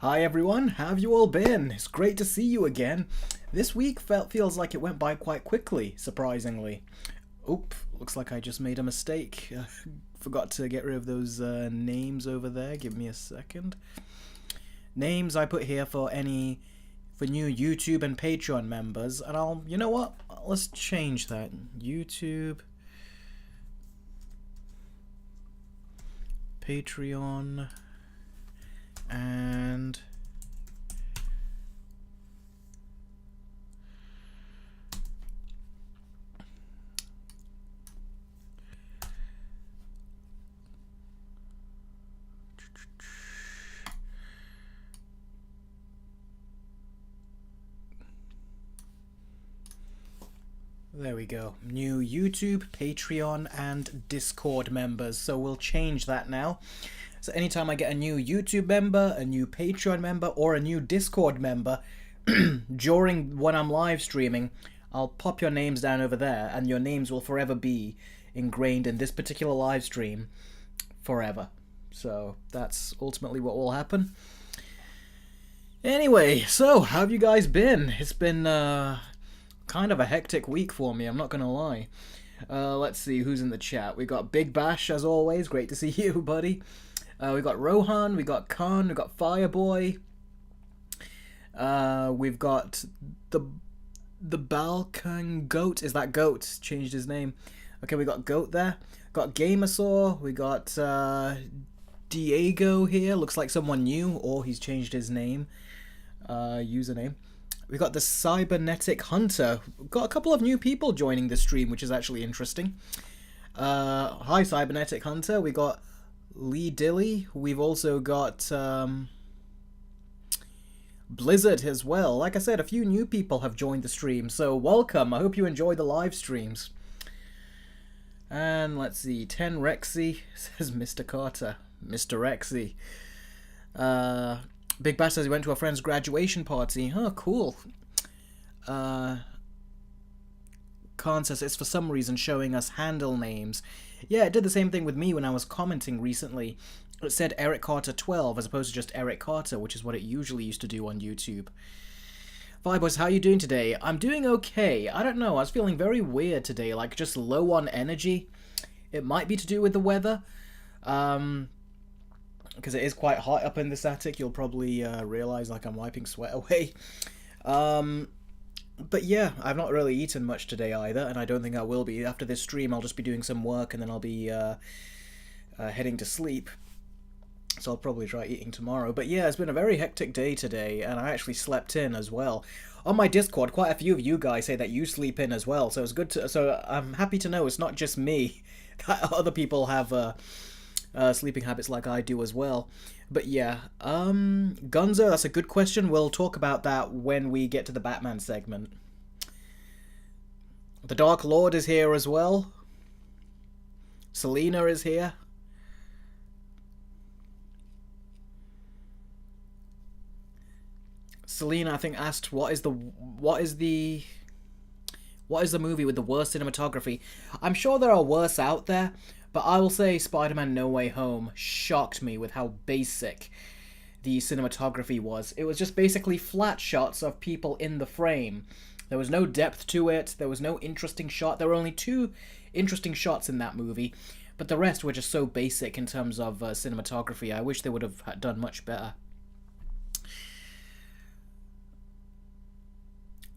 Hi everyone, how have you all been? It's great to see you again. This week feels like it went by quite quickly, surprisingly. Oop, looks like I just made a mistake. Forgot to get rid of those names over there. Give me a second. Names I put here for new YouTube and Patreon members, and you know what? Let's change that. YouTube, Patreon, and there we go. New YouTube, Patreon, and Discord members. So we'll change that now. So anytime I get a new YouTube member, a new Patreon member, or a new Discord member, during when I'm live streaming, I'll pop your names down over there, and your names will forever be ingrained in this particular live stream forever. So that's ultimately what will happen. Anyway, so how have you guys been? It's been kind of a hectic week for me, I'm not gonna lie. Let's see who's in the chat. We got Big Bash, as always. Great to see you, buddy. We got Rohan, we got Khan, we got Fireboy. We've got the Balkan Goat. Is that Goat? Changed his name. Okay, we got Goat there. Got Gamersaw. We got Diego here. Looks like someone new, or he's changed his name. Username. We got the Cybernetic Hunter. Got a couple of new people joining the stream, which is actually interesting. Hi, Cybernetic Hunter. We got Lee Dilly. We've also got Blizzard as well. Like I said, a few new people have joined the stream, so welcome. I hope you enjoy the live streams. And let's see, 10 Rexy says Mr. Carter. Mr. Rexy. Big Bass says he went to a friend's graduation party. Oh, cool. Khan says it's for some reason showing us handle names. Yeah, it did the same thing with me when I was commenting recently. It said Eric Carter 12 as opposed to just Eric Carter, which is what it usually used to do on YouTube. Fireboys, how are you doing today? I'm doing okay. I don't know, I was feeling very weird today, like just low on energy. It might be to do with the weather. Because it is quite hot up in this attic. You'll probably realise like I'm wiping sweat away. But yeah, I've not really eaten much today either, and I don't think I will be. After this stream, I'll just be doing some work, and then I'll be heading to sleep. So I'll probably try eating tomorrow. But yeah, it's been a very hectic day today, and I actually slept in as well. On my Discord, quite a few of you guys say that you sleep in as well, so it's good to. So I'm happy to know it's not just me. That other people have sleeping habits like I do as well. But yeah, Gunzo, that's a good question. We'll talk about that when we get to the Batman segment. The Dark Lord is here as well. Selena is here. Selena, I think, asked what is the movie with the worst cinematography? I'm sure there are worse out there, but I will say Spider-Man No Way Home shocked me with how basic the cinematography was. It was just basically flat shots of people in the frame. There was no depth to it. There was no interesting shot. There were only 2 interesting shots in that movie, but the rest were just so basic in terms of cinematography. I wish they would have done much better.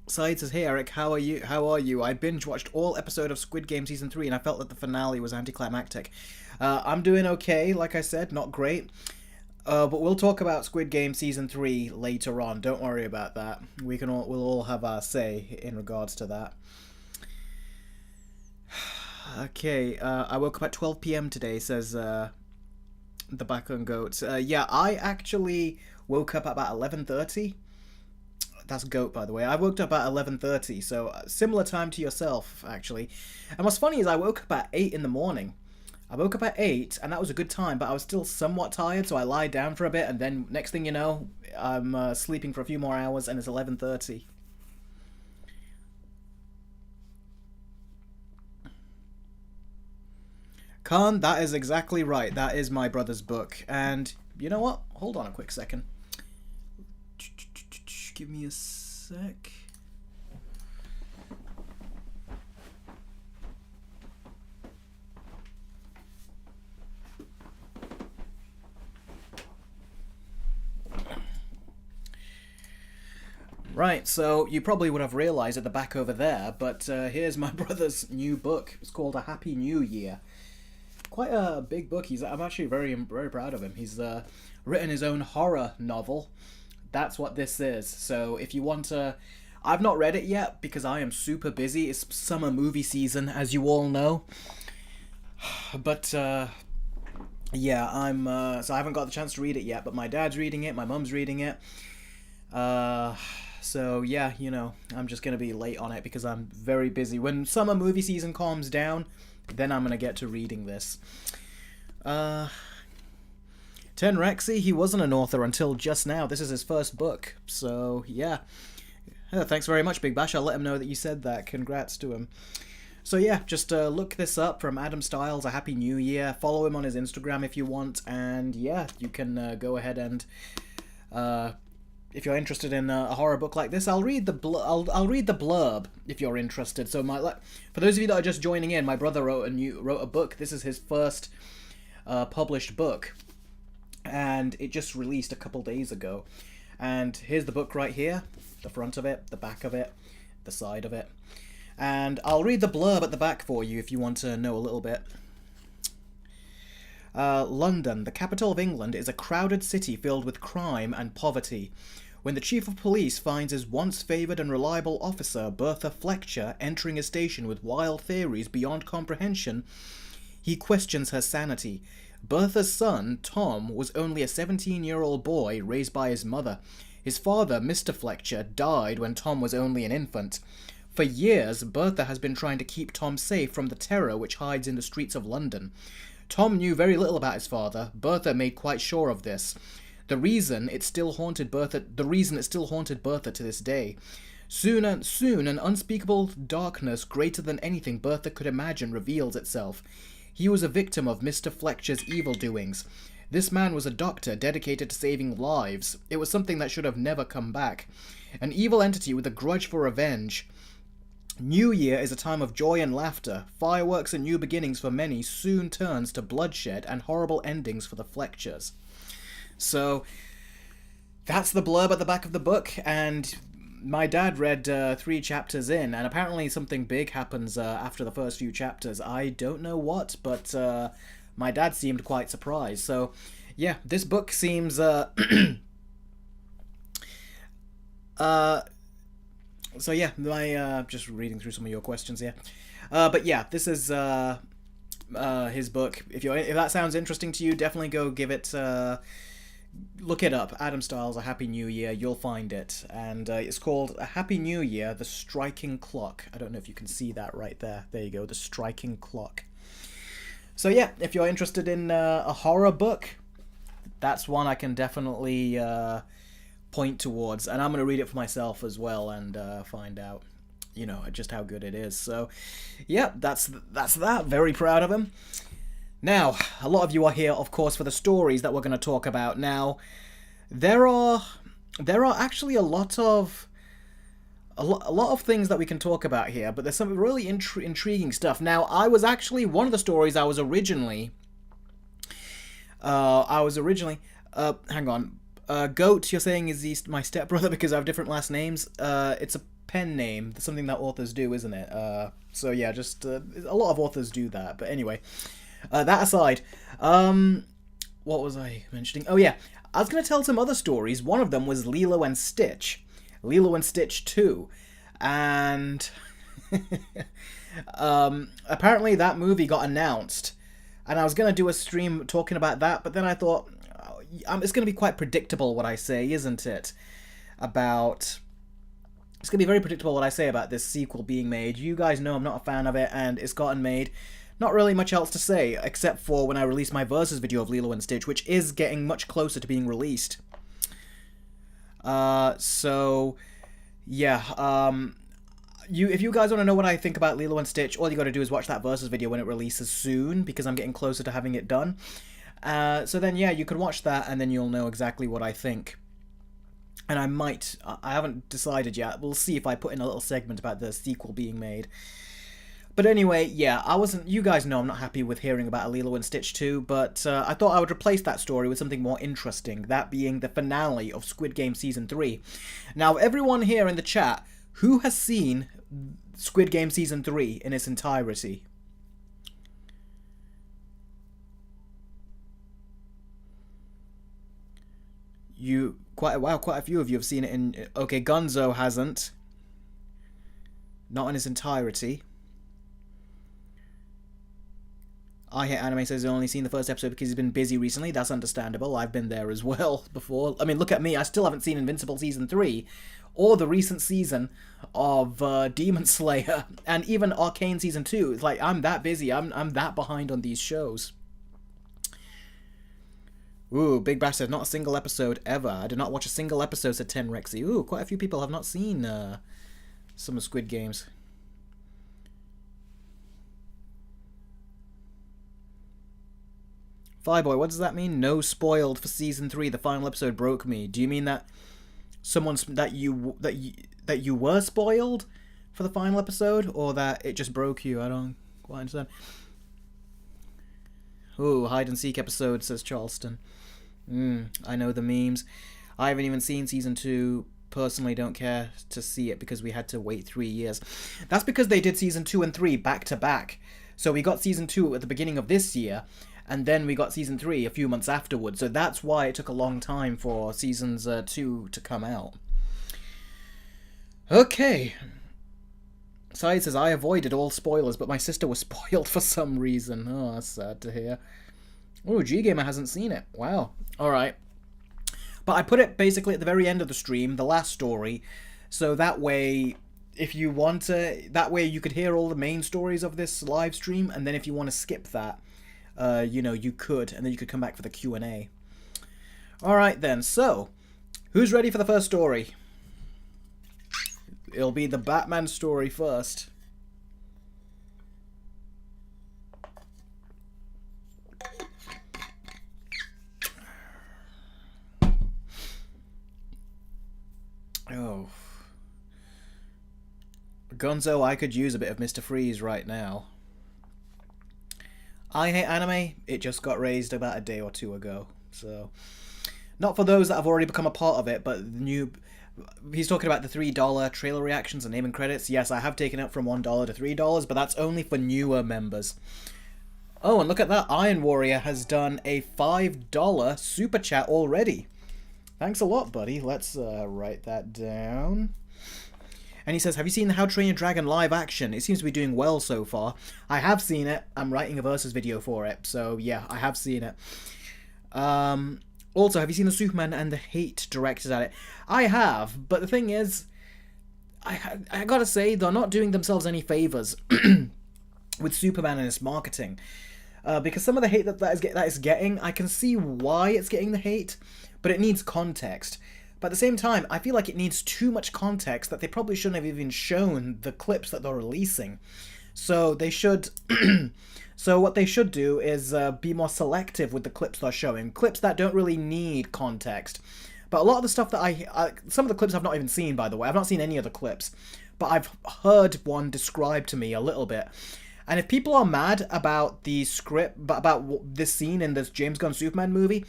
Side says, hey Eric, how are you? I binge-watched all episode of Squid Game Season 3 and I felt that the finale was anticlimactic. I'm doing okay, like I said, not great. But we'll talk about Squid Game Season 3 later on, don't worry about that. We'll all have our say in regards to that. Okay, I woke up at 12 PM today, says the Backon Goat. Yeah, I actually woke up at about 11:30. That's Goat, by the way. I woke up at 11:30, so similar time to yourself, actually. And what's funny is I woke up at 8 in the morning. I woke up at 8, and that was a good time, but I was still somewhat tired, so I lied down for a bit, and then next thing you know, I'm sleeping for a few more hours, and it's 11:30. Khan, that is exactly right. That is my brother's book. And you know what? Hold on a quick second. Give me a sec. Right, so you probably would have realised at the back over there, but here's my brother's new book. It's called A Happy New Year. Quite a big book. I'm actually very proud of him. He's written his own horror novel. That's what this is. So if you want to... I've not read it yet because I am super busy. It's summer movie season, as you all know. But yeah, so I haven't got the chance to read it yet, but my dad's reading it, my mum's reading it. So yeah, you know, I'm just going to be late on it because I'm very busy. When summer movie season calms down, then I'm going to get to reading this. Ten Rexy, he wasn't an author until just now. This is his first book. So yeah. Thanks very much, Big Bash. I'll let him know that you said that. Congrats to him. So yeah, just look this up from Adam Styles, A Happy New Year. Follow him on his Instagram if you want. And yeah, you can go ahead and... if you're interested in a horror book like this, I'll read the blurb if you're interested. So for those of you that are just joining in, my brother wrote a book. This is his first published book, and it just released a couple days ago. And here's the book right here, the front of it, the back of it, the side of it, and I'll read the blurb at the back for you if you want to know a little bit. London, the capital of England, is a crowded city filled with crime and poverty. When the chief of police finds his once favoured and reliable officer, Bertha Fletcher, entering a station with wild theories beyond comprehension, he questions her sanity. Bertha's son, Tom, was only a 17-year-old boy raised by his mother. His father, Mr. Fletcher, died when Tom was only an infant. For years, Bertha has been trying to keep Tom safe from the terror which hides in the streets of London. Tom knew very little about his father. Bertha made quite sure of this. The reason it still haunted Bertha to this day. Soon an unspeakable darkness greater than anything Bertha could imagine reveals itself. He was a victim of Mr. Fletcher's evil doings. This man was a doctor dedicated to saving lives. It was something that should have never come back. An evil entity with a grudge for revenge. New Year is a time of joy and laughter. Fireworks and new beginnings for many soon turns to bloodshed and horrible endings for the Fletchers. So, that's the blurb at the back of the book, and my dad read 3 chapters in, and apparently something big happens after the first few chapters. I don't know what, but my dad seemed quite surprised. So, yeah, this book seems... So yeah, just reading through some of your questions here. But yeah, this is his book. If that sounds interesting to you, definitely go give it... look it up. Adam Styles, A Happy New Year. You'll find it. And it's called A Happy New Year, The Striking Clock. I don't know if you can see that right there. There you go, The Striking Clock. So yeah, if you're interested in a horror book, that's one I can definitely point towards. And I'm going to read it for myself as well and find out, you know, just how good it is. So yeah, that's that. Very proud of him. Now, a lot of you are here, of course, for the stories that we're going to talk about. Now, there are actually a lot of things that we can talk about here, but there's some really intriguing stuff. Now, I was actually one of the stories I was originally hang on. Goat, you're saying is my stepbrother because I have different last names. It's a pen name, something that authors do, isn't it? So yeah, just a lot of authors do that. But anyway. That aside, what was I mentioning? Oh yeah, I was going to tell some other stories. One of them was Lilo and Stitch 2, and apparently that movie got announced, and I was going to do a stream talking about that, but then I thought, it's going to be quite predictable what I say, isn't it? It's going to be very predictable what I say about this sequel being made. You guys know I'm not a fan of it, and it's gotten made. Not really much else to say, except for when I released my Versus video of Lilo and Stitch, which is getting much closer to being released. So, yeah, if you guys want to know what I think about Lilo and Stitch, all you got to do is watch that Versus video when it releases soon, because I'm getting closer to having it done. So then, yeah, you can watch that, and then you'll know exactly what I think. And I haven't decided yet. We'll see if I put in a little segment about the sequel being made. But anyway, yeah, you guys know I'm not happy with hearing about Lilo and Stitch 2, but I thought I would replace that story with something more interesting, that being the finale of Squid Game Season 3. Now, everyone here in the chat, who has seen Squid Game Season 3 in its entirety? Quite a few of you have seen it in... Okay, Gunzo hasn't. Not in its entirety. I Hate Anime says he's only seen the first episode because he's been busy recently. That's understandable. I've been there as well before. I mean, look at me. I still haven't seen Invincible Season 3 or the recent season of Demon Slayer and even Arcane Season 2. It's like, I'm that busy. I'm that behind on these shows. Ooh, Big Bash says, not a single episode ever. I did not watch a single episode, said 10 Rexy. Ooh, quite a few people have not seen some of Squid Games. Fireboy, what does that mean? No spoiled for season 3. The final episode broke me. Do you mean that that you were spoiled for the final episode, or that it just broke you? I don't quite understand. Ooh, hide and seek episode, says Charleston. I know the memes. I haven't even seen season 2. Personally, don't care to see it because we had to wait 3 years. That's because they did season 2 and 3 back to back. So we got season 2 at the beginning of this year, and then we got season 3 a few months afterwards. So that's why it took a long time for seasons 2 to come out. Okay. Sai says, I avoided all spoilers, but my sister was spoiled for some reason. Oh, that's sad to hear. Oh, G-Gamer hasn't seen it. Wow. Alright. But I put it basically at the very end of the stream, the last story, so that way, if you want to, that way you could hear all the main stories of this live stream, and then if you want to skip that, you know, you could, and then you could come back for the Q&A. Alright then, so, who's ready for the first story? It'll be the Batman story first. Oh. Gonzo, I could use a bit of Mr. Freeze right now. I Hate Anime, it just got raised about a day or two ago. So, not for those that have already become a part of it, but the new... He's talking about the $3 trailer reactions and naming credits. Yes, I have taken it from $1 to $3, but that's only for newer members. Oh, and look at that. Iron Warrior has done a $5 super chat already. Thanks a lot, buddy. Let's write that down. And he says, have you seen the How to Train Your Dragon live action? It seems to be doing well so far. I have seen it. I'm writing a versus video for it. So, yeah, I have seen it. Also, have you seen the Superman and the Hate directed at it? I have, but the thing is, I gotta say, they're not doing themselves any favors with Superman and its marketing. Because some of the hate that is getting, I can see why it's getting the hate, but it needs context. But at the same time, I feel like it needs too much context that they probably shouldn't have even shown the clips that they're releasing. So they should... So what they should do is be more selective with the clips they're showing. Clips that don't really need context. But a lot of the stuff that some of the clips I've not even seen, by the way. I've not seen any of the clips. But I've heard one described to me a little bit. And if people are mad about the script, about this scene in this James Gunn Superman movie,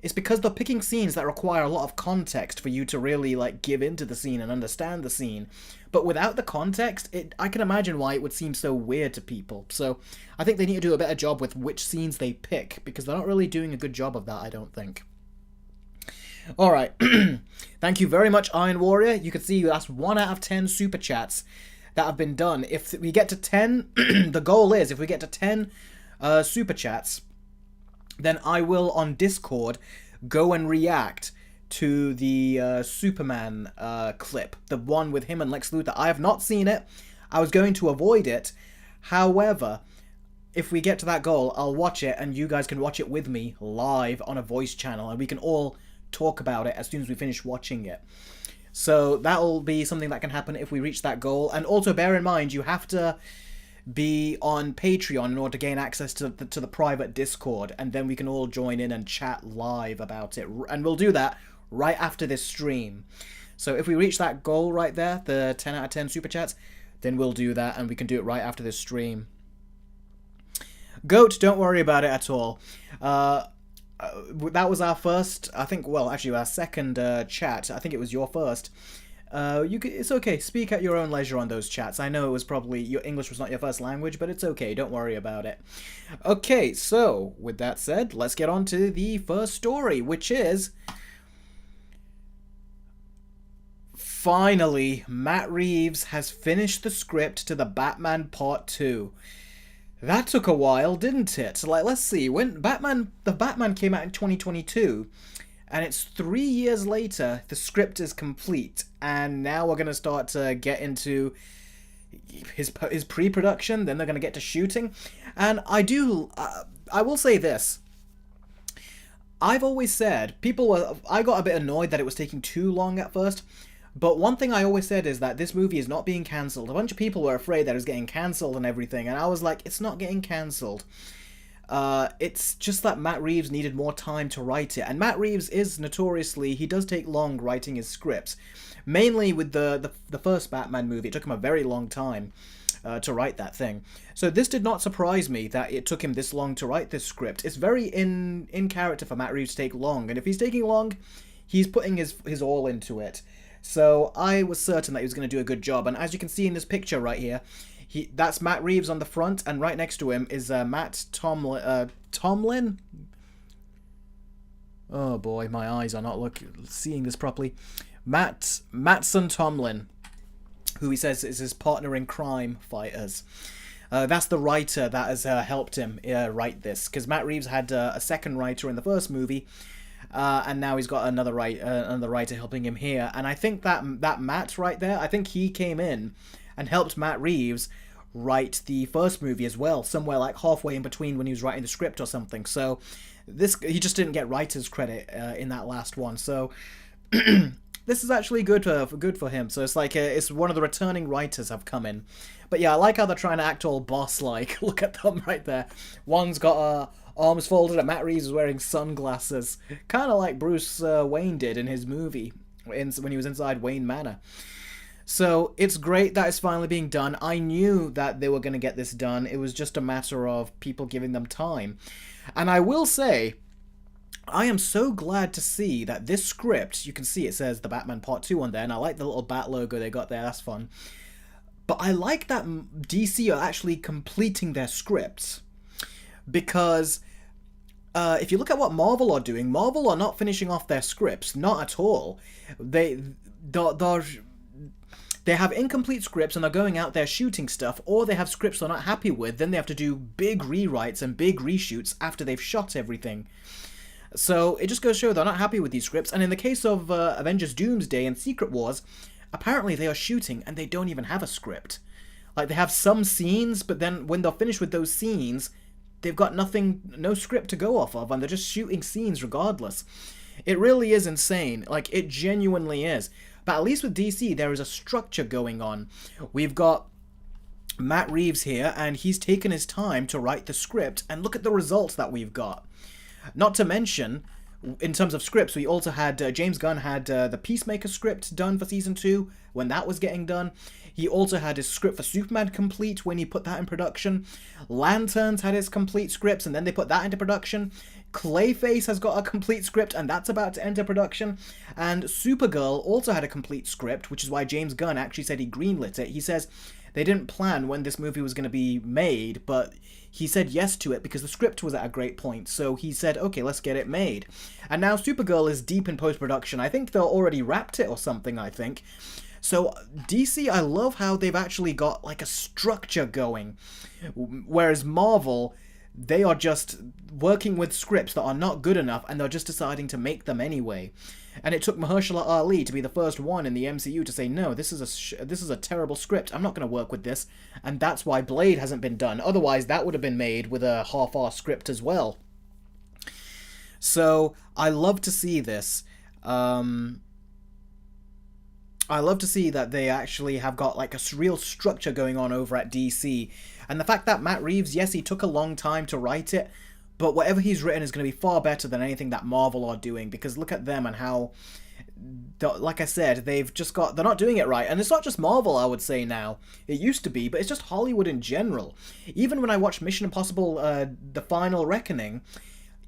it's because they're picking scenes that require a lot of context for you to really, like, give into the scene and understand the scene. But without the context, I can imagine why it would seem so weird to people. So I think they need to do a better job with which scenes they pick, because they're not really doing a good job of that, I don't think. Alright. Thank you very much, Iron Warrior. You can see that's 1 out of 10 super chats that have been done. If we get to 10, the goal is, if we get to 10 super chats, then I will, on Discord, go and react to the Superman clip. The one with him and Lex Luthor. I have not seen it. I was going to avoid it. However, if we get to that goal, I'll watch it, and you guys can watch it with me live on a voice channel, and we can all talk about it as soon as we finish watching it. So that'll be something that can happen if we reach that goal. And also bear in mind, you have to be on Patreon in order to gain access to the private Discord, and then we can all join in and chat live about it. And we'll do that right after this stream. So if we reach that goal right there, the 10 out of 10 super chats, then we'll do that, and we can do it right after this stream. Goat, don't worry about it at all. That was our first, I think, well, actually our second chat. I think it was your first. It's okay. Speak at your own leisure on those chats. I know it was probably your English was not your first language, but it's okay. Don't worry about it. Okay, so with that said, let's get on to the first story, which is finally Matt Reeves has finished the script to the Batman Part 2. That took a while, didn't it? Like, let's see. When the Batman came out in 2022. And it's 3 years later, the script is complete, and now we're going to start to get into his pre-production, then they're going to get to shooting. And I will say this. I've always said, I got a bit annoyed that it was taking too long at first, but one thing I always said is that this movie is not being cancelled. A bunch of people were afraid that it was getting cancelled and everything, and I was like, it's not getting cancelled. It's just that Matt Reeves needed more time to write it. And Matt Reeves is notoriously, he does take long writing his scripts. Mainly with the first Batman movie, it took him a very long time to write that thing. So this did not surprise me that it took him this long to write this script. It's very in character for Matt Reeves to take long. And if he's taking long, he's putting his all into it. So I was certain that he was going to do a good job. And as you can see in this picture right here, that's Matt Reeves on the front, and right next to him is Matt Tomlin? Oh boy, my eyes are not seeing this properly. Mattson Tomlin, who he says is his partner in crime fighters. That's the writer that has helped him write this, because Matt Reeves had a second writer in the first movie, and now he's got another writer helping him here. And I think that Matt right there, I think he came in and helped Matt Reeves write the first movie as well, somewhere like halfway in between when he was writing the script or something. So he just didn't get writer's credit in that last one. So this is actually good for him. So it's like it's one of the returning writers have come in. But yeah, I like how they're trying to act all boss-like. Look at them right there. One's got arms folded, and Matt Reeves is wearing sunglasses, kind of like Bruce Wayne did in his movie when he was inside Wayne Manor. So it's great that it's finally being done. I knew that they were going to get this done. It was just a matter of people giving them time. And I will say, I am so glad to see that this script, you can see it says The Batman Part 2 on there, and I like the little bat logo they got there, that's fun. But I like that DC are actually completing their scripts. Because if you look at what Marvel are doing, Marvel are not finishing off their scripts, not at all. They have incomplete scripts and they're going out there shooting stuff, or they have scripts they're not happy with, then they have to do big rewrites and big reshoots after they've shot everything. So it just goes to show they're not happy with these scripts, and in the case of Avengers Doomsday and Secret Wars, apparently they are shooting and they don't even have a script. Like, they have some scenes, but then when they're finished with those scenes, they've got no script to go off of, and they're just shooting scenes regardless. It really is insane. Like, it genuinely is. But at least with DC, there is a structure going on. We've got Matt Reeves here, and he's taken his time to write the script, and look at the results that we've got. Not to mention, in terms of scripts, we also had, James Gunn had the Peacemaker script done for Season 2, when that was getting done. He also had his script for Superman complete when he put that in production. Lanterns had his complete scripts, and then they put that into production. Clayface has got a complete script, and that's about to enter production. And Supergirl also had a complete script, which is why James Gunn actually said he greenlit it. He says they didn't plan when this movie was going to be made, but he said yes to it because the script was at a great point. So he said, okay, let's get it made. And now Supergirl is deep in post-production. I think they're already wrapped it or something, I think. So DC, I love how they've actually got like a structure going. Whereas Marvel, they are just working with scripts that are not good enough, and they're just deciding to make them anyway. And it took Mahershala Ali to be the first one in the MCU to say, no, this is a terrible script. I'm not going to work with this. And that's why Blade hasn't been done. Otherwise, that would have been made with a half-assed script as well. So I love to see this. I love to see that they actually have got like a real structure going on over at DC. And the fact that Matt Reeves, yes, he took a long time to write it, but whatever he's written is going to be far better than anything that Marvel are doing, because look at them and how like I said, they're not doing it right. And it's not just Marvel, I would say now. It used to be, but it's just Hollywood in general. Even when I watched Mission Impossible, The Final Reckoning,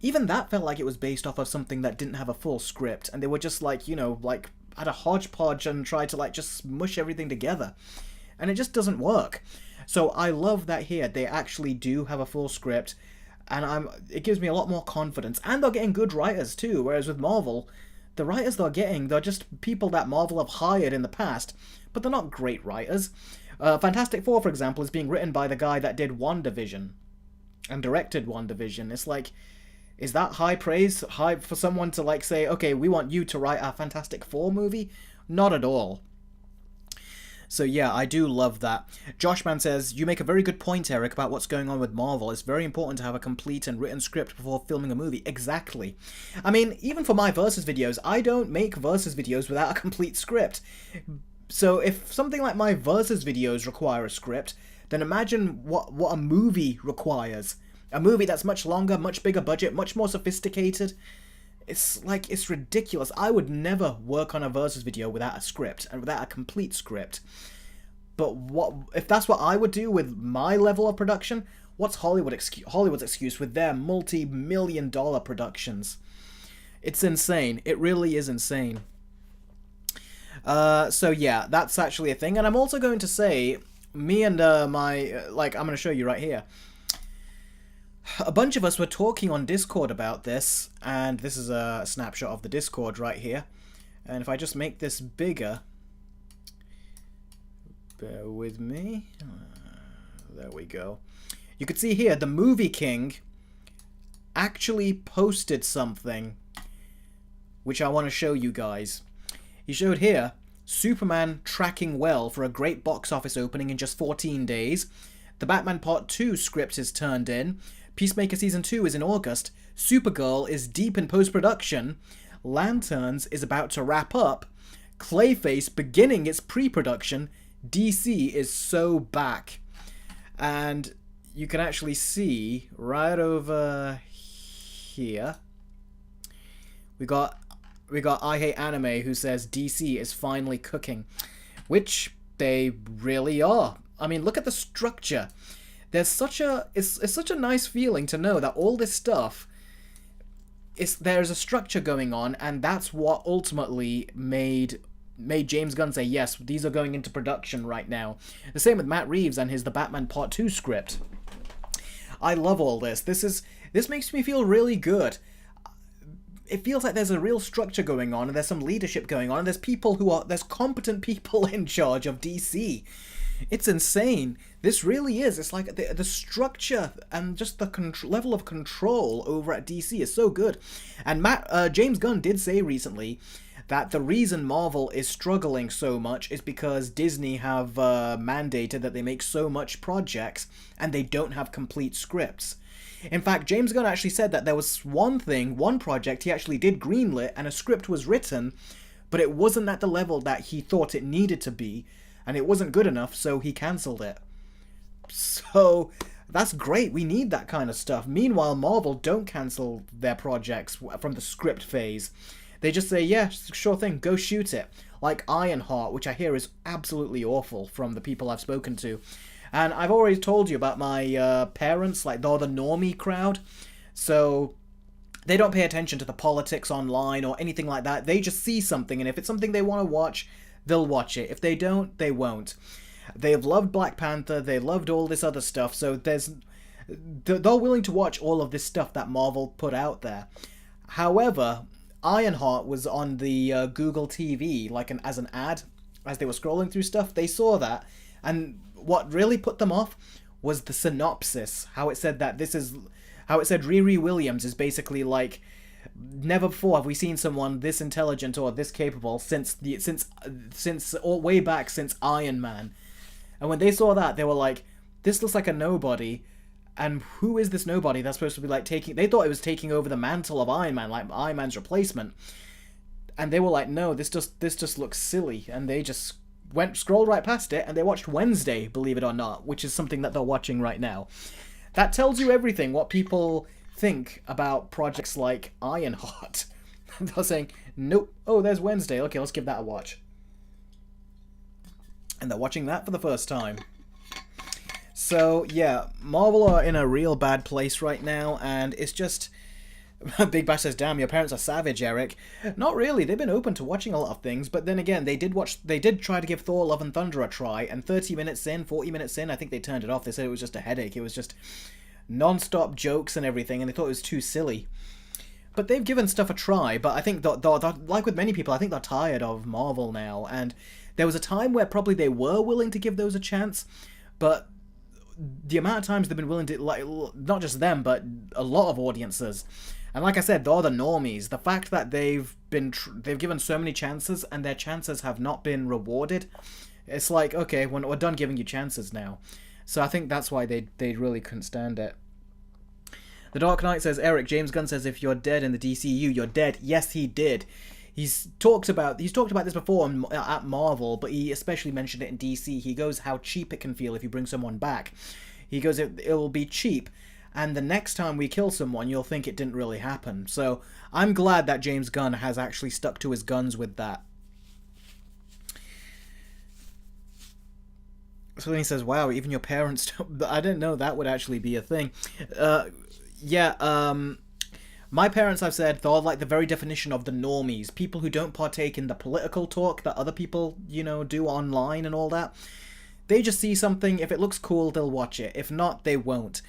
even that felt like it was based off of something that didn't have a full script. And they were just like, like had a hodgepodge and tried to like just smush everything together. And it just doesn't work. So I love that here they actually do have a full script. And it gives me a lot more confidence. And they're getting good writers too, whereas with Marvel, the writers they're just people that Marvel have hired in the past, but they're not great writers. Fantastic Four, for example, is being written by the guy that did WandaVision and directed WandaVision. It's like, is that high praise? High for someone to like say, okay, we want you to write a Fantastic Four movie? Not at all. So yeah, I do love that. Joshman says, you make a very good point, Eric, about what's going on with Marvel. It's very important to have a complete and written script before filming a movie. Exactly. I mean, even for my Versus videos, I don't make Versus videos without a complete script. So if something like my Versus videos require a script, then imagine what a movie requires. A movie that's much longer, much bigger budget, much more sophisticated. It's like, it's ridiculous. I would never work on a Versus video without a script and without a complete script. But if that's what I would do with my level of production, what's Hollywood's excuse with their multi-million-dollar productions? It's insane. It really is insane. So yeah, that's actually a thing. And I'm also going to say, me and I'm going to show you right here. A bunch of us were talking on Discord about this, and this is a snapshot of the Discord right here. And if I just make this bigger, bear with me, there we go. You can see here, the Movie King actually posted something, which I want to show you guys. He showed here, Superman tracking well for a great box office opening in just 14 days. The Batman Part 2 script is turned in. Peacemaker Season 2 is in August, Supergirl is deep in post-production, Lanterns is about to wrap up, Clayface beginning its pre-production, DC is so back. And you can actually see right over here, we got I Hate Anime who says DC is finally cooking, which they really are. I mean, look at the structure. There's such a it's such a nice feeling to know that all this stuff there's a structure going on, and that's what ultimately made James Gunn say, yes, these are going into production right now. The same with Matt Reeves and the Batman Part 2 script. I love all this. This makes me feel really good. It feels like there's a real structure going on, and there's some leadership going on, and there's competent people in charge of DC. It's insane. This really is. It's like the structure and just the level of control over at DC is so good. And James Gunn did say recently that the reason Marvel is struggling so much is because Disney have mandated that they make so much projects and they don't have complete scripts. In fact, James Gunn actually said that there was one project he actually did greenlit and a script was written, but it wasn't at the level that he thought it needed to be, and it wasn't good enough, so he cancelled it. So that's great. We need that kind of stuff. Meanwhile, Marvel don't cancel their projects from the script phase. They just say, yeah, sure thing, go shoot it. Like Ironheart, which I hear is absolutely awful from the people I've spoken to. And I've already told you about my parents, like they're the normie crowd. So they don't pay attention to the politics online or anything like that. They just see something, and if it's something they want to watch, they'll watch it. If they don't, they won't. They've loved Black Panther, they loved all this other stuff, so they're willing to watch all of this stuff that Marvel put out there. However, Ironheart was on the Google TV, as an ad, as they were scrolling through stuff. They saw that, and what really put them off was the synopsis, how it said Riri Williams is basically like, never before have we seen someone this intelligent or this capable since way back since Iron Man. And when they saw that, they were like, this looks like a nobody, and who is this nobody that's supposed to be like they thought it was taking over the mantle of Iron Man, like Iron Man's replacement. And they were like, no, this just looks silly, and they just scrolled right past it, and they watched Wednesday, believe it or not, which is something that they're watching right now. That tells you everything, what people think about projects like Ironheart. They're saying, nope. Oh, there's Wednesday. Okay, let's give that a watch. And they're watching that for the first time. So, yeah, Marvel are in a real bad place right now, and it's just... Big Bash says, damn, your parents are savage, Eric. Not really, they've been open to watching a lot of things, but then again, they did try to give Thor Love and Thunder a try, and 30 minutes in, 40 minutes in, I think they turned it off. They said it was just a headache. It was just non-stop jokes and everything, and they thought it was too silly. But they've given stuff a try, but I think, like with many people, I think they're tired of Marvel now, and there was a time where probably they were willing to give those a chance, but the amount of times they've been willing to, like, not just them, but a lot of audiences. And like I said, they're the normies. The fact that they've given so many chances and their chances have not been rewarded, it's like, okay, we're done giving you chances now. So I think that's why they really couldn't stand it. The Dark Knight says, Eric, James Gunn says if you're dead in the DCU, you're dead. Yes, he did. He's talked about this before at Marvel, but he especially mentioned it in DC. He goes how cheap it can feel if you bring someone back. He goes, it'll be cheap. And the next time we kill someone, you'll think it didn't really happen. So I'm glad that James Gunn has actually stuck to his guns with that. So then he says, wow, even your parents don't... I didn't know that would actually be a thing. My parents, I've said, they're like the very definition of the normies. People who don't partake in the political talk that other people, do online and all that. They just see something, if it looks cool, they'll watch it. If not, they won't.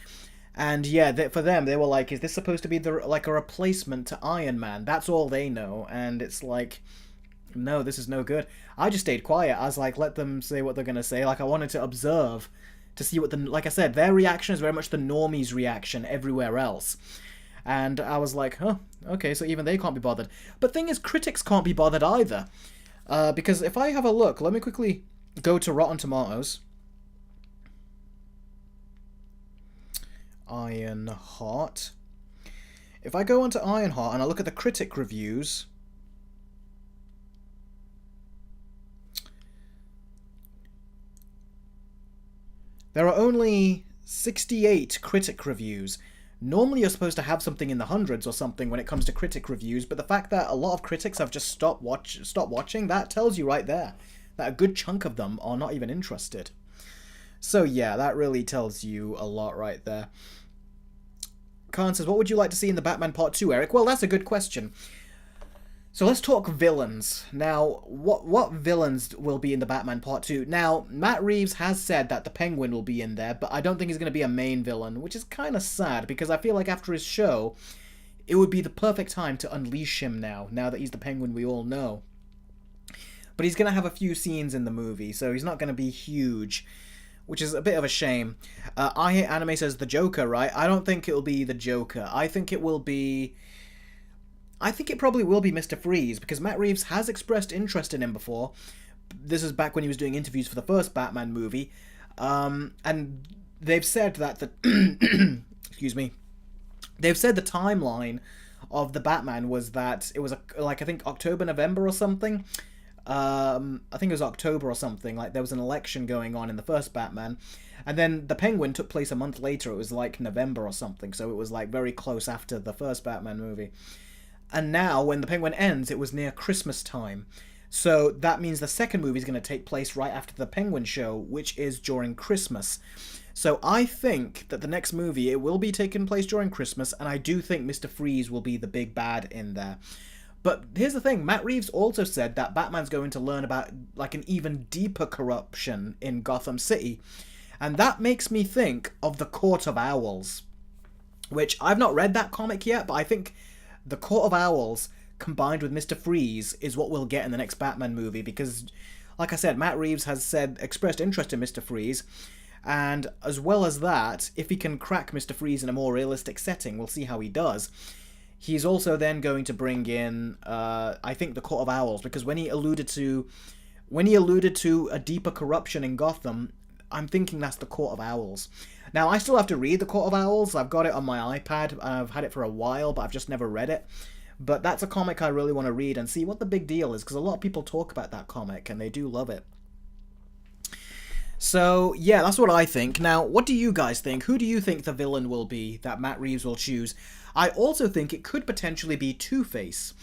And yeah, for them, they were like, is this supposed to be like a replacement to Iron Man? That's all they know. And it's like, no, this is no good. I just stayed quiet. I was like, let them say what they're going to say. Like, I wanted to observe to see what like I said, their reaction is very much the normies' reaction everywhere else. And I was like, huh, okay, so even they can't be bothered. But thing is, critics can't be bothered either. Because if I have a look, let me quickly go to Rotten Tomatoes. Ironheart. If I go onto Ironheart and I look at the critic reviews, there are only 68 critic reviews. Normally you're supposed to have something in the hundreds or something when it comes to critic reviews, but the fact that a lot of critics have just stopped watching, that tells you right there that a good chunk of them are not even interested. So yeah, that really tells you a lot right there. Khan says, what would you like to see in the Batman Part 2, Eric? Well, that's a good question. So let's talk villains. Now, what villains will be in the Batman Part 2? Now, Matt Reeves has said that the Penguin will be in there, but I don't think he's going to be a main villain, which is kind of sad, because I feel like after his show, it would be the perfect time to unleash him now that he's the Penguin we all know. But he's going to have a few scenes in the movie, so he's not going to be huge, which is a bit of a shame. I Hate Anime says the Joker, right? I don't think it'll be the Joker. I think it probably will be Mr. Freeze, because Matt Reeves has expressed interest in him before. This is back when he was doing interviews for the first Batman movie. And they've said that the... excuse me. They've said the timeline of the Batman was that it was, I think, October, November or something. I think it was October or something. Like, there was an election going on in the first Batman. And then the Penguin took place a month later. It was like November or something. So it was like very close after the first Batman movie. And now, when the Penguin ends, it was near Christmas time. So that means the second movie is going to take place right after the Penguin show, which is during Christmas. So I think that the next movie, it will be taking place during Christmas, and I do think Mr. Freeze will be the big bad in there. But here's the thing, Matt Reeves also said that Batman's going to learn about, like, an even deeper corruption in Gotham City. And that makes me think of the Court of Owls, which I've not read that comic yet, but I think the Court of Owls combined with Mr. Freeze is what we'll get in the next Batman movie, because, like I said, Matt Reeves has expressed interest in Mr. Freeze, and as well as that, if he can crack Mr. Freeze in a more realistic setting, we'll see how he does. He's also then going to bring in, I think, the Court of Owls, because when he alluded to a deeper corruption in Gotham, I'm thinking that's the Court of Owls. Now, I still have to read the Court of Owls. I've got it on my iPad. I've had it for a while, but I've just never read it. But that's a comic I really want to read and see what the big deal is, because a lot of people talk about that comic, and they do love it. So, yeah, that's what I think. Now, what do you guys think? Who do you think the villain will be that Matt Reeves will choose? I also think it could potentially be Two-Face,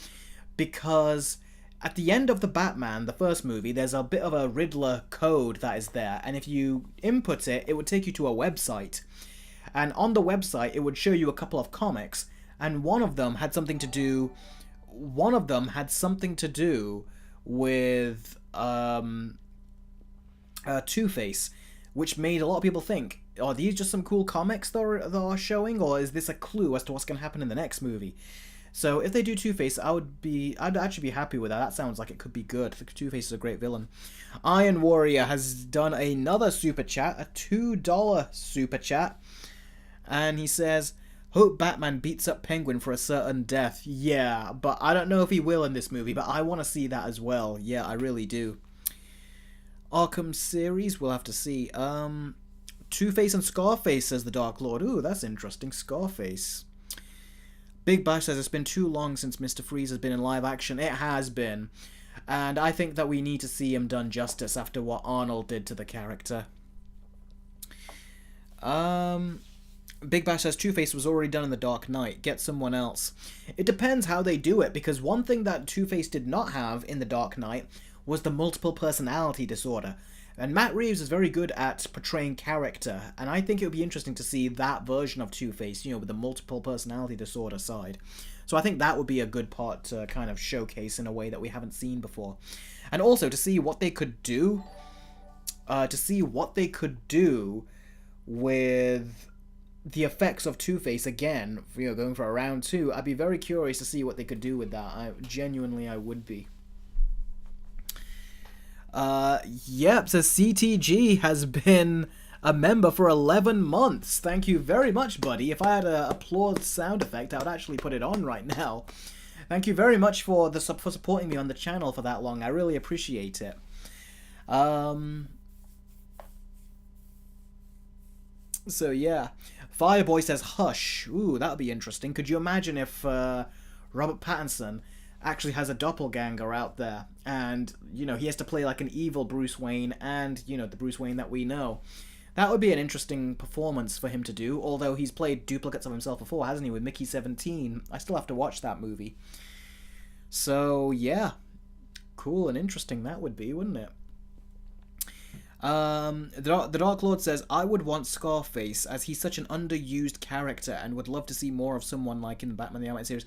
because at the end of the Batman, the first movie, there's a bit of a Riddler code that is there, and if you input it, it would take you to a website. And on the website, it would show you a couple of comics, and one of them had something to do with Two-Face, which made a lot of people think, are these just some cool comics that are showing, or is this a clue as to what's going to happen in the next movie? So if they do Two-Face, I'd actually be happy with that. That sounds like it could be good. Two-Face is a great villain. Iron Warrior has done another super chat, a $2 super chat, and he says, hope Batman beats up Penguin for a certain death. Yeah, but I don't know if he will in this movie, but I want to see that as well. Yeah, I really do. Arkham series, we'll have to see. Two-Face and Scarface, says the Dark Lord. Ooh, that's interesting. Scarface. Big Bash says it's been too long since Mr. Freeze has been in live action. It has been. And I think that we need to see him done justice after what Arnold did to the character. Big Bash says Two-Face was already done in The Dark Knight. Get someone else. It depends how they do it, because one thing that Two-Face did not have in The Dark Knight was the multiple personality disorder. And Matt Reeves is very good at portraying character, and I think it would be interesting to see that version of Two-Face, with the multiple personality disorder side. So I think that would be a good part to kind of showcase in a way that we haven't seen before. And also to see what they could do, with the effects of Two-Face again, going for a round 2. I'd be very curious to see what they could do with that. I would be. Yep, so CTG has been a member for 11 months. Thank you very much, buddy. If I had an applause sound effect, I would actually put it on right now. Thank you very much for supporting me on the channel for that long. I really appreciate it. So yeah. Fireboy says Hush. Ooh, that would be interesting. Could you imagine if Robert Pattinson actually has a doppelganger out there, and he has to play like an evil Bruce Wayne and the Bruce Wayne that we know? That would be an interesting performance for him to do, although he's played duplicates of himself before, hasn't he, with Mickey 17. I still have to watch that movie. So yeah, cool and interesting that would be, wouldn't it? The Dark Lord says, I would want Scarface, as he's such an underused character, and would love to see more of someone like in the Batman the Animated Series.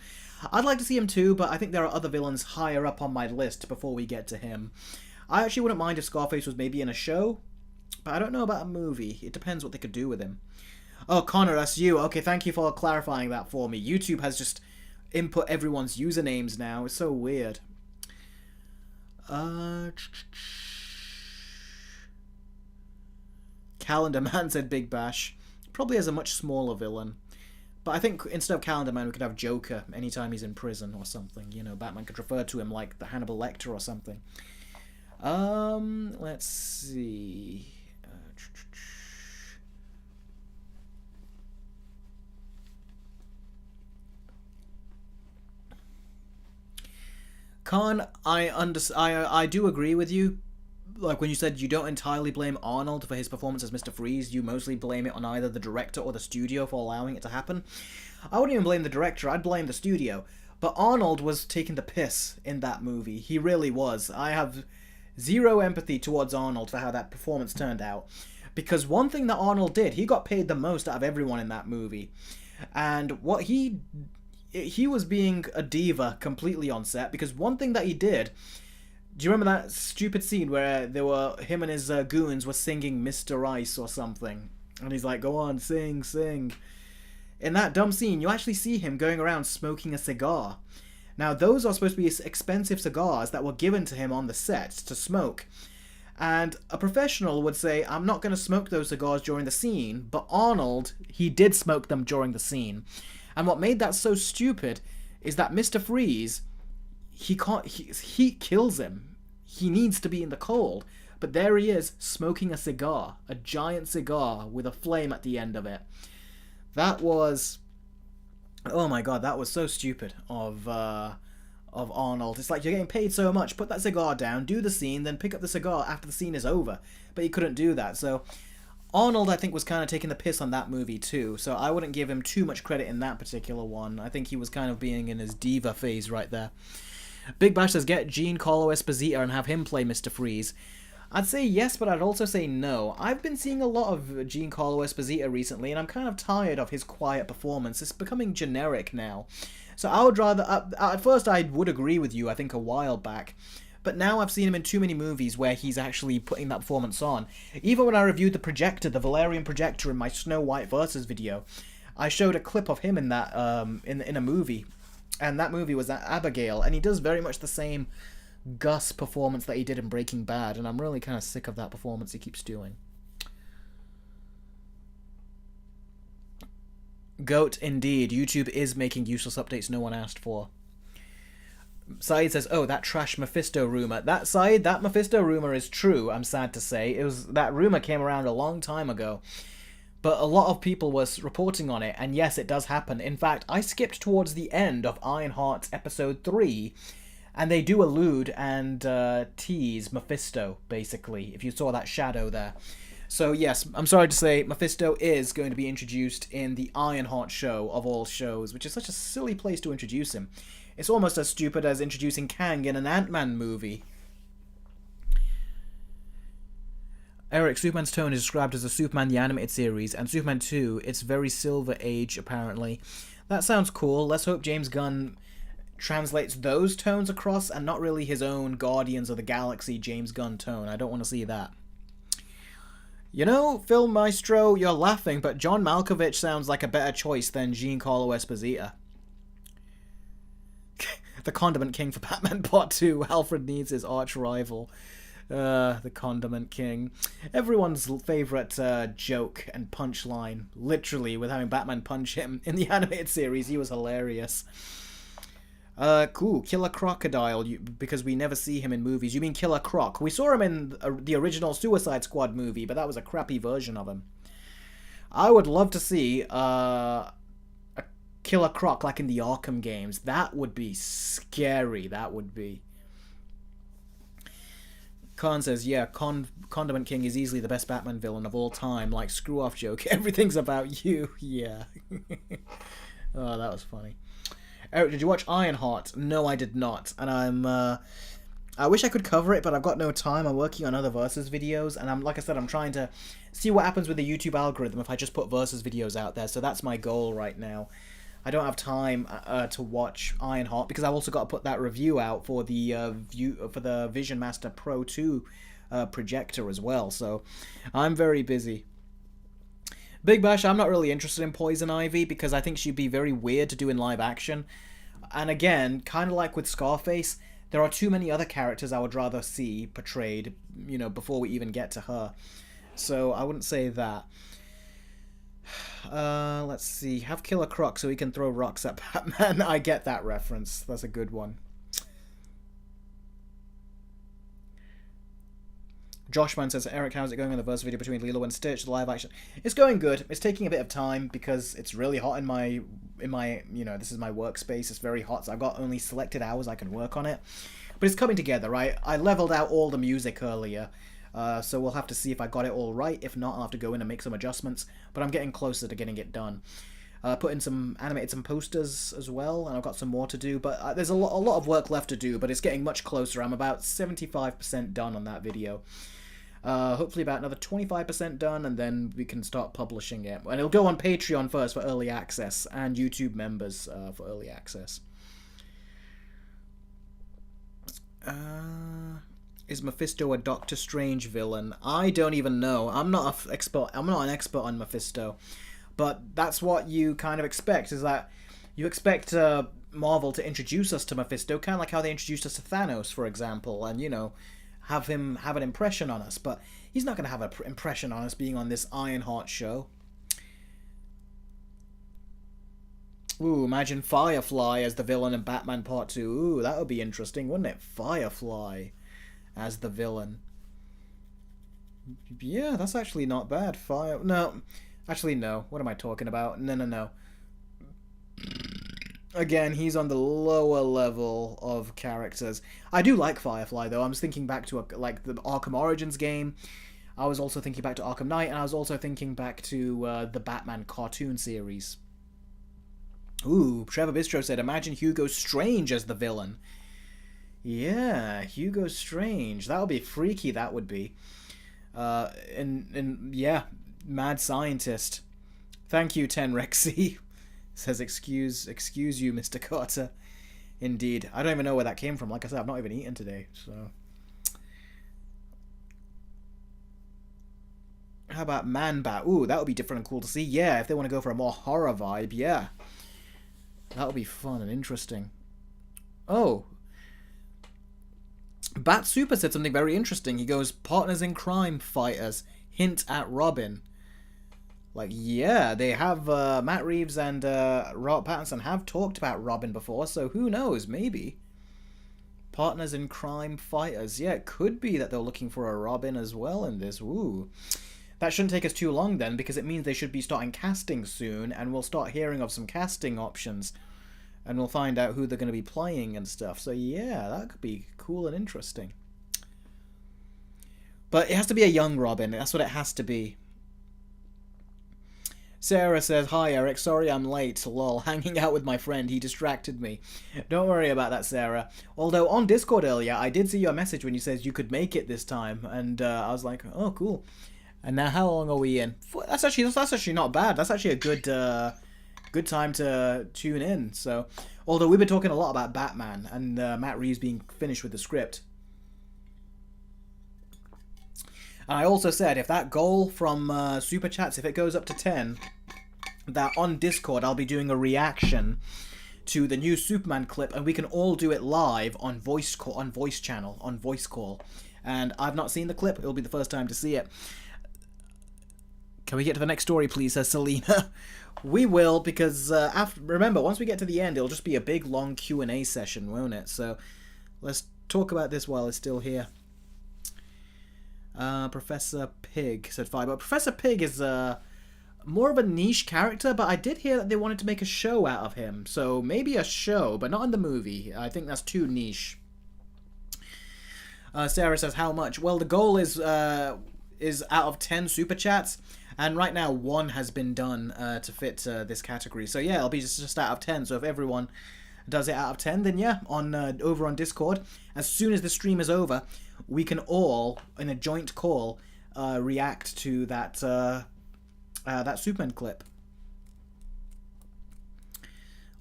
I'd like to see him too, but I think there are other villains higher up on my list before we get to him. I actually wouldn't mind if Scarface was maybe in a show, but I don't know about a movie. It depends what they could do with him. Oh, Connor, that's you. Okay, thank you for clarifying that for me. YouTube has just input everyone's usernames now. It's so weird. Calendar Man, said Big Bash. Probably has a much smaller villain. But I think instead of Calendar Man, we could have Joker anytime he's in prison or something. Batman could refer to him like the Hannibal Lecter or something. Let's see. Khan, I do agree with you. Like when you said you don't entirely blame Arnold for his performance as Mr. Freeze, you mostly blame it on either the director or the studio for allowing it to happen. I wouldn't even blame the director, I'd blame the studio. But Arnold was taking the piss in that movie. He really was. I have zero empathy towards Arnold for how that performance turned out. Because one thing that Arnold did, he got paid the most out of everyone in that movie. And what he was being a diva completely on set, because one thing that he did... Do you remember that stupid scene where him and his goons were singing Mr. Ice or something? And he's like, go on, sing, sing. In that dumb scene, you actually see him going around smoking a cigar. Now, those are supposed to be expensive cigars that were given to him on the set to smoke. And a professional would say, I'm not going to smoke those cigars during the scene, but Arnold, he did smoke them during the scene. And what made that so stupid is that Mr. Freeze... Heat kills him. He needs to be in the cold. But there he is, smoking a cigar. A giant cigar with a flame at the end of it. That was... Oh my god, that was so stupid of Arnold. It's like, you're getting paid so much, put that cigar down, do the scene, then pick up the cigar after the scene is over. But he couldn't do that, so... Arnold, I think, was kind of taking the piss on that movie too, so I wouldn't give him too much credit in that particular one. I think he was kind of being in his diva phase right there. Big Bash says, get Giancarlo Esposito and have him play Mr. Freeze. I'd say yes, but I'd also say no. I've been seeing a lot of Giancarlo Esposito recently, and I'm kind of tired of his quiet performance. It's becoming generic now. So I would rather... at first, I would agree with you, I think, a while back. But now I've seen him in too many movies where he's actually putting that performance on. Even when I reviewed the Projector, the Valerian Projector, in my Snow White Versus video, I showed a clip of him in that in a movie. And that movie was Abigail, and he does very much the same Gus performance that he did in Breaking Bad, and I'm really kind of sick of that performance he keeps doing. Goat, indeed. YouTube is making useless updates no one asked for. Saeed says, oh, that trash Mephisto rumor. That Mephisto rumor is true, I'm sad to say. That rumor came around a long time ago. But a lot of people was reporting on it, and yes, it does happen. In fact, I skipped towards the end of Ironheart's episode 3, and they do allude and tease Mephisto, basically, if you saw that shadow there. So yes, I'm sorry to say, Mephisto is going to be introduced in the Ironheart show of all shows, which is such a silly place to introduce him. It's almost as stupid as introducing Kang in an Ant-Man movie. Eric, Superman's tone is described as a Superman the Animated Series, and Superman 2, it's very Silver Age, apparently. That sounds cool. Let's hope James Gunn translates those tones across, and not really his own Guardians of the Galaxy James Gunn tone. I don't want to see that. You know, Phil Maestro, you're laughing, but John Malkovich sounds like a better choice than Giancarlo Esposito. The Condiment King for Batman Part 2. Alfred needs his arch rival. The Condiment King. Everyone's favourite joke and punchline, literally, with having Batman punch him in the animated series. He was hilarious. Cool. Killer Crocodile, because we never see him in movies. You mean Killer Croc? We saw him in the original Suicide Squad movie, but that was a crappy version of him. I would love to see a Killer Croc like in the Arkham games. That would be scary. That would be. Khan says, yeah, Condiment King is easily the best Batman villain of all time. Like, screw off joke. Everything's about you. Yeah. Oh, that was funny. Eric, did you watch Ironheart? No, I did not. And I wish I could cover it, but I've got no time. I'm working on other Versus videos, and like I said, I'm trying to see what happens with the YouTube algorithm if I just put Versus videos out there. So that's my goal right now. I don't have time to watch Ironheart because I've also got to put that review out for the Vision Master Pro 2 projector as well. So I'm very busy. Big Bash, I'm not really interested in Poison Ivy because I think she'd be very weird to do in live action. And again, kind of like with Scarface, there are too many other characters I would rather see portrayed, you know, before we even get to her. So I wouldn't say that. Let's see. Have Killer Croc so he can throw rocks at Batman. I get that reference. That's a good one. Joshman says, Eric, how's it going on the verse video between Lilo and Stitch, the live action? It's going good. It's taking a bit of time because it's really hot in my, you know, this is my workspace. It's very hot, so I've got only selected hours I can work on it. But it's coming together, right? I leveled out all the music earlier, so we'll have to see if I got it all right. If not, I'll have to go in and make some adjustments. But I'm getting closer to getting it done. Animated some posters as well, and I've got some more to do. But there's a lot of work left to do, but it's getting much closer. I'm about 75% done on that video. Hopefully about another 25% done, and then we can start publishing it. And it'll go on Patreon first for early access, and YouTube members for early access. Is Mephisto a Doctor Strange villain? I don't even know. I'm not an expert on Mephisto, but that's what you kind of expect. Is that you expect Marvel to introduce us to Mephisto, kind of like how they introduced us to Thanos, for example, and you know, have him have an impression on us. But he's not going to have an impression on us being on this Ironheart show. Ooh, imagine Firefly as the villain in Batman Part 2. Ooh, that would be interesting, wouldn't it? Firefly as the villain. Yeah, that's actually not bad. No. Actually, no. What am I talking about? No. Again, he's on the lower level of characters. I do like Firefly, though. I'm just thinking back to like the Arkham Origins game. I was also thinking back to Arkham Knight, and I was also thinking back to the Batman cartoon series. Ooh, Trevor Bistro said, imagine Hugo Strange as the villain. Yeah, Hugo Strange. That would be freaky, that would be. And yeah, mad scientist. Thank you, Tenrexy. Says, excuse you, Mr. Carter. Indeed. I don't even know where that came from. Like I said, I've not even eaten today, so... How about Man Bat? Ooh, that would be different and cool to see. Yeah, if they want to go for a more horror vibe, yeah. That would be fun and interesting. Oh. Bat Super said something very interesting. He goes, partners in crime fighters. Hint at Robin. Like, yeah, they have, Matt Reeves and Robert Pattinson have talked about Robin before, so who knows, maybe. Partners in crime fighters. Yeah, it could be that they're looking for a Robin as well in this. Ooh. That shouldn't take us too long then, because it means they should be starting casting soon, and we'll start hearing of some casting options. And we'll find out who they're going to be playing and stuff. So yeah, that could be cool and interesting. But it has to be a young Robin. That's what it has to be. Sarah says, hi Eric, sorry I'm late, lol, hanging out with my friend, he distracted me. Don't worry about that, Sarah. Although on Discord earlier, I did see your message when you said you could make it this time, and I was like, oh, cool. And now how long are we in? That's actually not bad. That's actually a good time to tune in. So, although we've been talking a lot about Batman and Matt Reeves being finished with the script. And I also said, if that goal from Super Chats, if it goes up to 10, that on Discord I'll be doing a reaction to the new Superman clip, and we can all do it live on voice call, on voice call. And I've not seen the clip; it'll be the first time to see it. Can we get to the next story, please? Says Selena. We will, because remember, once we get to the end, it'll just be a big long Q&A session, won't it? So let's talk about this while it's still here. Professor Pig said 5. But Professor Pig is more of a niche character, but I did hear that they wanted to make a show out of him. So maybe a show, but not in the movie. I think that's too niche. Sarah says, how much? Well, the goal is out of 10 Super Chats, and right now 1 has been done to fit this category. So yeah, it'll be just out of 10. So if everyone does it out of 10, then yeah, on over on Discord, as soon as the stream is over, we can all, in a joint call, react to that that Superman clip.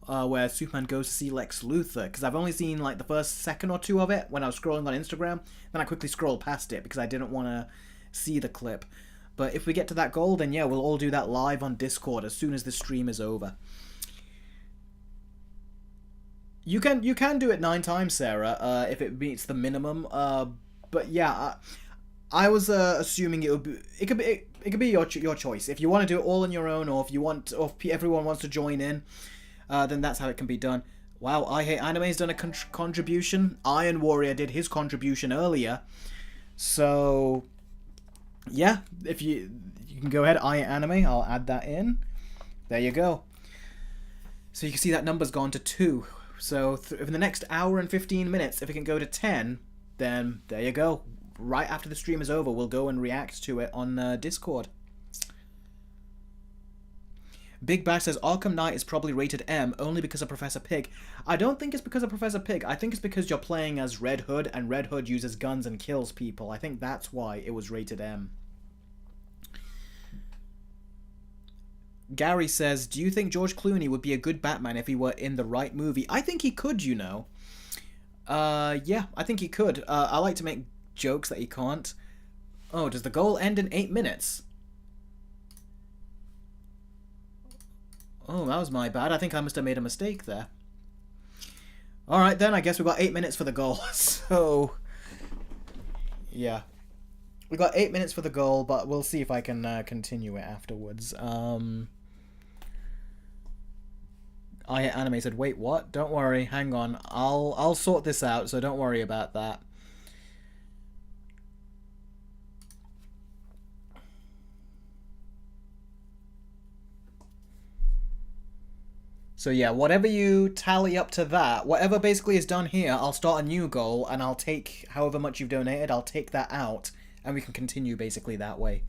Where Superman goes to see Lex Luthor. Because I've only seen like the first second or two of it when I was scrolling on Instagram. Then I quickly scrolled past it because I didn't want to see the clip. But if we get to that goal, then yeah, we'll all do that live on Discord as soon as the stream is over. You can do it 9 times, Sarah, if it meets the minimum. But yeah, I was assuming it could be your choice. If you want to do it all on your own, or if everyone wants to join in, then that's how it can be done. Wow, I Hate Anime's done a contribution. Iron Warrior did his contribution earlier. So yeah, if you can go ahead, I Hate Anime. I'll add that in. There you go. So you can see that number's gone to 2. So in the next hour and 15 minutes, if it can go to 10, then there you go. Right after the stream is over, we'll go and react to it on Discord. Big Bash says, Arkham Knight is probably rated M only because of Professor Pig. I don't think it's because of Professor Pig. I think it's because you're playing as Red Hood, and Red Hood uses guns and kills people. I think that's why it was rated M. Gary says, do you think George Clooney would be a good Batman if he were in the right movie? I think he could, you know. Yeah, I think he could. I like to make jokes that he can't. Oh, does the goal end in 8 minutes? Oh, that was my bad. I think I must have made a mistake there. Alright then, I guess we've got 8 minutes for the goal. So, yeah. We've got 8 minutes for the goal, but we'll see if I can continue it afterwards. Anime said, wait, what? Don't worry, hang on. I'll sort this out, so don't worry about that. So yeah, whatever you tally up to that, whatever basically is done here, I'll start a new goal, and I'll take however much you've donated, I'll take that out, and we can continue basically that way.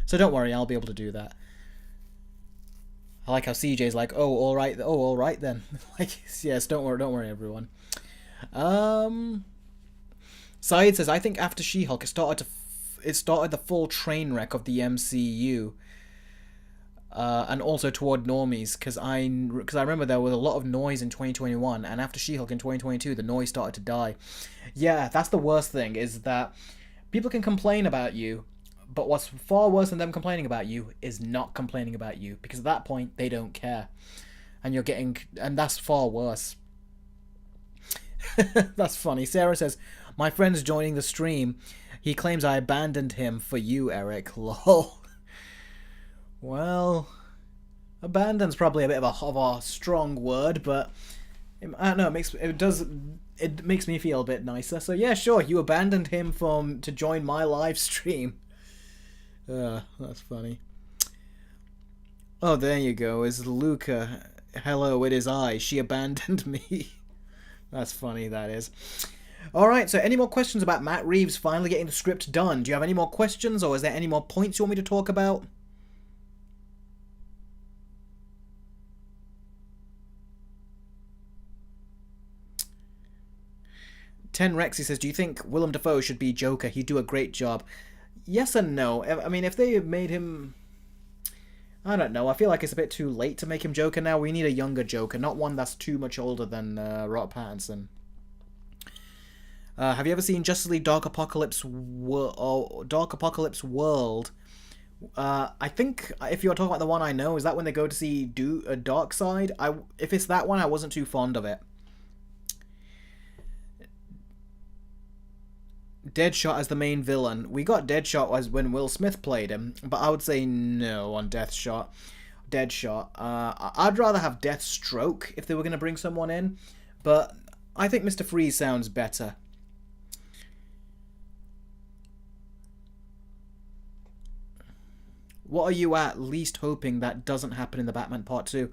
So don't worry, I'll be able to do that. I like how CJ's like, oh, all right then. Like, yes, don't worry, everyone. Saeed says, I think after She-Hulk, it started the full train wreck of the MCU. And also toward normies, because I remember there was a lot of noise in 2021, and after She-Hulk in 2022, the noise started to die. Yeah, that's the worst thing, is that people can complain about you, but what's far worse than them complaining about you is not complaining about you, because at that point, they don't care. And that's far worse. That's funny. Sarah says, my friend's joining the stream. He claims I abandoned him for you, Eric. Lol. Well, abandon's probably a bit of a strong word, but I don't know. It makes me feel a bit nicer. So yeah, sure. You abandoned him to join my live stream. That's funny. Oh, there you go. Is Luca? Hello, it is I. She abandoned me. That's funny. That is. All right. So, any more questions about Matt Reeves finally getting the script done? Do you have any more questions, or is there any more points you want me to talk about? Ten Rexy says, do you think Willem Dafoe should be Joker? He'd do a great job. Yes and no. I mean, if they made him... I don't know. I feel like it's a bit too late to make him Joker now. We need a younger Joker, not one that's too much older than Robert Pattinson. Have you ever seen Justice League Dark Apocalypse World? I think if you're talking about the one I know, is that when they go to see Darkseid? If it's that one, I wasn't too fond of it. Deadshot as the main villain. We got Deadshot as when Will Smith played him, but I would say no on Deadshot. I'd rather have Deathstroke if they were going to bring someone in, but I think Mr. Freeze sounds better. What are you at least hoping that doesn't happen in the Batman Part 2?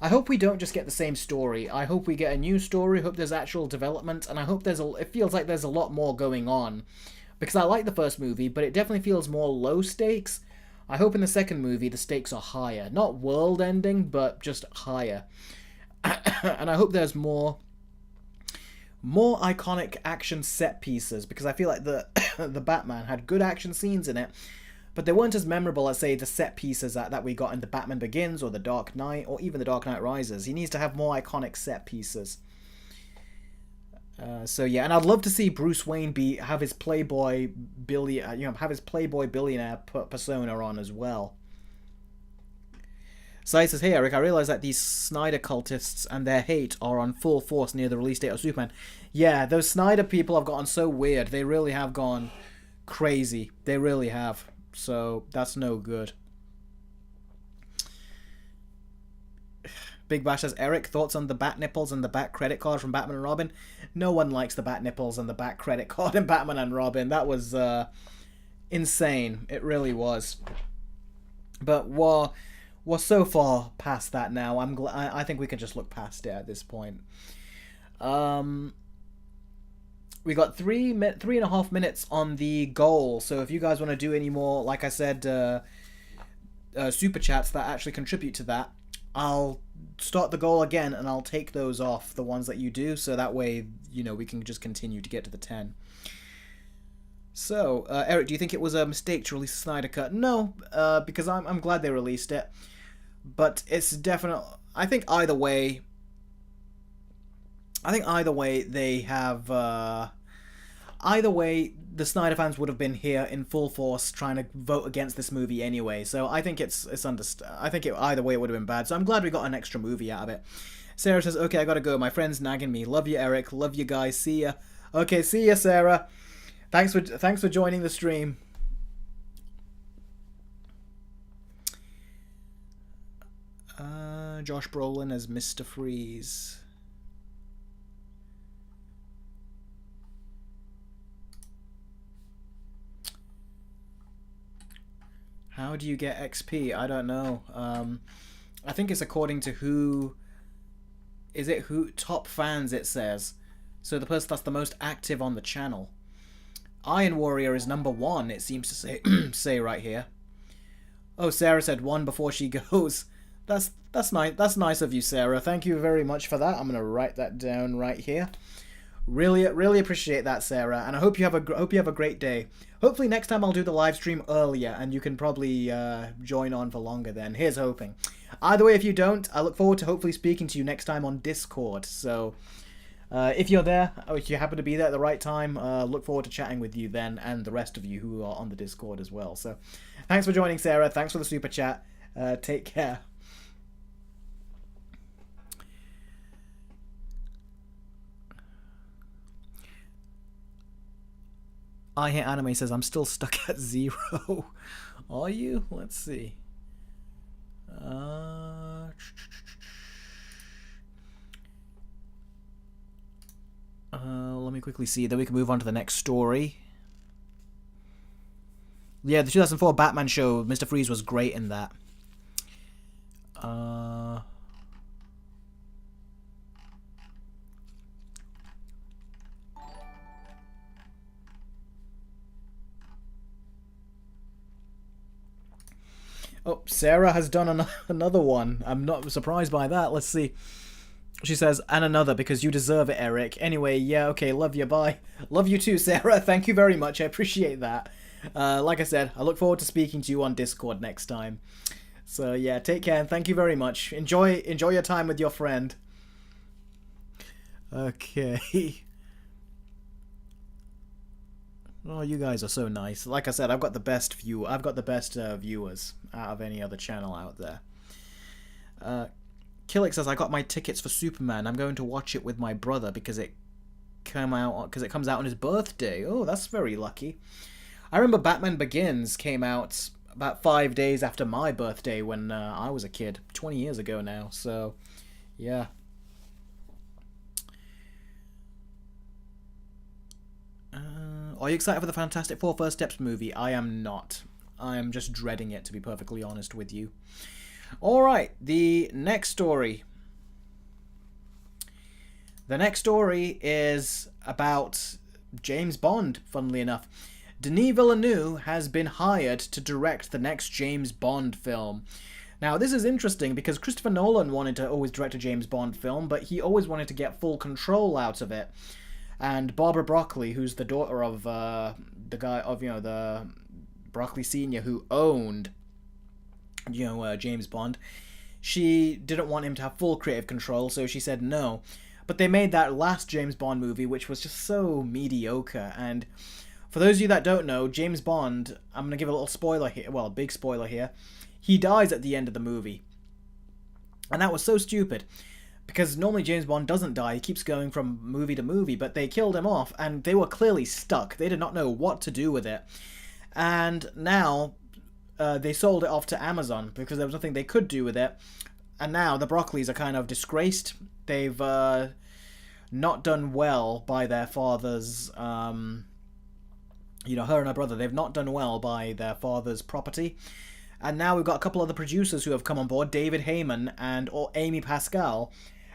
I hope we don't just get the same story. I hope we get a new story. I hope there's actual development, and I hope it feels like there's a lot more going on. Because I like the first movie, but it definitely feels more low stakes. I hope in the second movie the stakes are higher. Not world ending, but just higher. And I hope there's more iconic action set pieces, because I feel like the Batman had good action scenes in it, but they weren't as memorable as, say, the set pieces that we got in The Batman Begins or The Dark Knight or even The Dark Knight Rises. He needs to have more iconic set pieces. So yeah, and I'd love to see Bruce Wayne have his playboy billionaire persona on as well. Sai says, hey Eric, I realise that these Snyder cultists and their hate are on full force near the release date of Superman. Yeah, those Snyder people have gotten so weird. They really have gone crazy. They really have. So that's no good. Big Bash says, Eric, thoughts on the bat nipples and the bat credit card from Batman and Robin? No one likes the bat nipples and the bat credit card in Batman and Robin. That was insane. It really was. But we're so far past that now. I think we can just look past it at this point. We got 3.5 minutes on the goal, so if you guys want to do any more, like I said, super chats that actually contribute to that, I'll start the goal again and I'll take those off, the ones that you do, so that way, we can just continue to get to the 10. So, Eric, do you think it was a mistake to release the Snyder Cut? No, because I'm glad they released it, but it's definitely, I think either way they have... Either way, the Snyder fans would have been here in full force trying to vote against this movie anyway. So I think either way it would have been bad. So I'm glad we got an extra movie out of it. Sarah says, okay, I gotta go. My friend's nagging me. Love you, Eric. Love you guys. See ya. Okay, see ya, Sarah. Thanks for joining the stream. Josh Brolin as Mr. Freeze. How do you get XP? I don't know. I think it's according to who top fans it says. So the person that's the most active on the channel. Iron Warrior is number 1, it seems to say say right here. Oh, Sarah said 1 before she goes. That's nice. That's nice of you, Sarah. Thank you very much for that. I'm gonna write that down right here. Really appreciate that, Sarah, and I hope you have a great day. Hopefully next time I'll do the live stream earlier, and you can probably join on for longer. Then here's hoping. Either way, if you don't, I look forward to hopefully speaking to you next time on Discord. So if you're there, or if you happen to be there at the right time, look forward to chatting with you then, and the rest of you who are on the Discord as well. So thanks for joining, Sarah. Thanks for the super chat. Take care. I Hate Anime says, I'm still stuck at 0. Are you? Let's see. Let me quickly see. Then we can move on to the next story. Yeah, the 2004 Batman show, Mr. Freeze was great in that. Oh, Sarah has done another one. I'm not surprised by that. Let's see. She says, and another, because you deserve it, Eric. Anyway, yeah, okay, love you, bye. Love you too, Sarah. Thank you very much. I appreciate that. Like I said, I look forward to speaking to you on Discord next time. So, yeah, take care, and thank you very much. Enjoy your time with your friend. Okay. Oh, you guys are so nice. Like I said, I've got the best viewers out of any other channel out there. Killick says, I got my tickets for Superman. I'm going to watch it with my brother because it comes out on his birthday. Oh, that's very lucky. I remember Batman Begins came out about 5 days after my birthday when I was a kid, 20 years ago now. So, yeah. Are you excited for the Fantastic Four First Steps movie? I am not. I am just dreading it, to be perfectly honest with you. Alright, the next story. The next story is about James Bond, funnily enough. Denis Villeneuve has been hired to direct the next James Bond film. Now, this is interesting because Christopher Nolan wanted to always direct a James Bond film, but he always wanted to get full control out of it. And Barbara Broccoli, who's the daughter of the Broccoli Sr. who owned, James Bond, she didn't want him to have full creative control, so she said no. But they made that last James Bond movie, which was just so mediocre. And for those of you that don't know, James Bond, I'm going to give a little spoiler here, well, a big spoiler here, he dies at the end of the movie. And that was so stupid. Because normally James Bond doesn't die, he keeps going from movie to movie, but they killed him off, and they were clearly stuck. They did not know what to do with it. And now, they sold it off to Amazon, because there was nothing they could do with it. And now, the Broccoli's are kind of disgraced. They've not done well by their father's, her and her brother, they've not done well by their father's property. And now we've got a couple other producers who have come on board, David Heyman and Amy Pascal.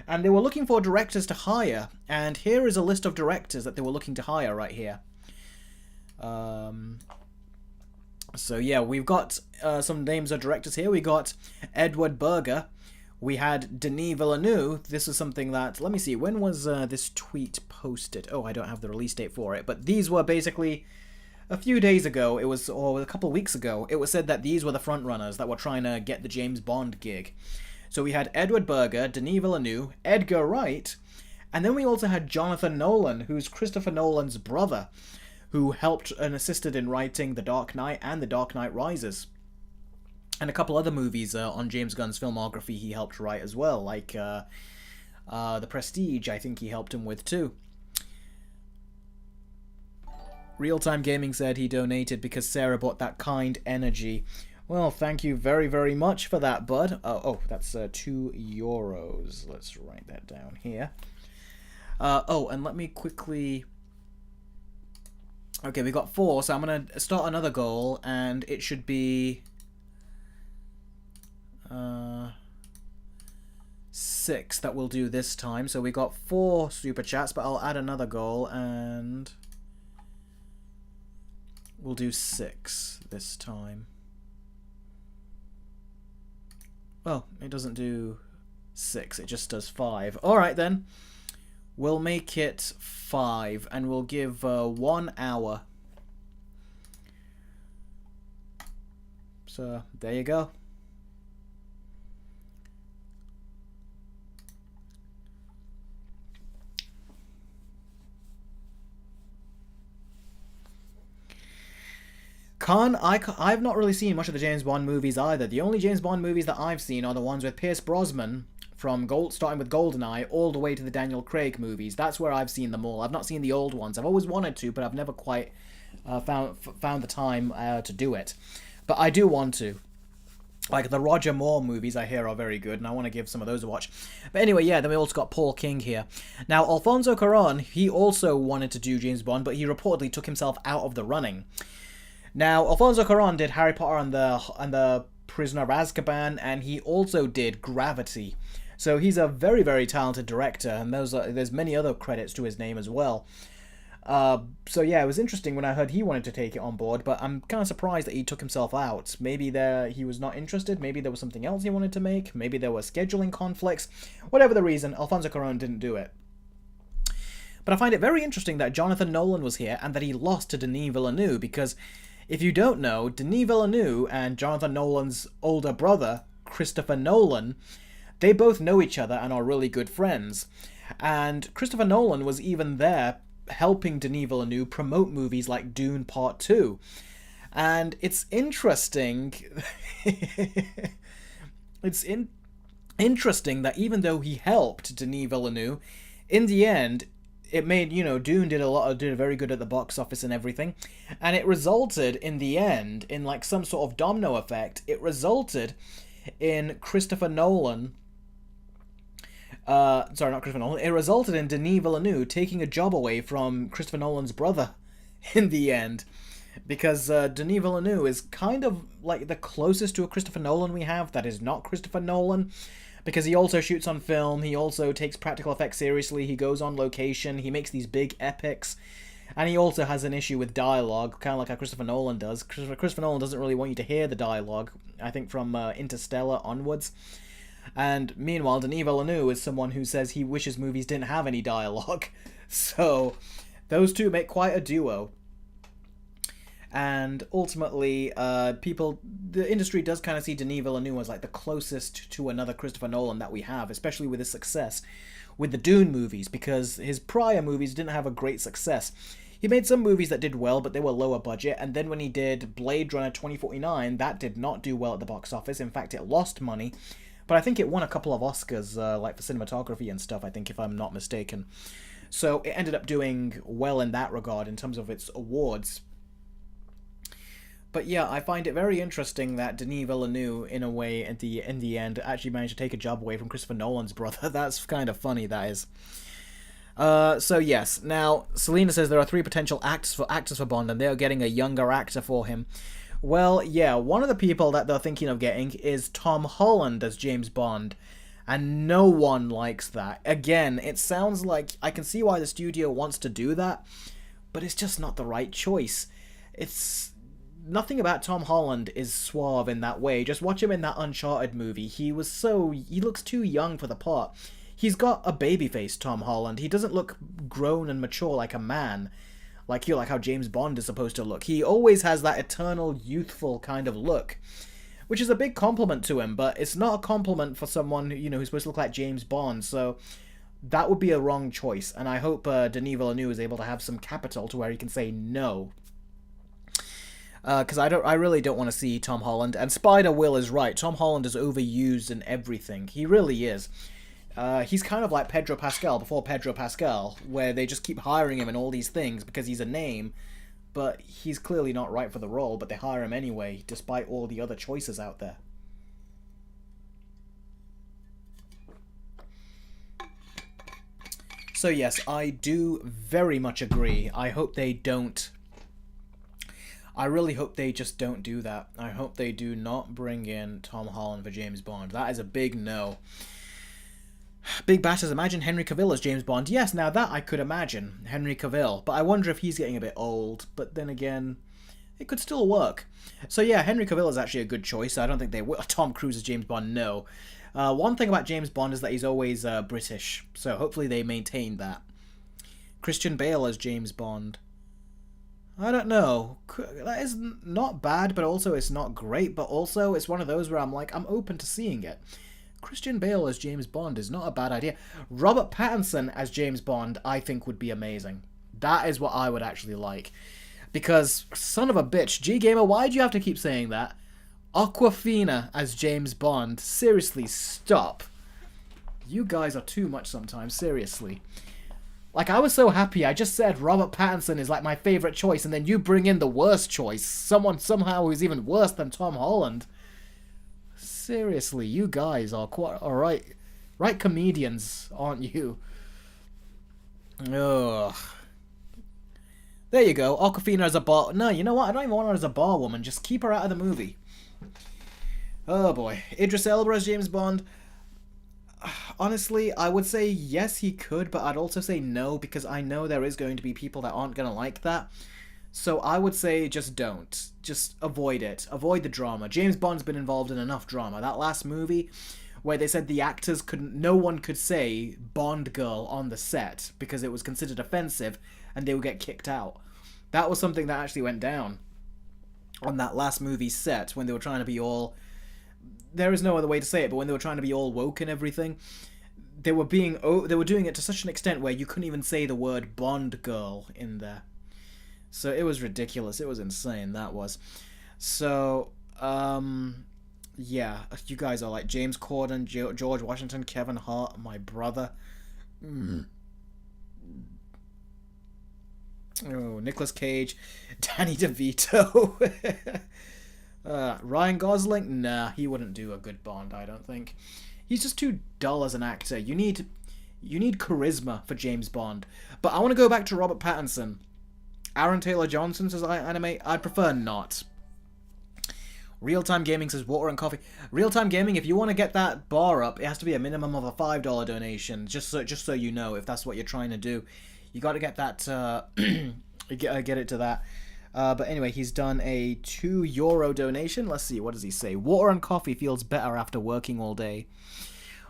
And they were looking for directors to hire. And here is a list of directors that they were looking to hire right here. So yeah, we've got some names of directors here. We got Edward Berger. We had Denis Villeneuve. This is something that, let me see, when was this tweet posted? Oh, I don't have the release date for it. But these were basically a few days ago, or a couple of weeks ago, it was said that these were the frontrunners that were trying to get the James Bond gig. So we had Edward Berger, Denis Villeneuve, Edgar Wright, and then we also had Jonathan Nolan, who's Christopher Nolan's brother, who helped and assisted in writing The Dark Knight and The Dark Knight Rises. And a couple other movies on James Gunn's filmography he helped write as well, like The Prestige, I think he helped him with too. Real Time Gaming said he donated because Sarah bought that kind energy. Well, thank you very, very much for that, bud. Oh, that's €2. Let's write that down here. And let me quickly... Okay, we got 4, so I'm going to start another goal, and it should be... 6 that we'll do this time. So we got 4 super chats, but I'll add another goal, and... we'll do 6 this time. Well, it doesn't do 6, it just does 5. Alright then. We'll make it 5, and we'll give 1 hour. So, there you go. I've not really seen much of the James Bond movies either. The only James Bond movies that I've seen are the ones with Pierce Brosnan, starting with GoldenEye all the way to the Daniel Craig movies. That's where I've seen them all. I've not seen the old ones. I've always wanted to, but I've never quite found the time to do it. But I do want to. Like, the Roger Moore movies I hear are very good, and I want to give some of those a watch. But anyway, yeah, then we also got Paul King here. Now, Alfonso Cuarón, he also wanted to do James Bond, but he reportedly took himself out of the running. Now, Alfonso Cuarón did Harry Potter and the Prisoner of Azkaban, and he also did Gravity. So he's a very, very talented director, and there's many other credits to his name as well. So yeah, it was interesting when I heard he wanted to take it on board, but I'm kind of surprised that he took himself out. Maybe he was not interested, maybe there was something else he wanted to make, maybe there were scheduling conflicts. Whatever the reason, Alfonso Cuarón didn't do it. But I find it very interesting that Jonathan Nolan was here and that he lost to Denis Villeneuve, because if you don't know, Denis Villeneuve and Jonathan Nolan's older brother, Christopher Nolan, they both know each other and are really good friends. And Christopher Nolan was even there helping Denis Villeneuve promote movies like Dune Part 2. And it's interesting... interesting that even though he helped Denis Villeneuve, in the end, it made, Dune did very good at the box office and everything, and it resulted, in the end, in like some sort of domino effect. It resulted in Christopher Nolan... sorry, not Christopher Nolan. It resulted in Denis Villeneuve taking a job away from Christopher Nolan's brother in the end. Because Denis Villeneuve is kind of like the closest to a Christopher Nolan we have that is not Christopher Nolan. Because he also shoots on film, he also takes practical effects seriously, he goes on location, he makes these big epics. And he also has an issue with dialogue, kind of like how Christopher Nolan does. Christopher Nolan doesn't really want you to hear the dialogue, I think from Interstellar onwards. And meanwhile, Denis Villeneuve is someone who says he wishes movies didn't have any dialogue. So, those two make quite a duo. And ultimately, the industry does kind of see Denis Villeneuve as like the closest to another Christopher Nolan that we have, especially with his success with the Dune movies, because his prior movies didn't have a great success. He made some movies that did well, but they were lower budget, and then when he did Blade Runner 2049, that did not do well at the box office. In fact, it lost money. But I think it won a couple of Oscars, like for cinematography and stuff, I think, if I'm not mistaken. So it ended up doing well in that regard in terms of its awards. But yeah, I find it very interesting that Denis Villeneuve, in a way, in the end, actually managed to take a job away from Christopher Nolan's brother. That's kind of funny, that is. So yes, now, Selena says there are 3 potential actors for Bond, and they are getting a younger actor for him. Well, yeah, one of the people that they're thinking of getting is Tom Holland as James Bond, and no one likes that. Again, it sounds like I can see why the studio wants to do that, but it's just not the right choice. Nothing about Tom Holland is suave in that way. Just watch him in that Uncharted movie. He looks too young for the part. He's got a baby face, Tom Holland. He doesn't look grown and mature like a man. Like how James Bond is supposed to look. He always has that eternal, youthful kind of look, which is a big compliment to him, but it's not a compliment for someone, who's supposed to look like James Bond, so that would be a wrong choice, and I hope Denis Villeneuve is able to have some capital to where he can say no. Because I really don't want to see Tom Holland, and Spider-Will is right. Tom Holland is overused in everything. He really is. He's kind of like Pedro Pascal before Pedro Pascal, where they just keep hiring him in all these things because he's a name, but he's clearly not right for the role, but they hire him anyway, despite all the other choices out there. So yes, I do very much agree. I really hope they just don't do that. I hope they do not bring in Tom Holland for James Bond. That is a big no. Big Batters, imagine Henry Cavill as James Bond. Yes, now that I could imagine, Henry Cavill. But I wonder if he's getting a bit old. But then again, it could still work. So yeah, Henry Cavill is actually a good choice. I don't think they will. Tom Cruise as James Bond, no. One thing about James Bond is that he's always British. So hopefully they maintain that. Christian Bale as James Bond. I don't know. That is not bad, but also it's not great, but also it's one of those where I'm like, I'm open to seeing it. Christian Bale as James Bond is not a bad idea. Robert Pattinson as James Bond, I think, would be amazing. That is what I would actually like. Because, son of a bitch, G-Gamer, why do you have to keep saying that? Awkwafina as James Bond. Seriously, stop. You guys are too much sometimes, seriously. Like, I was so happy, I just said Robert Pattinson is like my favourite choice, and then you bring in the worst choice. Someone somehow who's even worse than Tom Holland. Seriously, you guys are quite alright. Right comedians, aren't you? Ugh. There you go, Awkwafina as a bar... No, you know what? I don't even want her as a bar woman. Just keep her out of the movie. Oh boy. Idris Elba as James Bond... Honestly, I would say yes, he could, but I'd also say no, because I know there is going to be people that aren't going to like that. So I would say just don't. Just avoid it. Avoid the drama. James Bond's been involved in enough drama. That last movie, where they said the actors couldn't... No one could say Bond girl on the set, because it was considered offensive, and they would get kicked out. That was something that actually went down on that last movie set, when they were trying to be all... There is no other way to say it, but when they were trying to be all woke and everything, they were doing it to such an extent where you couldn't even say the word Bond girl in there. So it was ridiculous. It was insane, that was. So, yeah, you guys are like James Corden, George Washington, Kevin Hart, my brother. Oh, Nicolas Cage, Danny DeVito. Ryan Gosling? Nah, he wouldn't do a good Bond, I don't think. He's just too dull as an actor. You need charisma for James Bond. But I want to go back to Robert Pattinson. Aaron Taylor Johnson says anime. I'd prefer not. Real Time Gaming says water and coffee. Real Time Gaming, if you want to get that bar up, it has to be a minimum of a $5 donation. Just so you know, if that's what you're trying to do, you got to get that. Get it to that. But anyway, he's done a €2 donation. Let's see, what does he say? Water and coffee feels better after working all day.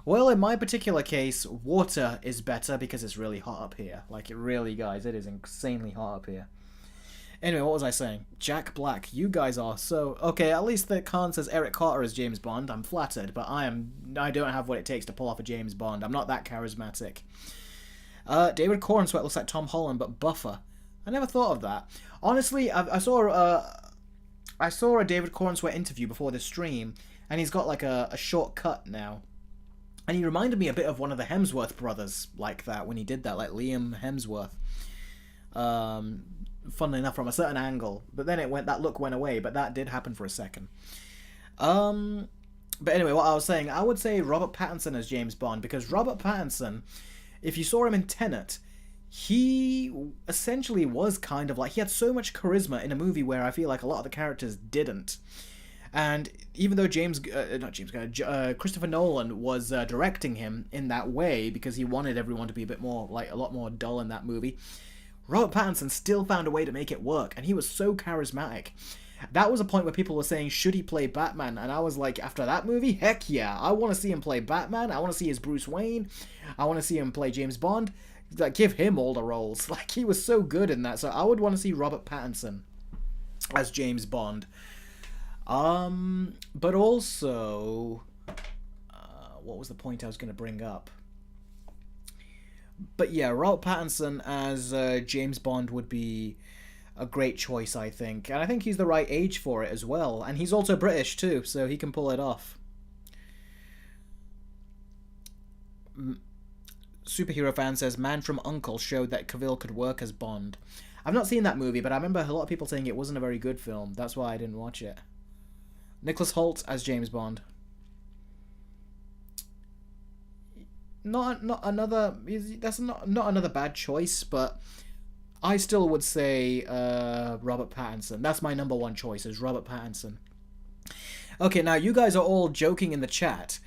Well, in my particular case, water is better because it's really hot up here. Like, it really, guys, it is insanely hot up here. Anyway, what was I saying? Jack Black, you guys are so... Okay, at least the Khan says Eric Carter is James Bond. I'm flattered, but I don't have what it takes to pull off a James Bond. I'm not that charismatic. David Cornsweat looks like Tom Holland, but buffer. I never thought of that. Honestly, I saw a David Cornsweat interview before the stream, and he's got like a short cut now. And he reminded me a bit of one of the Hemsworth brothers like that when he did that, like Liam Hemsworth. Funnily enough, from a certain angle. But then that look went away, but that did happen for a second. But anyway, what I was saying, I would say Robert Pattinson as James Bond, because Robert Pattinson, if you saw him in Tenet, he essentially was kind of like... He had so much charisma in a movie where I feel like a lot of the characters didn't. And even though Christopher Nolan was directing him in that way because he wanted everyone to be a lot more dull in that movie, Robert Pattinson still found a way to make it work, and he was so charismatic. That was a point where people were saying, should he play Batman? And I was like, after that movie, heck yeah, I want to see him play Batman, I want to see his Bruce Wayne, I want to see him play James Bond. Like, give him all the roles. Like, he was so good in that, so I would want to see Robert Pattinson as James Bond. But also, what was the point I was going to bring up? But yeah, Robert Pattinson as James Bond would be a great choice, I think. And I think he's the right age for it as well. And he's also British too, so he can pull it off. Superhero fan says, Man from U.N.C.L.E. showed that Cavill could work as Bond. I've not seen that movie, but I remember a lot of people saying it wasn't a very good film. That's why I didn't watch it. Nicholas Hoult as James Bond. Not another... That's not another bad choice, but I still would say Robert Pattinson. That's my number one choice, is Robert Pattinson. Okay, now you guys are all joking in the chat,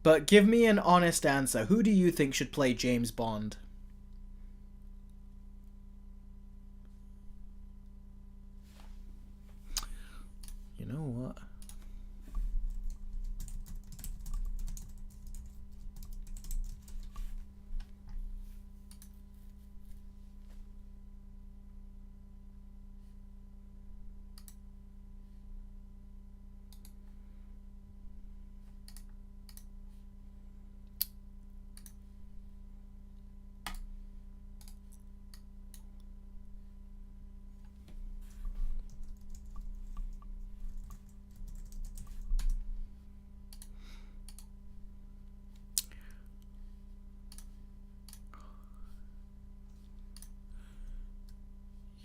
but give me an honest answer. Who do you think should play James Bond? You know what?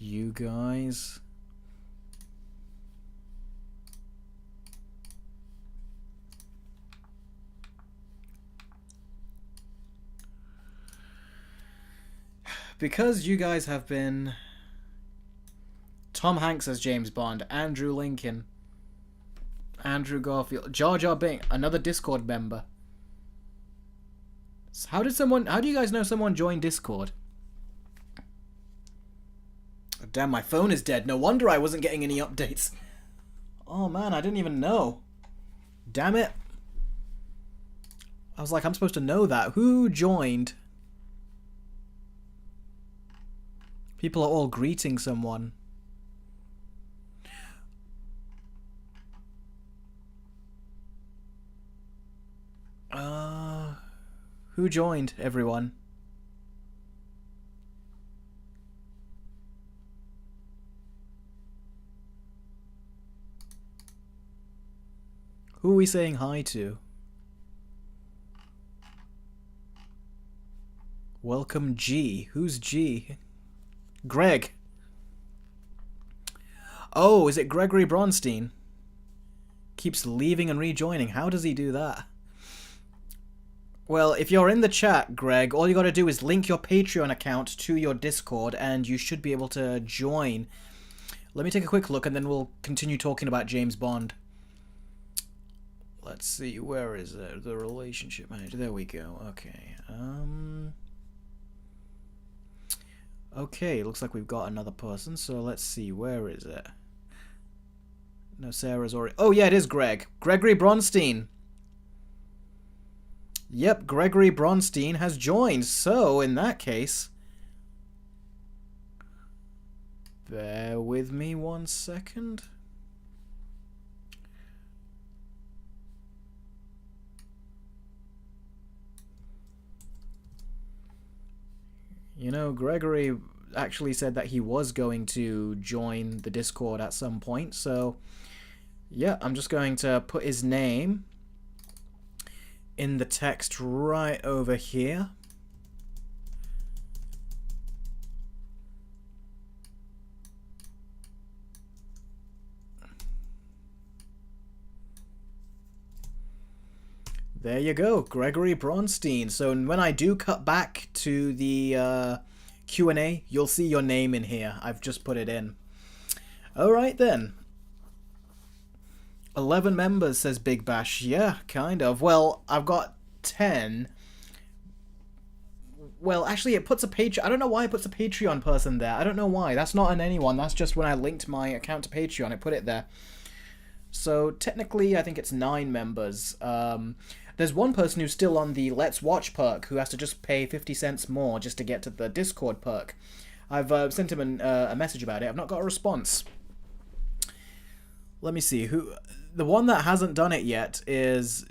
You guys. Because you guys have been Tom Hanks as James Bond, Andrew Lincoln, Andrew Garfield, Jar Jar Binks, another Discord member. So how do you guys know someone joined Discord? Oh, damn, my phone is dead. No wonder I wasn't getting any updates. Oh man, I didn't even know. Damn it. I was like, I'm supposed to know that. Who joined? People are all greeting someone. Who joined, everyone? Who are we saying hi to? Welcome G. Who's G? Greg. Oh, is it Gregory Bronstein? Keeps leaving and rejoining. How does he do that? Well, if you're in the chat, Greg, all you gotta do is link your Patreon account to your Discord and you should be able to join. Let me take a quick look and then we'll continue talking about James Bond. Let's see, where is it? The relationship manager. There we go. Okay. Okay, looks like we've got another person, so let's see, where is it? No, Sarah's already... Oh, yeah, it is Greg. Gregory Bronstein. Yep, Gregory Bronstein has joined, so in that case... Bear with me 1 second. You know, Gregory actually said that he was going to join the Discord at some point, so yeah, I'm just going to put his name in the text right over here. There you go, Gregory Bronstein. So when I do cut back to the Q&A, you'll see your name in here. I've just put it in. Alright then. 11 members, says Big Bash. Yeah, kind of. Well, I've got 10. Well, actually, it puts a Patreon... I don't know why it puts a Patreon person there. I don't know why. That's not on anyone. That's just when I linked my account to Patreon. I put it there. So, technically, I think it's 9 members. There's one person who's still on the Let's Watch perk who has to just pay 50 cents more just to get to the Discord perk. I've sent him a message about it. I've not got a response. Let me see. The one that hasn't done it yet is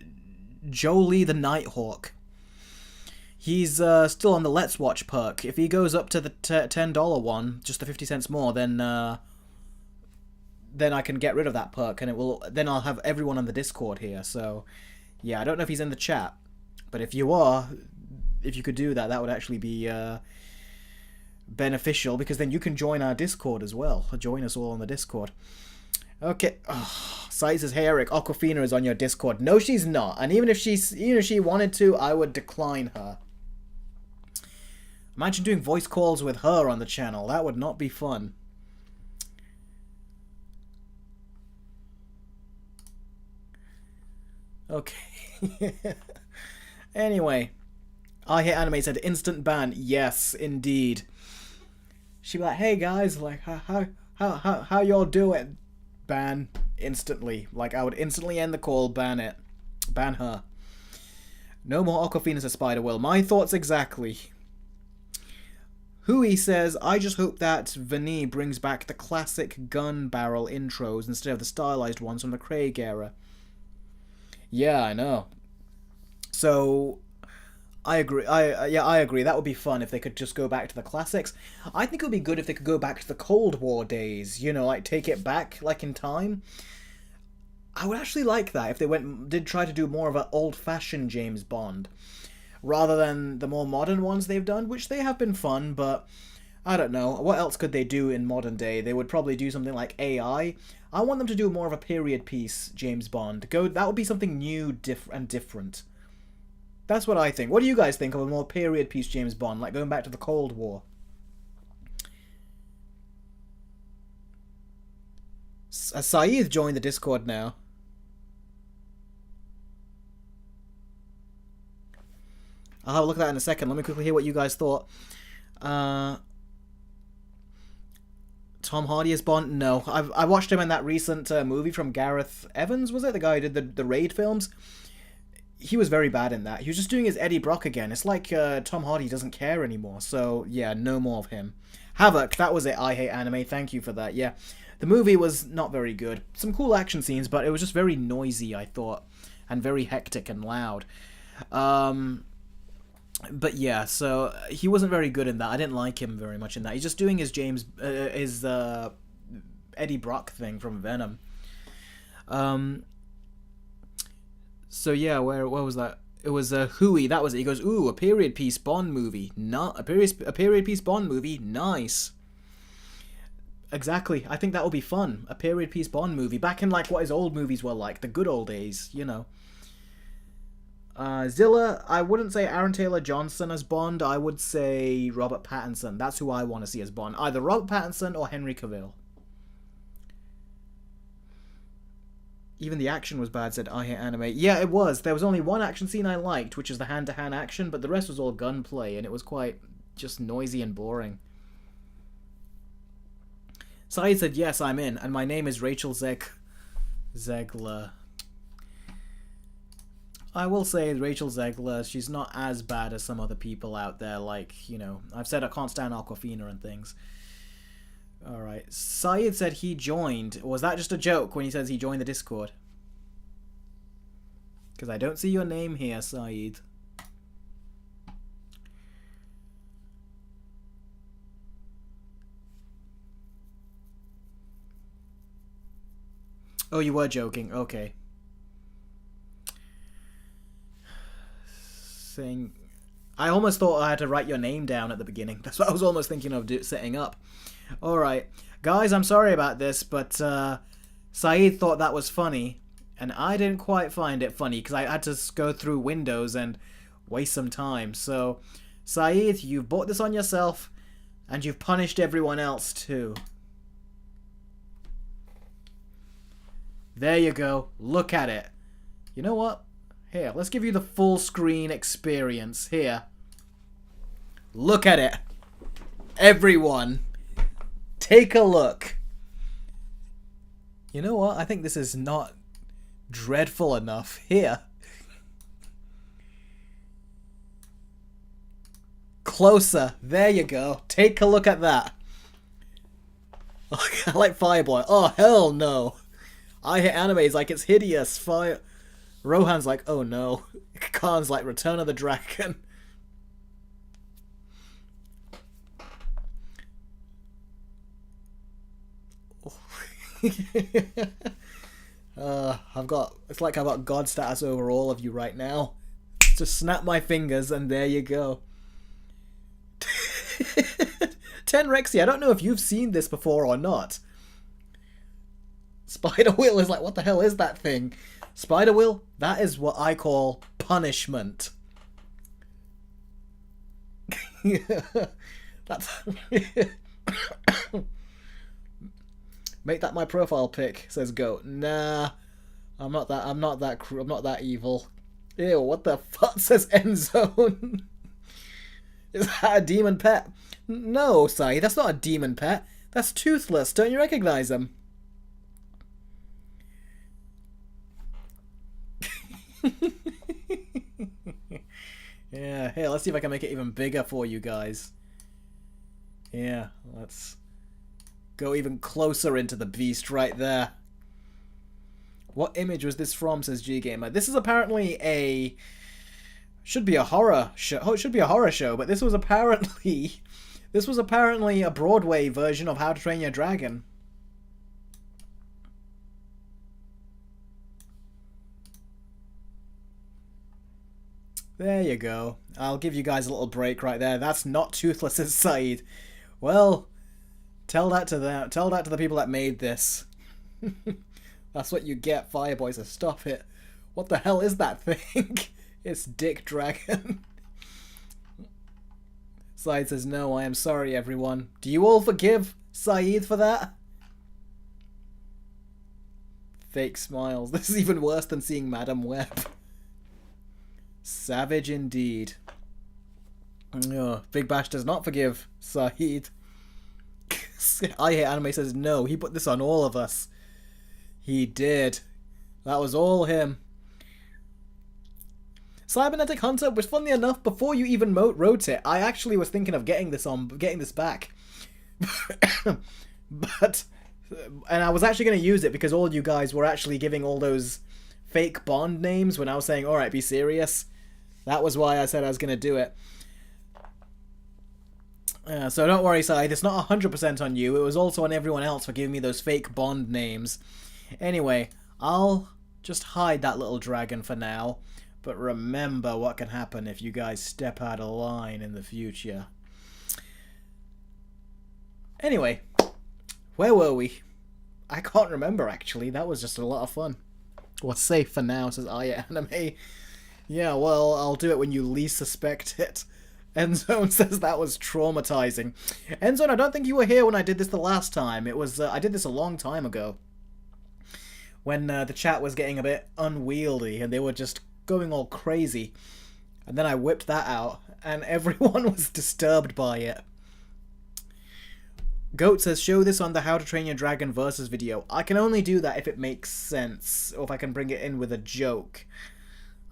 Jolie the Nighthawk. He's still on the Let's Watch perk. If he goes up to the $10 one, just the 50 cents more, then I can get rid of that perk, and then I'll have everyone on the Discord here. So, yeah, I don't know if he's in the chat, but if you are, if you could do that, that would actually be beneficial, because then you can join our Discord as well. Join us all on the Discord. Okay. Oh, Sai says, "Hey Eric, Aquafina is on your Discord." No, she's not. And even if she wanted to, I would decline her. Imagine doing voice calls with her on the channel. That would not be fun. Okay. Anyway, I Hate Anime said instant ban. Yes, indeed. She'd be like, "Hey guys, like how y'all doing?" Ban instantly. Like, I would instantly end the call, ban it. Ban her. No more Aquafina, says Spider-Will. My thoughts exactly. Hui says, "I just hope that Villeneuve brings back the classic gun barrel intros instead of the stylized ones from the Craig era." Yeah, I know. So, I agree. I agree. That would be fun if they could just go back to the classics. I think it would be good if they could go back to the Cold War days. You know, like take it back, like in time. I would actually like that if they did try to do more of an old-fashioned James Bond, rather than the more modern ones they've done, which they have been fun. But I don't know. What else could they do in modern day? They would probably do something like AI. I want them to do more of a period piece James Bond. That would be something new and different. That's what I think. What do you guys think of a more period piece James Bond, like going back to the Cold War? Saeed joined the Discord now. I'll have a look at that in a second. Let me quickly hear what you guys thought. Tom Hardy as Bond? No. I watched him in that recent movie from Gareth Evans, was it? The guy who did the Raid films? He was very bad in that. He was just doing his Eddie Brock again. It's like Tom Hardy doesn't care anymore. So, yeah, no more of him. Havoc, that was it. I Hate Anime. Thank you for that. Yeah. The movie was not very good. Some cool action scenes, but it was just very noisy, I thought. And very hectic and loud. But yeah, so he wasn't very good in that. I didn't like him very much in that. He's just doing his Eddie Brock thing from Venom. So yeah, where was that? It was Hui. That was it. He goes, ooh, a period piece Bond movie. Not a period piece Bond movie. Nice. Exactly. I think that will be fun. A period piece Bond movie back in like what his old movies were like, the good old days. You know. Zilla, I wouldn't say Aaron Taylor Johnson as Bond. I would say Robert Pattinson. That's who I want to see as Bond. Either Robert Pattinson or Henry Cavill. Even the action was bad, said I Hate Anime. Yeah, it was. There was only one action scene I liked, which is the hand-to-hand action, but the rest was all gunplay, and it was quite just noisy and boring. Saeed said, yes, I'm in, and my name is Rachel Zegler. I will say Rachel Zegler, she's not as bad as some other people out there, like, you know, I've said I can't stand Aquafina and things. Alright, Saeed said he joined. Was that just a joke when he says he joined the Discord? Because I don't see your name here, Saeed. Oh, you were joking, okay. I almost thought I had to write your name down at the beginning. That's what I was almost thinking of setting up. Alright. Guys, I'm sorry about this, but Saeed thought that was funny, and I didn't quite find it funny, because I had to go through Windows and waste some time. So, Saeed, you've brought this on yourself, and you've punished everyone else too. There you go. Look at it. You know what? Here, let's give you the full screen experience. Here. Look at it. Everyone. Take a look. You know what? I think this is not dreadful enough. Here. Closer. There you go. Take a look at that. I like Fireboy. Oh, hell no. I Hate Anime is like, it's hideous. Rohan's like, oh no. Khan's like, Return of the Dragon. It's like I've got God status over all of you right now. Just snap my fingers and there you go. 10 Rexy, I don't know if you've seen this before or not. Spider Will is like, what the hell is that thing? Spider Will, that is what I call punishment. That's make that my profile pic, says Goat. Nah, I'm not that evil. Ew, what the fuck, says Endzone. Is that a demon pet? No, Sai, that's not a demon pet. That's Toothless. Don't you recognize him? Yeah, here, let's see if I can make it even bigger for you guys. Yeah, let's go even closer into the beast right there. What image was this from, says G-Gamer. This is apparently should be a horror show. Oh, it should be a horror show, but this was apparently a Broadway version of How to Train Your Dragon. There you go. I'll give you guys a little break right there. That's not Toothless inside. Well, tell that to them. Tell that to the people that made this. That's what you get, Fireboy, so stop it. What the hell is that thing? It's Dick Dragon. Saeed says, no, I am sorry, everyone. Do you all forgive Saeed for that? Fake smiles. This is even worse than seeing Madam Web. Savage indeed. Oh, Big Bash does not forgive Saeed. I Hate Anime says, no, he put this on all of us. He did. That was all him. Cybernetic Hunter was, funny enough, before you even wrote it, I actually was thinking of getting this back. But, and I was actually going to use it because all you guys were actually giving all those fake Bond names when I was saying, alright, be serious. That was why I said I was going to do it. So don't worry, Saeed, it's not 100% on you. It was also on everyone else for giving me those fake Bond names. Anyway, I'll just hide that little dragon for now. But remember what can happen if you guys step out of line in the future. Anyway, where were we? I can't remember, actually. That was just a lot of fun. What's safe for now, says Aya Anime. Yeah, well, I'll do it when you least suspect it. Endzone says that was traumatizing. Endzone, I don't think you were here when I did this the last time. It was I did this a long time ago. When the chat was getting a bit unwieldy and they were just going all crazy. And then I whipped that out and everyone was disturbed by it. Goat says, show this on the How to Train Your Dragon Versus video. I can only do that if it makes sense, or if I can bring it in with a joke.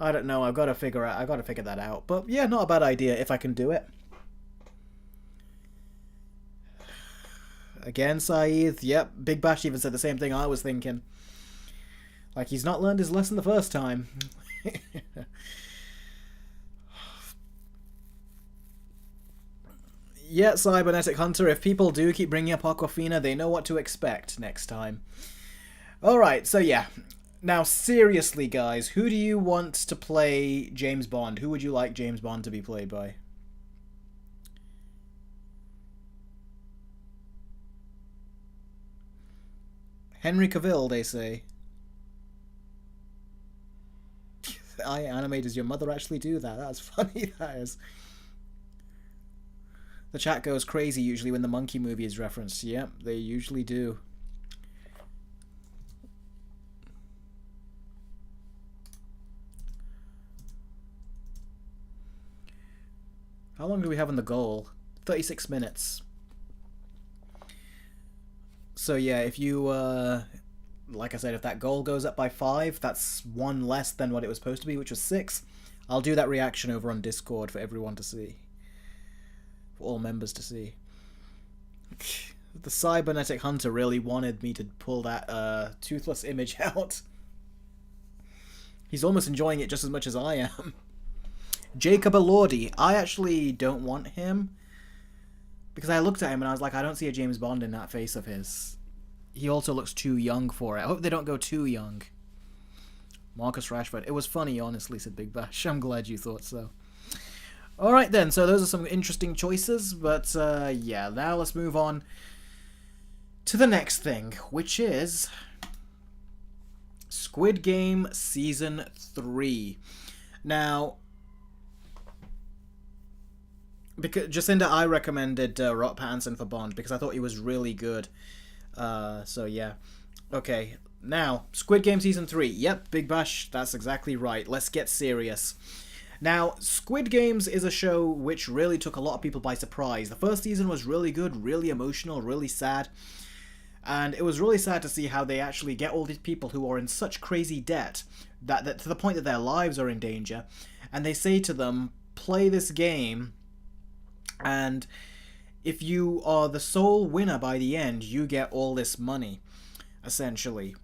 I don't know, I've got to figure that out. But yeah, not a bad idea if I can do it. Again, Saeed, yep, Big Bash even said the same thing I was thinking. Like he's not learned his lesson the first time. Yeah, Cybernetic Hunter, if people do keep bringing up Aquafina, they know what to expect next time. Alright, so yeah. Now, seriously, guys, who do you want to play James Bond? Who would you like James Bond to be played by? Henry Cavill, they say. Anime, does your mother actually do that? That's funny, that is. The chat goes crazy usually when the Monkey movie is referenced. Yep, they usually do. How long do we have in the goal? 36 minutes. So yeah, if you, like I said, if that goal goes up by 5, that's 1 less than what it was supposed to be, which was 6. I'll do that reaction over on Discord for everyone to see. For all members to see. The Cybernetic Hunter really wanted me to pull that toothless image out. He's almost enjoying it just as much as I am. Jacob Elordi. I actually don't want him. Because I looked at him and I was like, I don't see a James Bond in that face of his. He also looks too young for it. I hope they don't go too young. Marcus Rashford. It was funny, honestly, said Big Bash. I'm glad you thought so. Alright then, so those are some interesting choices. But yeah, now let's move on to the next thing, which is Squid Game Season 3. Now, because Jacinda, I recommended Robert Pattinson for Bond because I thought he was really good. So yeah. Okay, now, Squid Game Season 3. Yep, Big Bash, that's exactly right. Let's get serious. Now, Squid Games is a show which really took a lot of people by surprise. The first season was really good, really emotional, really sad. And it was really sad to see how they actually get all these people who are in such crazy debt, that to the point that their lives are in danger, and they say to them, play this game, and if you are the sole winner by the end, you get all this money, essentially.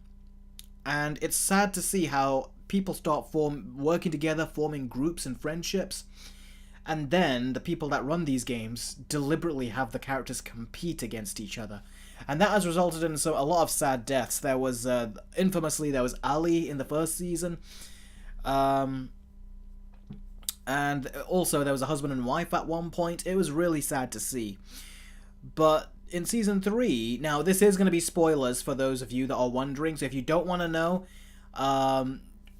And it's sad to see how people start working together, forming groups and friendships, and then the people that run these games deliberately have the characters compete against each other. And that has resulted in a lot of sad deaths. There was, infamously, there was Ali in the first season. And also there was a husband and wife at one point. It was really sad to see. But in season 3, now this is going to be spoilers for those of you that are wondering, so if you don't want to know,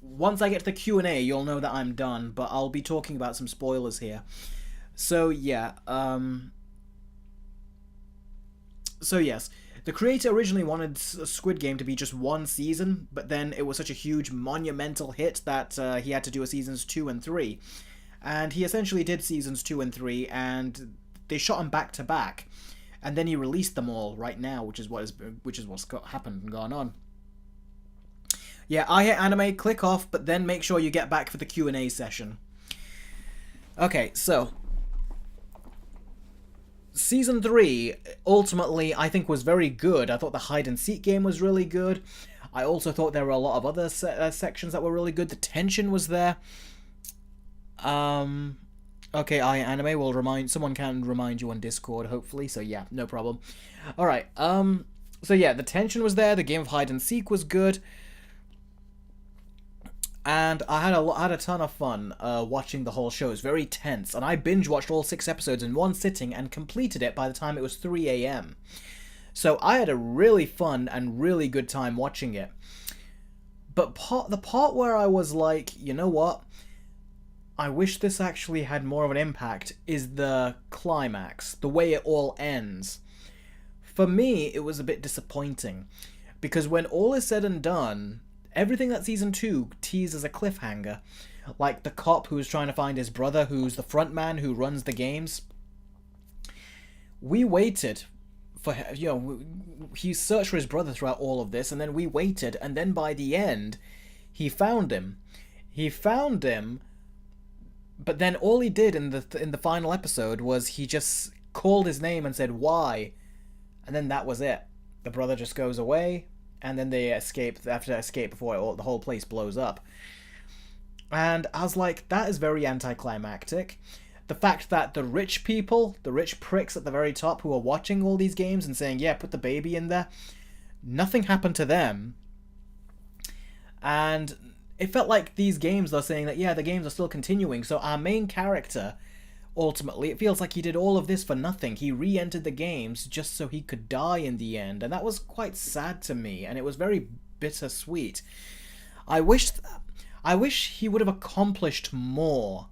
once I get to the Q&A, you'll know that I'm done, but I'll be talking about some spoilers here. So yeah, so yes, the creator originally wanted Squid Game to be just one season, but then it was such a huge monumental hit that he had to do a seasons 2 and 3. And he essentially did seasons 2 and 3, and they shot them back to back. And then he released them all right now, which is what's happened and gone on. Yeah, I hate anime, click off, but then make sure you get back for the Q&A session. Okay, so Season 3, ultimately, I think was very good. I thought the hide-and-seek game was really good. I also thought there were a lot of other sections that were really good. The tension was there. Okay, anime will remind... Someone can remind you on Discord, hopefully. So, yeah, no problem. Alright, so, yeah, the tension was there. The game of hide-and-seek was good. And I had a ton of fun watching the whole show. It was very tense, and I binge-watched all 6 episodes in one sitting and completed it by the time it was 3 a.m. So I had a really fun and really good time watching it. But the part where I was like, you know what? I wish this actually had more of an impact is the climax, the way it all ends. For me, it was a bit disappointing, because when all is said and done, everything that Season 2 teased as a cliffhanger, like the cop who's trying to find his brother, who's the front man who runs the games, we waited for, you know, he searched for his brother throughout all of this, and then we waited, and then by the end, he found him. He found him, but then all he did in the final episode was he just called his name and said, "Why?" And then that was it. The brother just goes away, and then they escape, after they escape before the whole place blows up. And I was like, that is very anticlimactic. The fact that the rich people, the rich pricks at the very top who are watching all these games and saying, yeah, put the baby in there, nothing happened to them. And it felt like these games are saying that, yeah, the games are still continuing, so our main character, ultimately, it feels like he did all of this for nothing. He re-entered the games just so he could die in the end, and that was quite sad to me, and it was very bittersweet. I wish he would have accomplished more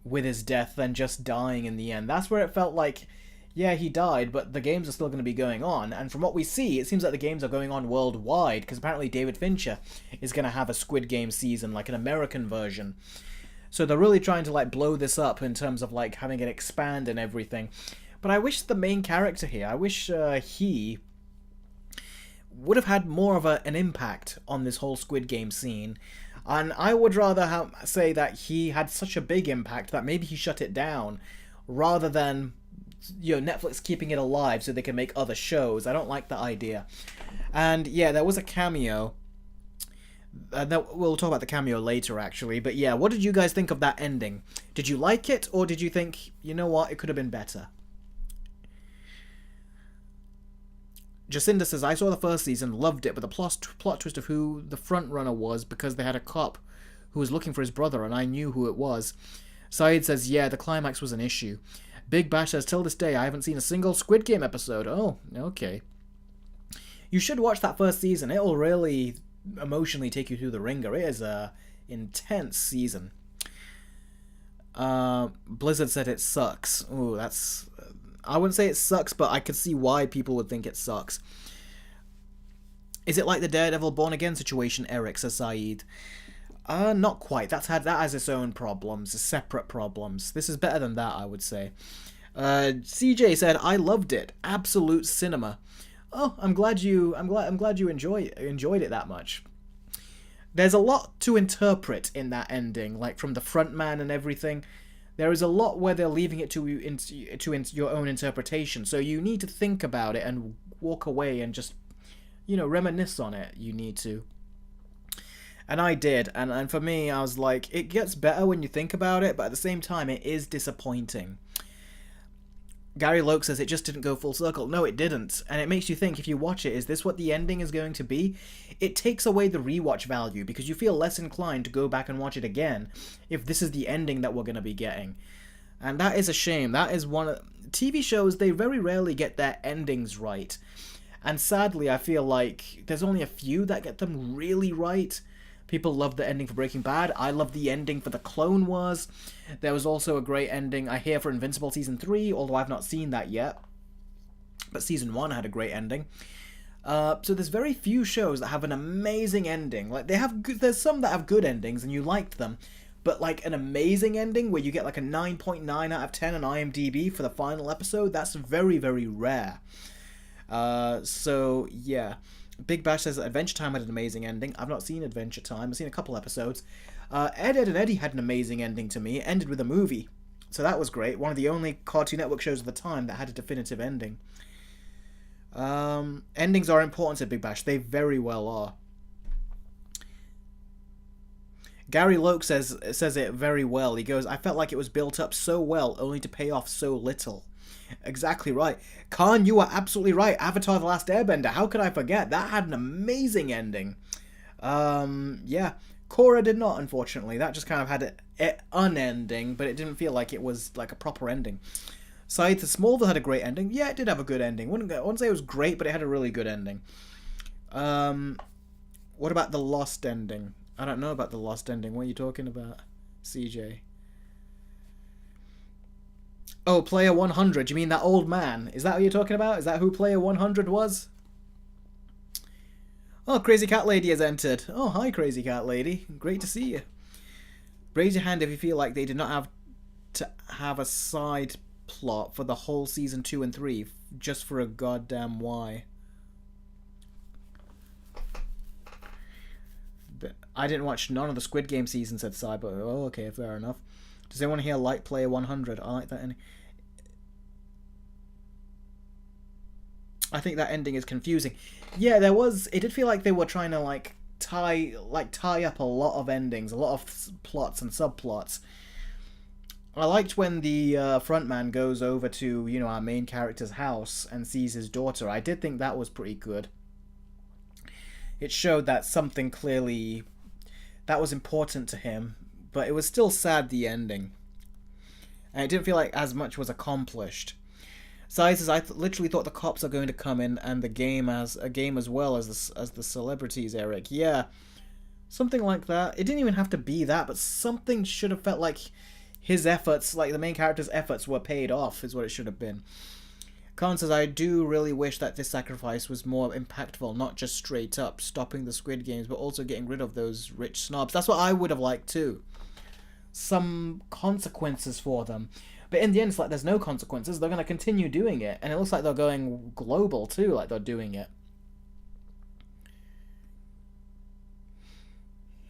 with his death than just dying in the end. That's where it felt like, yeah, he died, but the games are still going to be going on, and from what we see, it seems like the games are going on worldwide, because apparently David Fincher is going to have a Squid Game season, like an American version. So they're really trying to, like, blow this up in terms of, like, having it expand and everything. But I wish the main character here, I wish he would have had more of an impact on this whole Squid Game scene. And I would rather say that he had such a big impact that maybe he shut it down, rather than, you know, Netflix keeping it alive so they can make other shows. I don't like that idea. And yeah, there was a cameo. We'll talk about the cameo later, actually. But yeah, what did you guys think of that ending? Did you like it, or did you think, you know what, it could have been better? Jacinda says, I saw the first season, loved it, but the plot twist of who the front runner was, because they had a cop who was looking for his brother, and I knew who it was. Saeed says, yeah, the climax was an issue. Big Bash says, till this day, I haven't seen a single Squid Game episode. Oh, okay. You should watch that first season. It'll really emotionally take you through the ringer. It is a intense season. Blizzard said it sucks. Ooh, that's... I wouldn't say it sucks, but I could see why people would think it sucks. Is it like the Daredevil Born Again situation, Eric, says Saeed? Not quite. That has its own problems, separate problems. This is better than that, I would say. CJ said, I loved it. Absolute cinema. Oh, I'm glad you enjoyed it that much. There's a lot to interpret in that ending, like from the front man and everything. There is a lot where they're leaving it to your own interpretation, so you need to think about it and walk away and just, you know, reminisce on it. You need to. And I did, and for me, I was like, it gets better when you think about it, but at the same time, it is disappointing. Gary Loke says it just didn't go full circle. No, it didn't. And it makes you think, if you watch it, is this what the ending is going to be? It takes away the rewatch value, because you feel less inclined to go back and watch it again if this is the ending that we're going to be getting. And that is a shame. That is one of... TV shows, they very rarely get their endings right. And sadly, I feel like there's only a few that get them really right. People love the ending for Breaking Bad. I love the ending for The Clone Wars. There was also a great ending, I hear, for Invincible Season 3, although I've not seen that yet. But Season 1 had a great ending. So there's very few shows that have an amazing ending. Like, there's some that have good endings and you liked them. But, like, an amazing ending where you get, like, a 9.9 out of 10 on IMDb for the final episode, that's very, very rare. So, yeah. Big Bash says that Adventure Time had an amazing ending. I've not seen Adventure Time. I've seen a couple episodes. Ed, Edd and Eddy had an amazing ending to me. It ended with a movie. So that was great. One of the only Cartoon Network shows at the time that had a definitive ending. Endings are important, said Big Bash. They very well are. Gary Loke says it very well. He goes, I felt like it was built up so well, only to pay off so little. Exactly right. Khan, you are absolutely right. Avatar The Last Airbender, how could I forget? That had an amazing ending. Yeah. Korra did not, unfortunately. That just kind of had an ending, but it didn't feel like it was like a proper ending. Scythe Smallville had a great ending. Yeah, it did have a good ending. I wouldn't say it was great, but it had a really good ending. What about the Lost ending? I don't know about the Lost ending. What are you talking about, CJ? Oh, Player 100. You mean that old man? Is that what you're talking about? Is that who Player 100 was? Oh, Crazy Cat Lady has entered. Oh, hi, Crazy Cat Lady. Great to see you. Raise your hand if you feel like they did not have to have a side plot for the whole season 2 and 3 just for a goddamn why. I didn't watch none of the Squid Game seasons, said Cyber. Oh, okay, fair enough. Does anyone here like Player 100? I like that. I think that ending is confusing. Yeah, it did feel like they were trying to like tie up a lot of endings, a lot of plots and subplots. I liked when the frontman goes over to, our main character's house and sees his daughter. I did think that was pretty good. It showed that something clearly that was important to him, but it was still sad, the ending. And it didn't feel like as much was accomplished. Sai says, I literally thought the cops are going to come in and the game as a game as well as the celebrities, Eric. Yeah, something like that. It didn't even have to be that, but something should have felt like his efforts, like the main character's efforts, were paid off, is what it should have been. Khan says, I do really wish that this sacrifice was more impactful, not just straight up stopping the Squid Games, but also getting rid of those rich snobs. That's what I would have liked too. Some consequences for them. But in the end, it's like there's no consequences. They're going to continue doing it. And it looks like they're going global too, like they're doing it.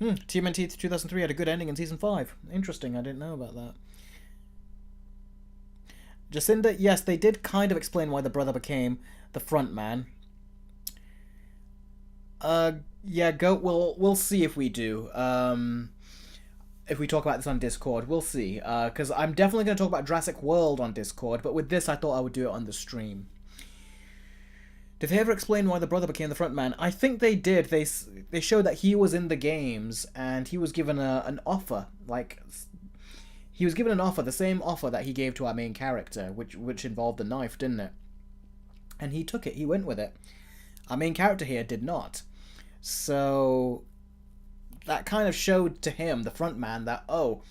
TMNT 2003 had a good ending in Season 5. Interesting, I didn't know about that. Jacinda, yes, they did kind of explain why the brother became the front man. Yeah, Goat, we'll see if we do. If we talk about this on Discord, we'll see. Because I'm definitely going to talk about Jurassic World on Discord, but with this, I thought I would do it on the stream. Did they ever explain why the brother became the front man? I think they did. They showed that he was in the games, and he was given an offer, like... He was given an offer, the same offer that he gave to our main character, which involved a knife, didn't it? And he took it, he went with it. Our main character here did not. So that kind of showed to him, the front man, that, oh,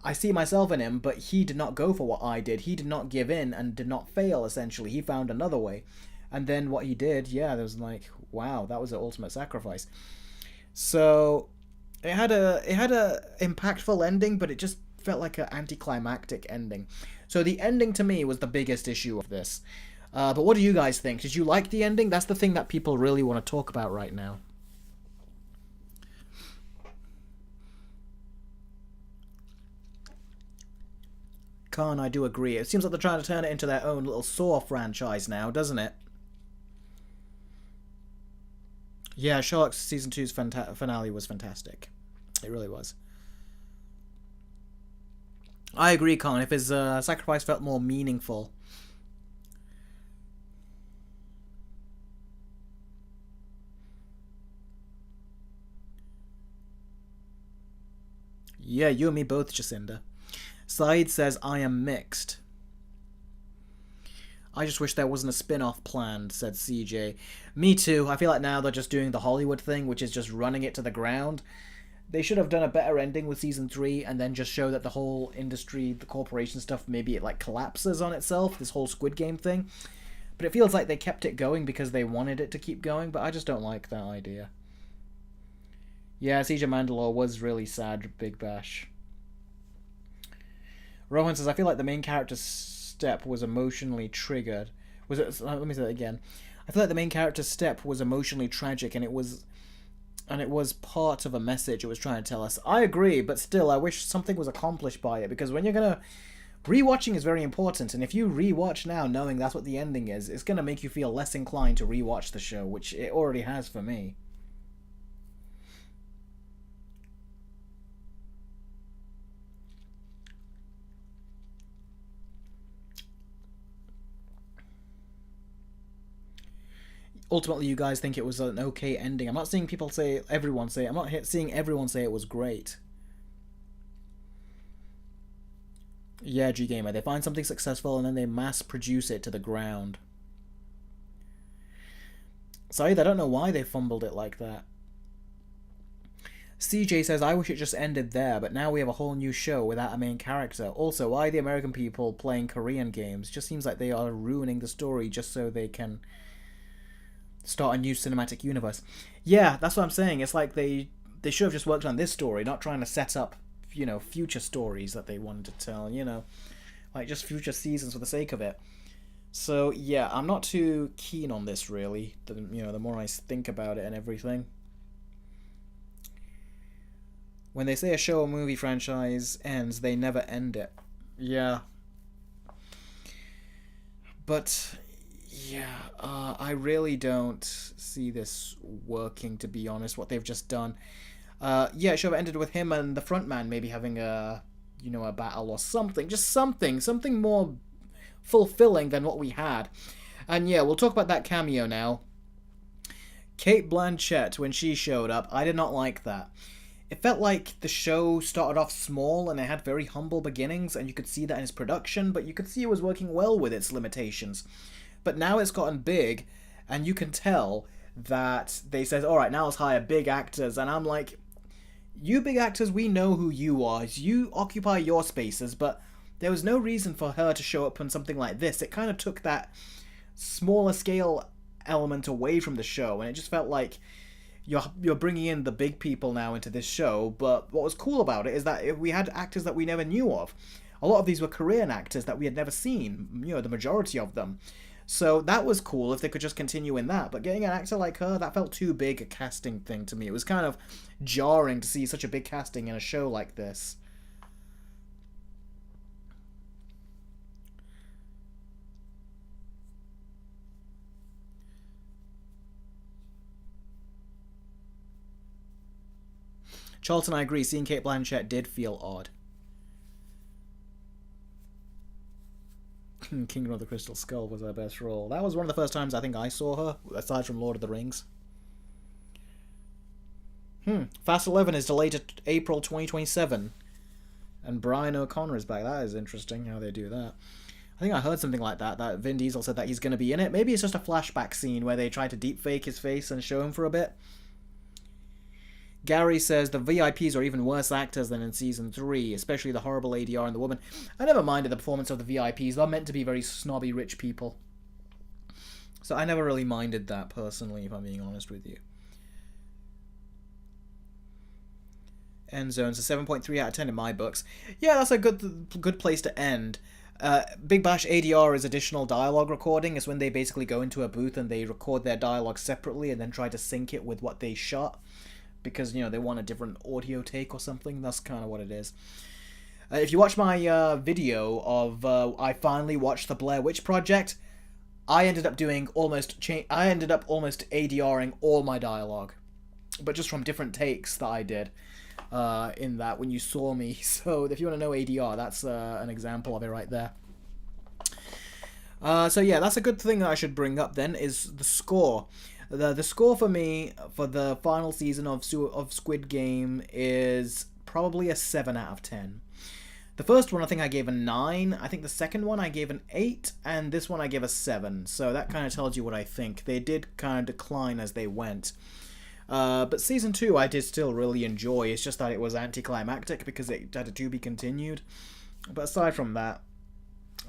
I see myself in him, but he did not go for what I did. He did not give in and did not fail, essentially. He found another way. And then what he did, yeah, there was like, wow, that was an ultimate sacrifice. So it had a impactful ending, but it just felt like an anticlimactic ending. So the ending to me was the biggest issue of this. But what do you guys think? Did you like the ending? That's the thing that people really want to talk about right now. Khan, I do agree. It seems like they're trying to turn it into their own little Saw franchise now, doesn't it? Yeah, Sherlock Season 2's finale was fantastic. It really was. I agree, Khan. If his sacrifice felt more meaningful. Yeah, you and me both, Jacinda. Saeed says, I am mixed. I just wish there wasn't a spin-off planned, said CJ. Me too. I feel like now they're just doing the Hollywood thing, which is just running it to the ground. They should have done a better ending with season 3 and then just show that the whole industry, the corporation stuff, maybe it like collapses on itself, this whole Squid Game thing. But it feels like they kept it going because they wanted it to keep going, but I just don't like that idea. Yeah, CJ Mandalore was really sad, Big Bash. Rohan says, I feel like the main character's step was emotionally triggered. Was it? Let me say that again. I feel like the main character's step was emotionally tragic, and it was part of a message it was trying to tell us. I agree, but still, I wish something was accomplished by it, because when you're gonna... Rewatching is very important, and if you rewatch now knowing that's what the ending is, it's gonna make you feel less inclined to rewatch the show, which it already has for me. Ultimately, you guys think it was an okay ending. I'm not seeing people say, everyone say, I'm not seeing everyone say it was great. Yeah, G-Gamer, they find something successful and then they mass produce it to the ground. Sorry, I don't know why they fumbled it like that. CJ says, I wish it just ended there, but now we have a whole new show without a main character. Also, why are the American people playing Korean games? Just seems like they are ruining the story just so they can start a new cinematic universe. Yeah, that's what I'm saying. It's like they should have just worked on this story, not trying to set up, you know, future stories that they wanted to tell, you know, like just future seasons for the sake of it. So yeah, I'm not too keen on this really. The more I think about it and everything. When they say a show or movie franchise ends, they never end it. Yeah. But yeah, I really don't see this working, to be honest, what they've just done. Yeah, it should have ended with him and the frontman maybe having a battle or something. Just something more fulfilling than what we had. And yeah, we'll talk about that cameo now. Cate Blanchett, when she showed up, I did not like that. It felt like the show started off small and it had very humble beginnings, and you could see that in its production, but you could see it was working well with its limitations. But now it's gotten big, and you can tell that they said, alright, now let's hire big actors, and I'm like, you big actors, we know who you are. You occupy your spaces, but there was no reason for her to show up on something like this. It kind of took that smaller scale element away from the show, and it just felt like you're bringing in the big people now into this show. But what was cool about it is that we had actors that we never knew of. A lot of these were Korean actors that we had never seen, the majority of them. So that was cool if they could just continue in that. But getting an actor like her, that felt too big a casting thing to me. It was kind of jarring to see such a big casting in a show like this. Charlton, I agree. Seeing Cate Blanchett did feel odd. Kingdom of the Crystal Skull was her best role. That was one of the first times I think I saw her, aside from Lord of the Rings. Fast 11 is delayed to April 2027. And Brian O'Connor is back. That is interesting how they do that. I think I heard something like that Vin Diesel said that he's going to be in it. Maybe it's just a flashback scene where they try to deepfake his face and show him for a bit. Gary says the VIPs are even worse actors than in Season 3, especially the horrible ADR and the woman. I never minded the performance of the VIPs. They're meant to be very snobby rich people. So I never really minded that personally, if I'm being honest with you. Endzone's a 7.3 out of 10 in my books. Yeah, that's a good place to end. Big Bash ADR is additional dialogue recording. It's when they basically go into a booth and they record their dialogue separately and then try to sync it with what they shot. Because, they want a different audio take or something. That's kind of what it is. If you watch my video of I finally watched the Blair Witch Project, I ended up almost ADRing all my dialogue. But just from different takes that I did in that when you saw me. So if you want to know ADR, that's an example of it right there. So yeah, that's a good thing that I should bring up then, is the score. The score for me for the final season of Squid Game is probably a 7 out of 10. The first one I think I gave a 9. I think the second one I gave an 8, and this one I gave a 7. So that kind of tells you what I think. They did kind of decline as they went. But season 2 I did still really enjoy. It's just that it was anticlimactic because it had to be continued. But aside from that,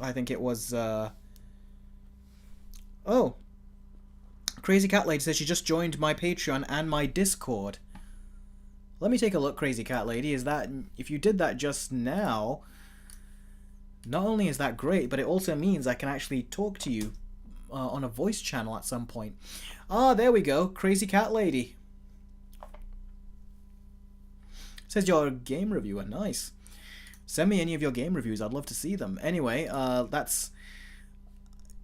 I think it was... Oh! Crazy Cat Lady says she just joined my Patreon and my Discord. Let me take a look, Crazy Cat Lady. Is that... If you did that just now... Not only is that great, but it also means I can actually talk to you on a voice channel at some point. Ah, there we go. Crazy Cat Lady. Says you're a game reviewer. Nice. Send me any of your game reviews. I'd love to see them. Anyway, that's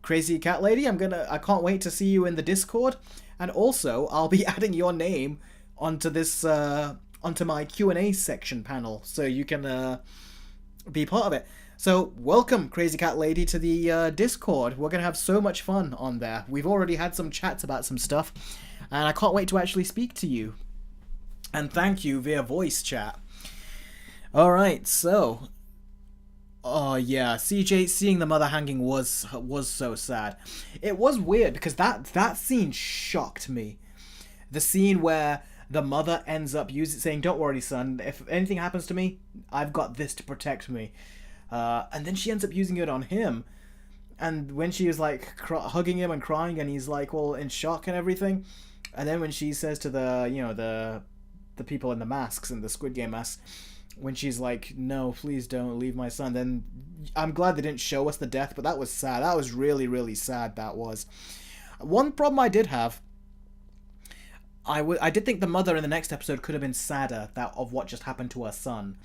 Crazy Cat Lady. I can't wait to see you in the Discord. And also, I'll be adding your name onto this, onto my Q&A section panel, so you can be part of it. So, welcome, Crazy Cat Lady, to the Discord. We're going to have so much fun on there. We've already had some chats about some stuff, and I can't wait to actually speak to you. And thank you via voice chat. Alright, so... Oh, yeah, CJ seeing the mother hanging was so sad. It was weird, because that scene shocked me. The scene where the mother ends up saying, "Don't worry, son, if anything happens to me, I've got this to protect me." And then she ends up using it on him. And when she is like hugging him and crying, and he's like all in shock and everything. And then when she says to the people in the masks and the Squid Game masks, when she's like, "No, please don't leave my son," then I'm glad they didn't show us the death, but that was sad. That was really, really sad, that was. One problem I did have, I did think the mother in the next episode could have been sadder of what just happened to her son.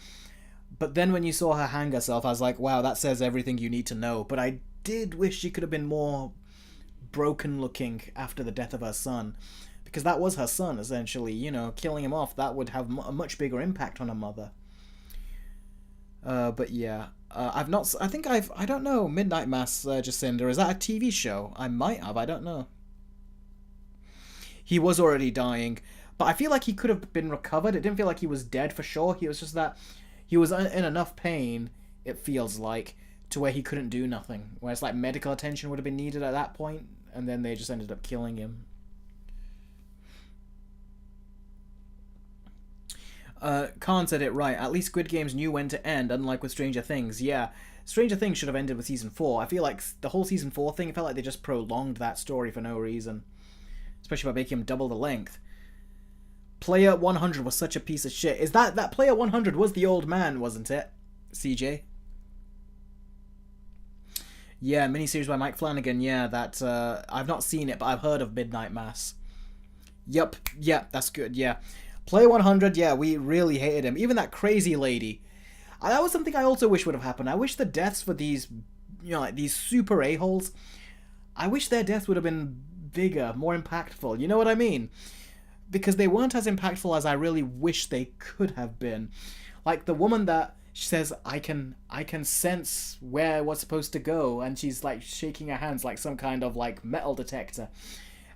But then when you saw her hang herself, I was like, wow, that says everything you need to know. But I did wish she could have been more broken looking after the death of her son. Because that was her son, essentially. You know, killing him off, that would have a much bigger impact on her mother. But yeah, I don't know, Midnight Mass, Jacinda, is that a TV show? I might have, I don't know. He was already dying, but I feel like he could have been recovered. It didn't feel like he was dead for sure. He was just that he was in enough pain, it feels like, to where he couldn't do nothing. Whereas like medical attention would have been needed at that point, and then they just ended up killing him. Khan said it right. At least Squid Games knew when to end, unlike with Stranger Things. Yeah, Stranger Things should have ended with Season 4. I feel like the whole Season 4 thing, it felt like they just prolonged that story for no reason. Especially by making him double the length. Player 100 was such a piece of shit. Is that Player 100 was the old man, wasn't it? CJ? Yeah, miniseries by Mike Flanagan. Yeah, that, I've not seen it, but I've heard of Midnight Mass. Yup, yeah, that's good, yeah. Player 100, yeah, we really hated him. Even that crazy lady. That was something I also wish would have happened. I wish the deaths for these, like these super a-holes, I wish their deaths would have been bigger, more impactful. You know what I mean? Because they weren't as impactful as I really wish they could have been. Like the woman that she says, I can sense where we're supposed to go, and she's like shaking her hands like some kind of like metal detector.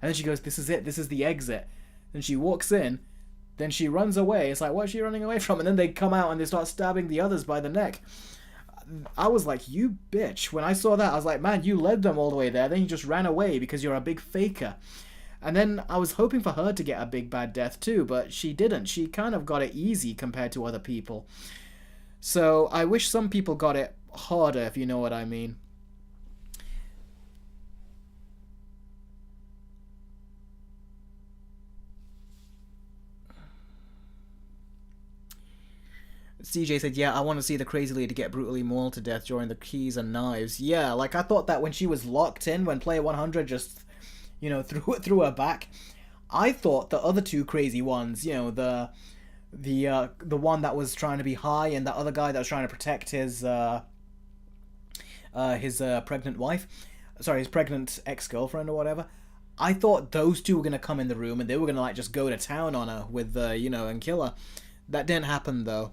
And then she goes, "This is it, this is the exit." And she walks in, then she runs away. It's like, what is she running away from? And then they come out and they start stabbing the others by the neck. I was like, you bitch. When I saw that, I was like, man, you led them all the way there. Then you just ran away because you're a big faker. And then I was hoping for her to get a big bad death too, but she didn't. She kind of got it easy compared to other people. So I wish some people got it harder, if you know what I mean. CJ said, yeah, I want to see the crazy lady get brutally mauled to death during the keys and knives. Yeah, like I thought that when she was locked in, when Player 100 just, you know, threw her back, I thought the other two crazy ones, you know, the one that was trying to be high and the other guy that was trying to protect his pregnant wife, sorry, his pregnant ex-girlfriend or whatever, I thought those two were going to come in the room and they were going to like just go to town on her with, you know, and kill her. That didn't happen though.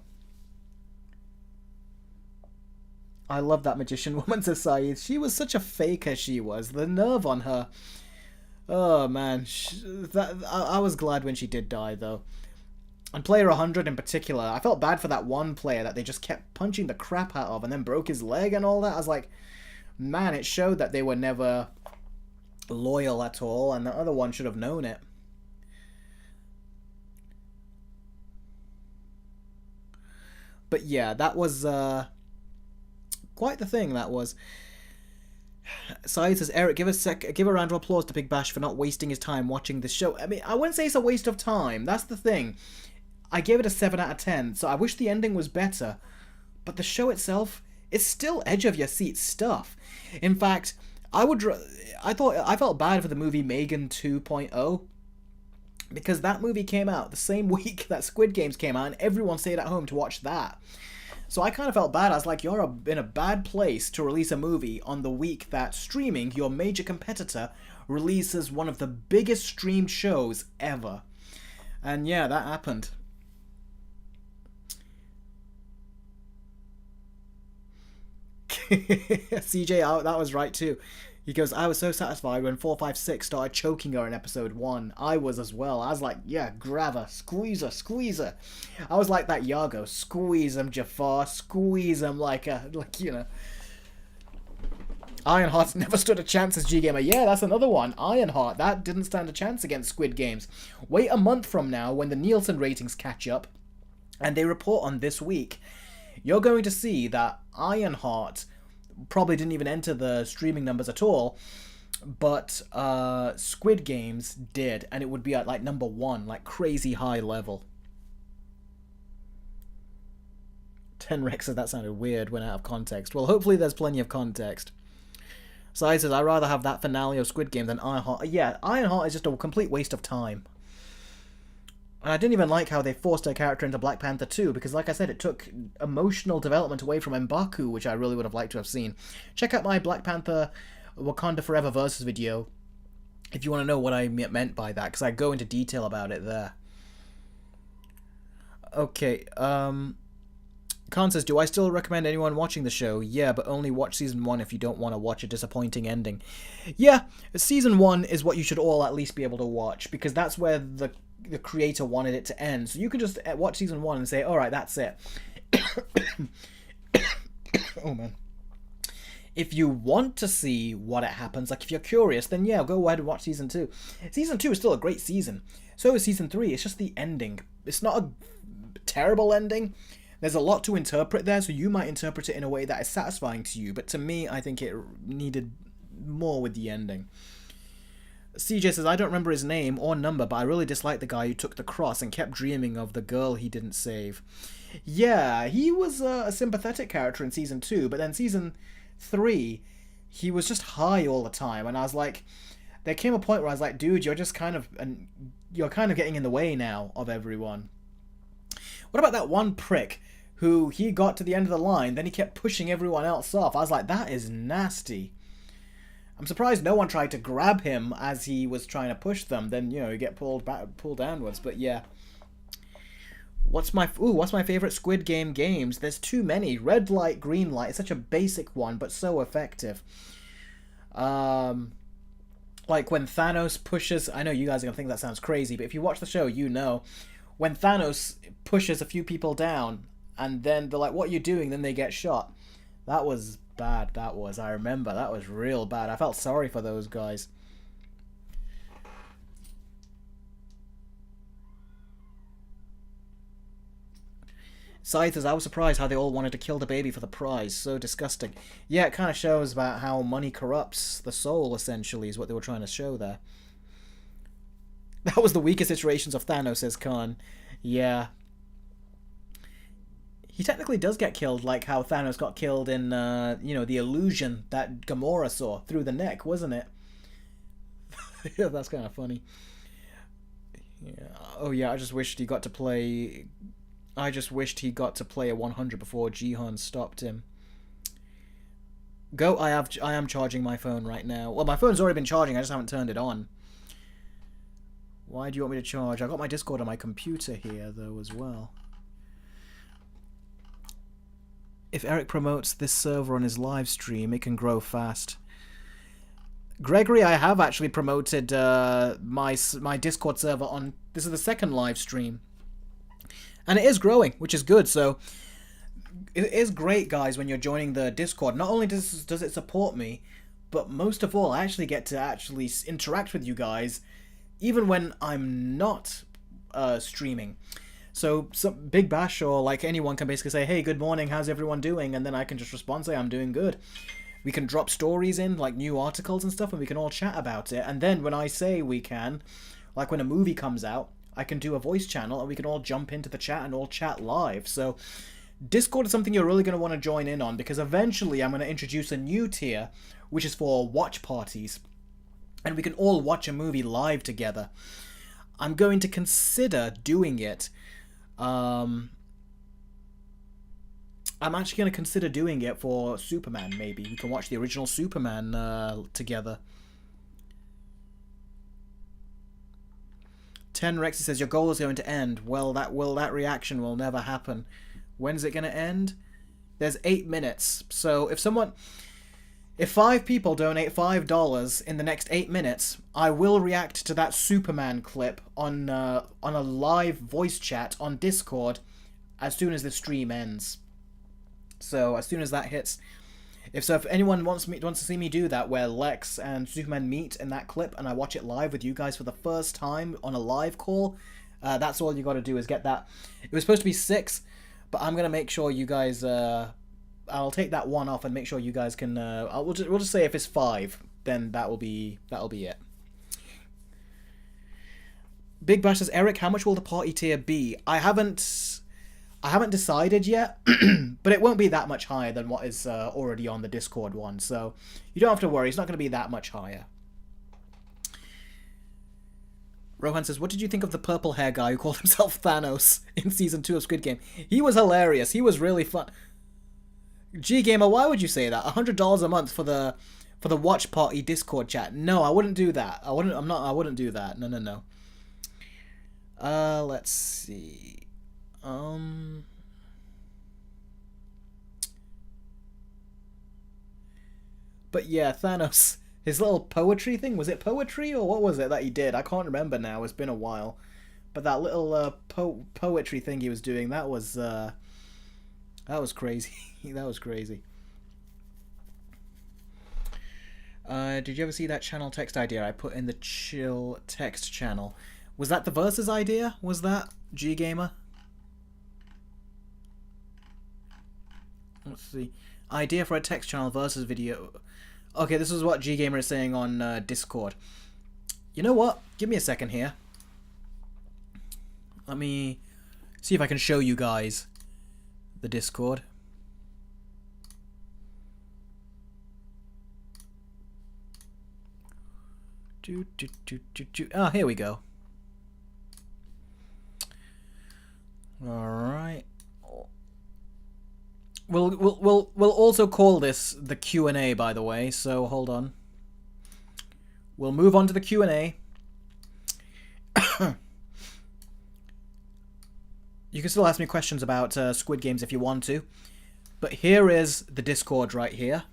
I love that magician woman, says Saeed. She was such a faker, she was. The nerve on her. Oh, man. I was glad when she did die, though. And player 100 in particular, I felt bad for that one player that they just kept punching the crap out of and then broke his leg and all that. I was like, man, it showed that they were never loyal at all, and the other one should have known it. But yeah, that was quite the thing, that was. Side says, Eric, give a round of applause to Big Bash for not wasting his time watching this show. I mean, I wouldn't say it's a waste of time. That's the thing. I gave it a 7 out of 10, so I wish the ending was better. But the show itself is still edge of your seat stuff. In fact, I felt bad for the movie Megan 2.0, because that movie came out the same week that Squid Games came out, and everyone stayed at home to watch that. So I kind of felt bad. I was like, you're in a bad place to release a movie on the week that streaming, your major competitor, releases one of the biggest streamed shows ever. And yeah, that happened. CJ, that was right too. He goes, I was so satisfied when 456 started choking her in episode 1. I was as well. I was like, yeah, grab her, squeeze her, squeeze her. I was like that Yago, squeeze him, Jafar, squeeze him like, you know. Ironheart never stood a chance as G-Gamer. Yeah, that's another one. Ironheart, that didn't stand a chance against Squid Games. Wait a month from now when the Nielsen ratings catch up and they report on this week. You're going to see that Ironheart probably didn't even enter the streaming numbers at all, but Squid Games did, and it would be at like number 1, like crazy high level. 10 Rex says that sounded weird when out of context. Well, hopefully there's plenty of context. Sai says, I'd rather have that finale of Squid Game than Ironheart. Yeah, Ironheart is just a complete waste of time. And I didn't even like how they forced her character into Black Panther 2, because like I said, it took emotional development away from M'Baku, which I really would have liked to have seen. Check out my Black Panther Wakanda Forever Versus video if you want to know what I meant by that, because I go into detail about it there. Okay, Khan says, do I still recommend anyone watching the show? Yeah, but only watch season 1 if you don't want to watch a disappointing ending. Yeah, season 1 is what you should all at least be able to watch, because that's where the creator wanted it to end. So you can just watch season 1 and say, alright, that's it. Oh man. If you want to see what it happens, like if you're curious, then yeah, go ahead and watch season 2. Season 2 is still a great season. So is season 3. It's just the ending. It's not a terrible ending. There's a lot to interpret there, so you might interpret it in a way that is satisfying to you. But to me, I think it needed more with the ending. CJ says, I don't remember his name or number, but I really dislike the guy who took the cross and kept dreaming of the girl he didn't save. Yeah, he was a sympathetic character in season 2, but then season 3, he was just high all the time, and I was like, there came a point where I was like, dude, you're kind of getting in the way now of everyone. What about that one prick who he got to the end of the line, then he kept pushing everyone else off? I was like, that is nasty. I'm surprised no one tried to grab him as he was trying to push them. Then, you know, you get pulled downwards. But yeah. What's my favorite Squid Game games? There's too many. Red light, green light is such a basic one, but so effective. Like when Thanos pushes... I know you guys are going to think that sounds crazy, but if you watch the show, you know. When Thanos pushes a few people down, and then they're like, what are you doing? Then they get shot. That was bad, that was. I remember, that was real bad. I felt sorry for those guys. Scythe says, I was surprised how they all wanted to kill the baby for the prize. So disgusting. Yeah, it kind of shows about how money corrupts the soul, essentially, is what they were trying to show there. That was the weakest iterations of Thanos, says Khan. Yeah. He technically does get killed, like how Thanos got killed in, you know, the illusion that Gamora saw through the neck, wasn't it? Yeah, that's kind of funny. Yeah. Oh yeah, I just wished he got to play a 100 before Jihan stopped him. Go, I am charging my phone right now. Well, my phone's already been charging, I just haven't turned it on. Why do you want me to charge? I got my Discord on my computer here, though, as well. If Eric promotes this server on his live stream, it can grow fast. Gregory, I have actually promoted my Discord server on... This is the second live stream. And it is growing, which is good. So it is great, guys, when you're joining the Discord. Not only does it support me, but most of all, I actually get to actually interact with you guys, even when I'm not streaming. So some Big Bash or like anyone can basically say, "Hey, good morning. How's everyone doing?" And then I can just respond, say, "I'm doing good." We can drop stories in, like new articles and stuff, and we can all chat about it. And then when I say we can, like when a movie comes out, I can do a voice channel and we can all jump into the chat and all chat live. So Discord is something you're really going to want to join in on, because eventually I'm going to introduce a new tier, which is for watch parties. And we can all watch a movie live together. I'm going to consider doing it. I'm actually going to consider doing it for Superman, maybe. We can watch the original Superman together. 10 Rexy says, your goal is going to end. Well, that reaction will never happen. When's it going to end? There's 8 minutes. So if 5 people donate $5 in the next 8 minutes, I will react to that Superman clip on a live voice chat on Discord as soon as the stream ends. So as soon as that hits, if anyone wants to see me do that, where Lex and Superman meet in that clip, and I watch it live with you guys for the first time on a live call, that's all you got to do is get that. It was supposed to be 6, but I'm gonna make sure you guys. I'll take that one off and make sure you guys can. We'll just say if it's 5, then that'll be it. Big Bash says, Eric, how much will the party tier be? I haven't decided yet, but it won't be that much higher than what is already on the Discord one, so you don't have to worry, it's not going to be that much higher. Rohan says, what did you think of the purple hair guy who called himself Thanos in Season 2 of Squid Game? He was hilarious, he was really fun. G-Gamer, why would you say that? $100 a month for the watch party Discord chat? No, I wouldn't do that. I wouldn't do that. No. Let's see. But yeah, Thanos, his little poetry thing, was it poetry or what was it that he did? I can't remember now, it's been a while. But that little poetry thing he was doing, that was crazy. That was crazy. Did you ever see that channel text idea I put in the chill text channel? Was that the Versus idea? Was that, G-Gamer? Let's see. Idea for a text channel versus video. Okay, this is what G-Gamer is saying on Discord. You know what? Give me a second here. Let me see if I can show you guys the Discord. Ah, here we go. Alright. We'll also call this the Q&A, by the way, so hold on. We'll move on to the Q&A. You can still ask me questions about Squid Games if you want to. But here is the Discord right here.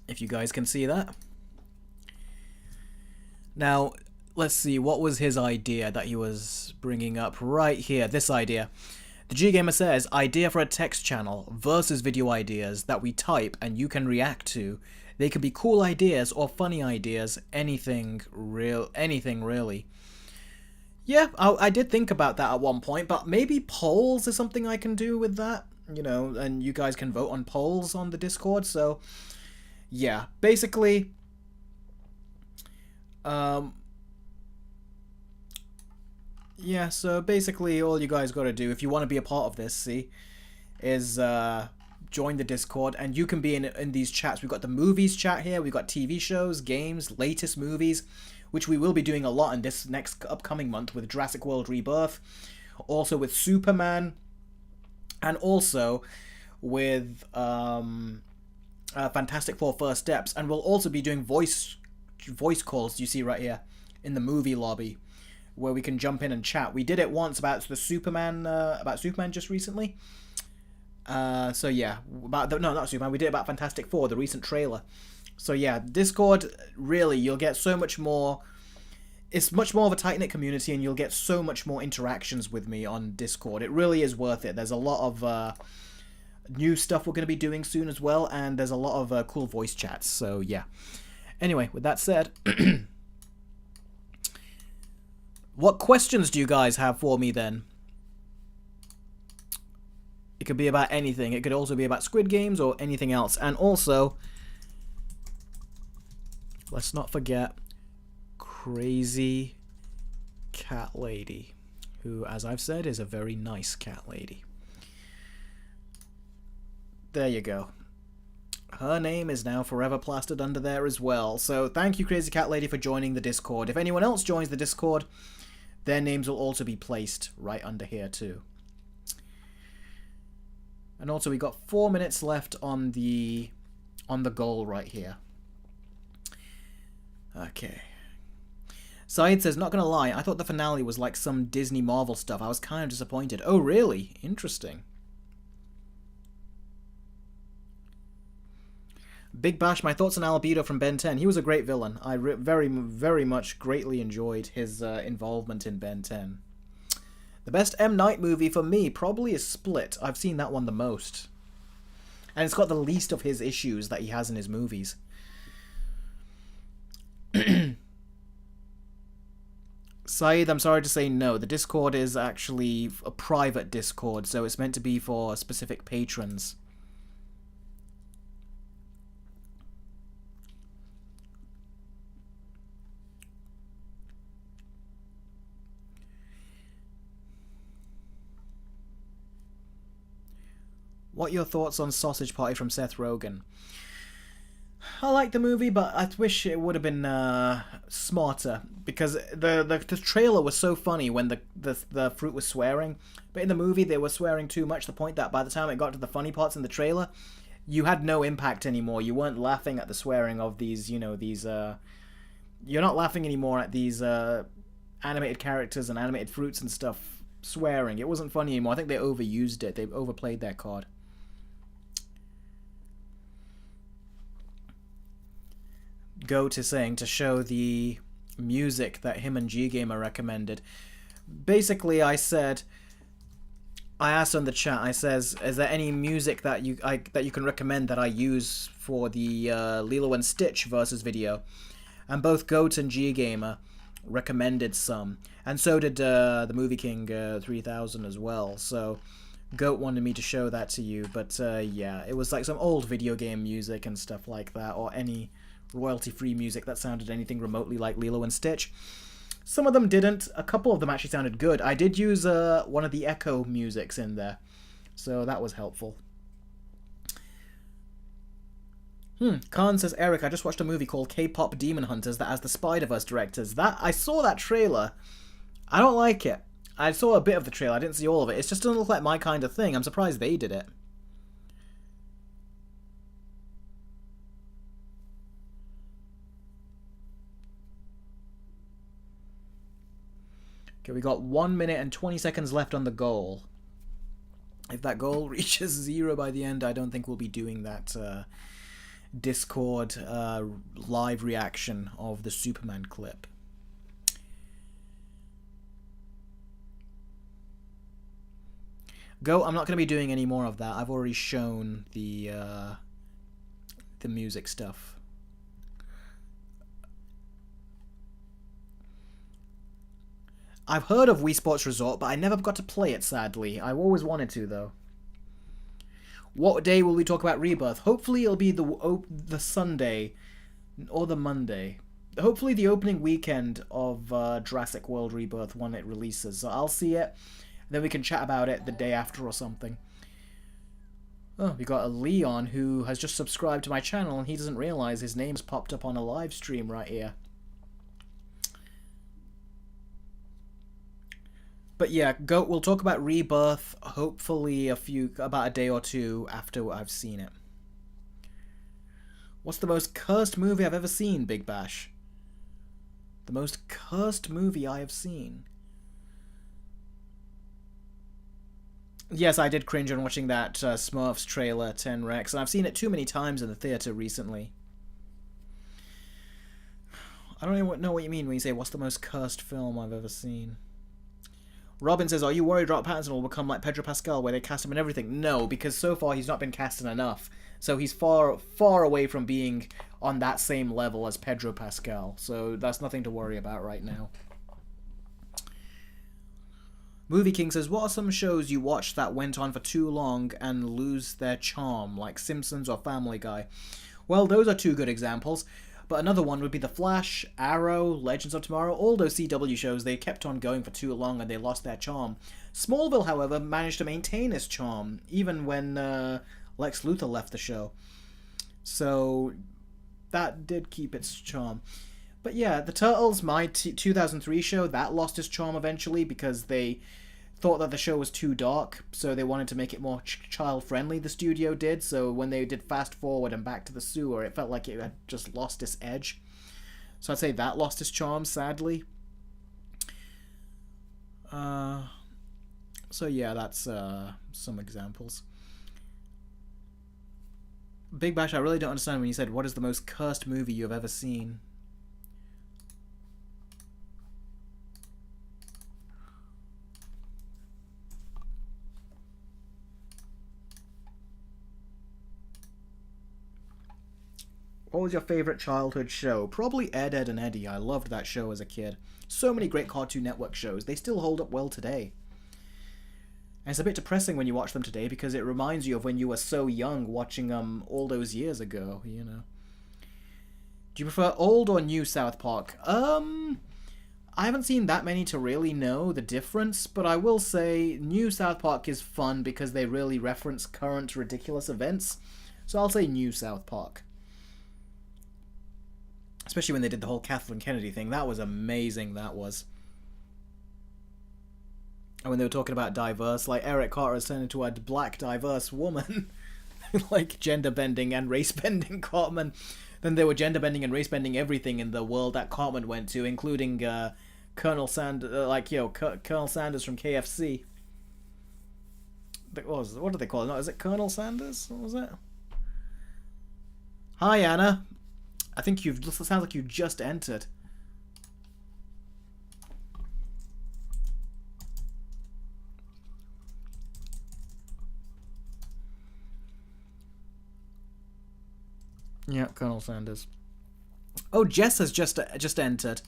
If you guys can see that. Now, let's see, what was his idea that he was bringing up right here? This idea. The G-Gamer says, idea for a text channel versus video ideas that we type and you can react to. They can be cool ideas or funny ideas, anything really. Yeah, I did think about that at one point, but maybe polls is something I can do with that, you know, and you guys can vote on polls on the Discord, so yeah, basically, yeah, so basically all you guys gotta do, if you want to be a part of this, is join the Discord, and you can be in these chats. We've got the movies chat here, we've got TV shows, games, latest movies, which we will be doing a lot in this next upcoming month with Jurassic World Rebirth, also with Superman, and also with Fantastic Four First Steps, and we'll also be doing voice calls, you see right here, in the movie lobby, where we can jump in and chat. We did it once about the Superman, just recently. So yeah, not Superman, we did it about Fantastic Four, the recent trailer. So yeah, Discord, really, you'll get so much more. it's much more of a tight-knit community, and you'll get so much more interactions with me on Discord. It really is worth it. There's a lot of new stuff we're going to be doing soon as well, and there's a lot of cool voice chats, so yeah. Anyway, with that said, what questions do you guys have for me then? It could be about anything. It could also be about Squid Games or anything else. And also, let's not forget Crazy Cat Lady, who, as I've said, is a very nice cat lady. There you go. Her name is now forever plastered under there as well. So thank you, Crazy Cat Lady, for joining the Discord. If anyone else joins the Discord, their names will also be placed right under here too. And also, we got 4 minutes left on the goal right here. Okay. Saeed says, not gonna lie, I thought the finale was like some Disney Marvel stuff. I was kind of disappointed. Oh, really? Interesting. Big Bash, my thoughts on Albedo from Ben 10. He was a great villain. I very, very much greatly enjoyed his involvement in Ben 10. The best M. Night movie for me probably is Split. I've seen that one the most. And it's got the least of his issues that he has in his movies. Saeed, I'm sorry to say no. The Discord is actually a private Discord, so it's meant to be for specific patrons. What are your thoughts on Sausage Party from Seth Rogen? I like the movie, but I wish it would have been smarter, because the trailer was so funny when the fruit was swearing, but in the movie they were swearing too much to the point that by the time it got to the funny parts in the trailer, you had no impact anymore. You weren't laughing at the swearing of these, you know, these you're not laughing anymore at these animated characters and animated fruits and stuff swearing. It wasn't funny anymore. I think they overused it. They overplayed their card. Goat is saying to show the music that him and G-Gamer recommended. Basically, I asked on the chat, I says, is there any music that you can recommend that I use for the Lilo and Stitch versus video? And both Goat and G-Gamer recommended some. And so did the Movie King 3000 as well. So Goat wanted me to show that to you. But yeah, it was like some old video game music and stuff like that, or any royalty-free music that sounded anything remotely like Lilo and Stitch. Some of them didn't. A couple of them actually sounded good. I did use one of the Echo musics in there, so that was helpful. Khan says, Eric, I just watched a movie called K-Pop Demon Hunters that has the Spider-Verse directors. I saw that trailer. I don't like it. I saw a bit of the trailer. I didn't see all of it. It just doesn't look like my kind of thing. I'm surprised they did it. Okay, we got 1 minute and 20 seconds left on the goal. If that goal reaches 0 by the end, I don't think we'll be doing that Discord live reaction of the Superman clip. Go, I'm not going to be doing any more of that. I've already shown the music stuff. I've heard of Wii Sports Resort, but I never got to play it, sadly. I always wanted to, though. What day will we talk about Rebirth? Hopefully it'll be the Sunday or the Monday. Hopefully the opening weekend of Jurassic World Rebirth when it releases. So I'll see it, then we can chat about it the day after or something. Oh, we got a Leon who has just subscribed to my channel and he doesn't realize his name's popped up on a live stream right here. But yeah, we'll talk about Rebirth, hopefully about a day or two after I've seen it. What's the most cursed movie I've ever seen, Big Bash? The most cursed movie I have seen. Yes, I did cringe on watching that Smurfs trailer, 10 Rex, and I've seen it too many times in the theater recently. I don't even know what you mean when you say, what's the most cursed film I've ever seen? Robin says, are you worried Robert Pattinson will become like Pedro Pascal, where they cast him in everything? No, because so far he's not been cast in enough. So he's far, far away from being on that same level as Pedro Pascal. So that's nothing to worry about right now. Movie King says, what are some shows you watched that went on for too long and lose their charm, like Simpsons or Family Guy? Well, those are two good examples. But another one would be The Flash, Arrow, Legends of Tomorrow. All those CW shows, they kept on going for too long and they lost their charm. Smallville, however, managed to maintain its charm, even when Lex Luthor left the show. So that did keep its charm. But yeah, The Turtles, my 2003 show, that lost its charm eventually because they thought that the show was too dark, so they wanted to make it more child-friendly, the studio did. So when they did Fast Forward and Back to the Sewer, it felt like it had just lost its edge. So I'd say that lost its charm, sadly. So yeah, that's some examples. Big Bash, I really don't understand when you said, what is the most cursed movie you've ever seen? What was your favourite childhood show? Probably Ed, Edd and Eddy. I loved that show as a kid. So many great Cartoon Network shows. They still hold up well today. And it's a bit depressing when you watch them today because it reminds you of when you were so young watching them all those years ago, you know. Do you prefer old or new South Park? I haven't seen that many to really know the difference, but I will say new South Park is fun because they really reference current ridiculous events. So I'll say new South Park. Especially when they did the whole Kathleen Kennedy thing. That was amazing, that was. And when they were talking about diverse, like Eric Carter has turned into a black diverse woman. Like gender bending and race bending Cartman. Then they were gender bending and race bending everything in the world that Cartman went to, including Colonel Sanders, Colonel Sanders from KFC. What do they call it? No, is it Colonel Sanders? What was it? Hi, Anna. I think it sounds like you've just entered. Yeah, Colonel Sanders. Oh, Jess has just entered.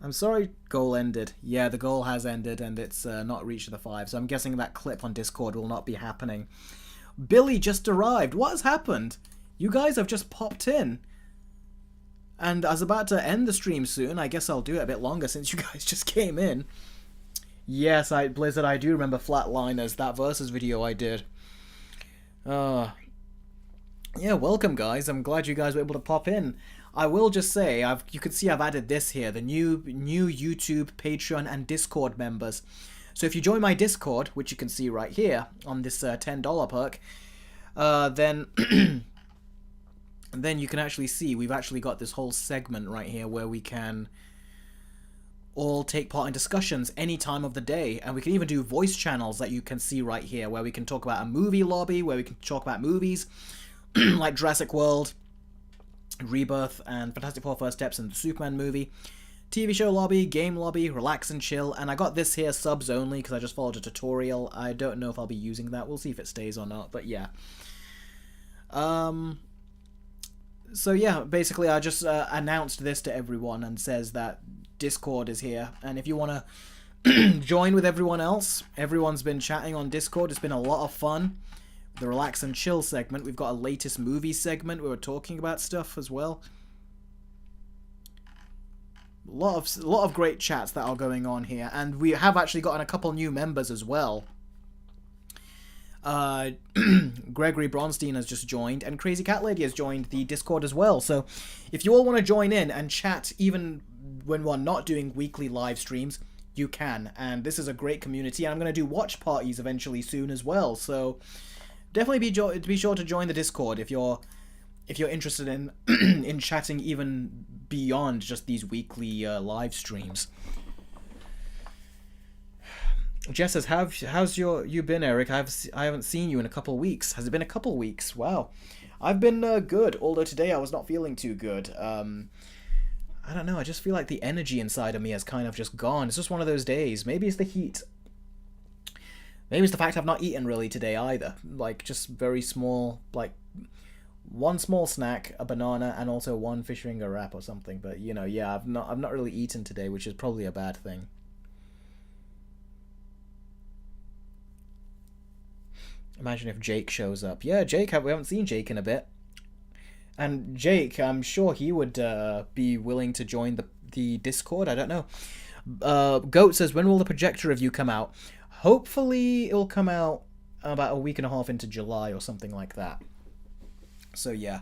I'm sorry, goal ended. Yeah, the goal has ended and it's not reached the 5, so I'm guessing that clip on Discord will not be happening. Billy just arrived. What has happened? You guys have just popped in. And I was about to end the stream soon. I guess I'll do it a bit longer since you guys just came in. Yes, Blizzard, I do remember Flatliners, that Versus video I did. Yeah, welcome guys. I'm glad you guys were able to pop in. I will just say, you can see I've added this here, the new YouTube, Patreon, and Discord members. So if you join my Discord, which you can see right here on this $10 perk, then... And then you can actually see we've actually got this whole segment right here where we can all take part in discussions any time of the day. And we can even do voice channels that you can see right here where we can talk about a movie lobby, where we can talk about movies like Jurassic World, Rebirth, and Fantastic Four First Steps, and the Superman movie. TV show lobby, game lobby, relax and chill. And I got this here subs only because I just followed a tutorial. I don't know if I'll be using that. We'll see if it stays or not, but yeah. So yeah, basically I just announced this to everyone and says that Discord is here. And if you want to join with everyone else, everyone's been chatting on Discord. It's been a lot of fun. The relax and chill segment. We've got a latest movie segment where we're talking about stuff as well. A lot of great chats that are going on here. And we have actually gotten a couple new members as well. Gregory Bronstein has just joined, and Crazy Cat Lady has joined the Discord as well. So if you all want to join in and chat even when we're not doing weekly live streams, you can. And this is a great community. I'm going to do watch parties eventually soon as well. So definitely be sure to join the Discord if you're interested in in chatting even beyond just these weekly live streams. Jess says, how's you been, Eric? I haven't seen you in a couple of weeks. Has it been a couple of weeks? Wow. I've been good, although today I was not feeling too good. I don't know, I just feel like the energy inside of me has kind of just gone. It's just one of those days. Maybe it's the heat. Maybe it's the fact I've not eaten really today either. Like, just very small, like, one small snack, a banana, and also one fish finger wrap or something. But, you know, yeah, I've not really eaten today, which is probably a bad thing. Imagine if Jake shows up. Yeah, Jake, we haven't seen Jake in a bit. And Jake, I'm sure he would be willing to join the Discord. I don't know. Goat says, when will the projector review come out? Hopefully it'll come out about a week and a half into July or something like that. So yeah,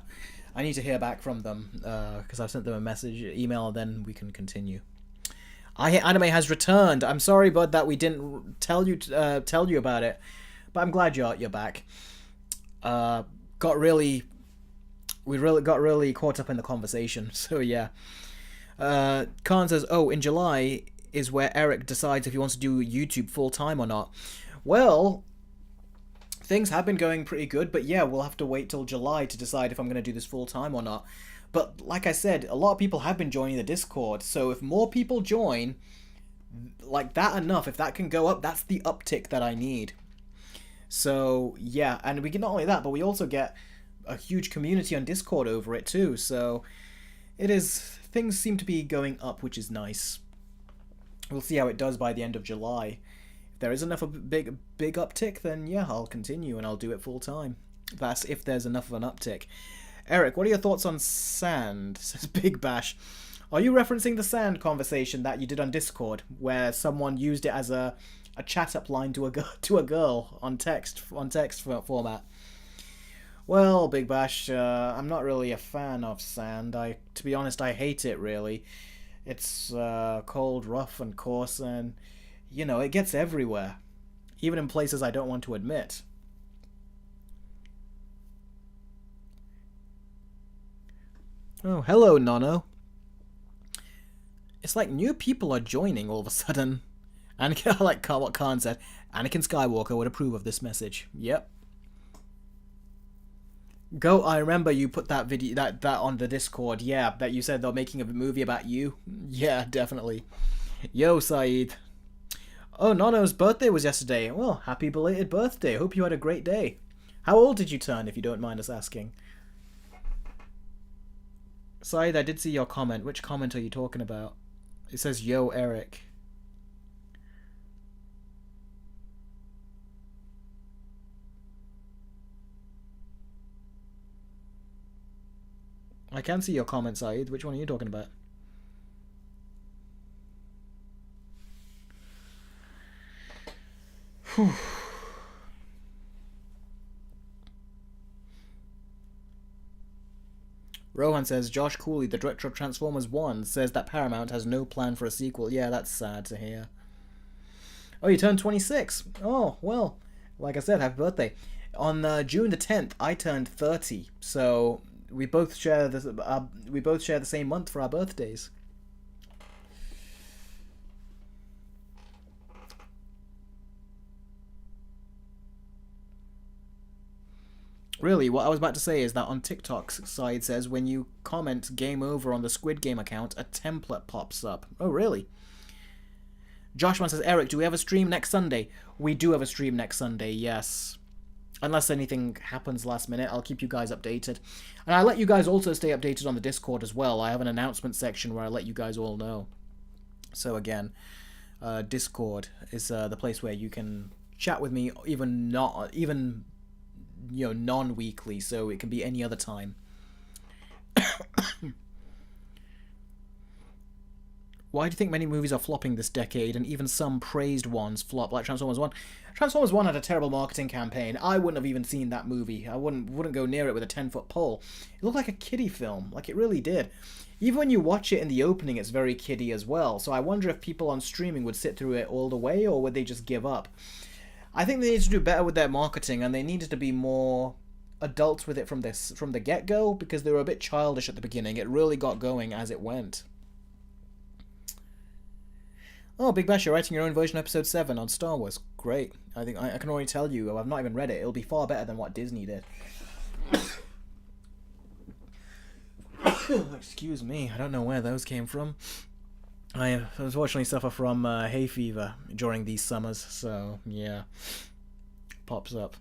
I need to hear back from them because I've sent them a message, email, and then we can continue. I Hate Anime has returned. I'm sorry, bud, that we didn't tell you about it, but I'm glad you're back. We got really caught up in the conversation. So yeah. Khan says, oh, in July is where Eric decides if he wants to do YouTube full time or not. Well, things have been going pretty good, but yeah, we'll have to wait till July to decide if I'm going to do this full time or not. But like I said, a lot of people have been joining the Discord, so if more people join, like that enough, if that can go up, that's the uptick that I need. So yeah, and we get not only that, but we also get a huge community on Discord over it too, so things seem to be going up, which is nice. We'll see how it does by the end of July. If there is enough of a big uptick, then yeah, I'll continue and I'll do it full time. That's if there's enough of an uptick. Eric, what are your thoughts on sand? Says Big Bash. Are you referencing the sand conversation that you did on Discord, where someone used it as a chat up line to a girl on text format? Well, Big Bash, I'm not really a fan of sand. To be honest, I hate it, really. It's cold, rough, and coarse, and, you know, it gets everywhere. Even in places I don't want to admit. Oh, hello, Nono. It's like new people are joining all of a sudden. Anakin, I like what Khan said. Anakin Skywalker would approve of this message. Yep. Go, I remember you put that video that on the Discord. Yeah, that you said they're making a movie about you. Yeah, definitely. Yo, Saeed. Oh, Nono's birthday was yesterday. Well, happy belated birthday. Hope you had a great day. How old did you turn, if you don't mind us asking? Saeed, I did see your comment. Which comment are you talking about? It says, yo, Eric. I can see your comment, Saeed. Which one are you talking about? Whew. Rohan says, Josh Cooley, the director of Transformers 1, says that Paramount has no plan for a sequel. Yeah, that's sad to hear. Oh, you turned 26. Oh, well, like I said, happy birthday. On June the 10th, I turned 30. So we both share the same month for our birthdays. Really, what I was about to say is that on TikTok's side says when you comment game over on the Squid Game account, a template pops up. Oh, really? Joshua says, Eric, do we have a stream next Sunday? We do have a stream next Sunday, yes. Unless anything happens last minute, I'll keep you guys updated. And I'll let you guys also stay updated on the Discord as well. I have an announcement section where I let you guys all know. So again, Discord is the place where you can chat with me, even non-weekly, so it can be any other time. Why do you think many movies are flopping this decade, and even some praised ones flop, like Transformers 1? Transformers 1 had a terrible marketing campaign. I wouldn't have even seen that movie. I wouldn't go near it with a 10-foot pole. It looked like a kiddie film, like it really did. Even when you watch it in the opening, it's very kiddie as well, so I wonder if people on streaming would sit through it all the way, or would they just give up? I think they need to do better with their marketing, and they needed to be more adults with it from the get-go, because they were a bit childish at the beginning. It really got going as it went. Oh, Big Bash, you're writing your own version of Episode 7 on Star Wars. Great. I think I can already tell you, I've not even read it. It'll be far better than what Disney did. Excuse me, I don't know where those came from. I unfortunately suffer from hay fever during these summers, so yeah, pops up.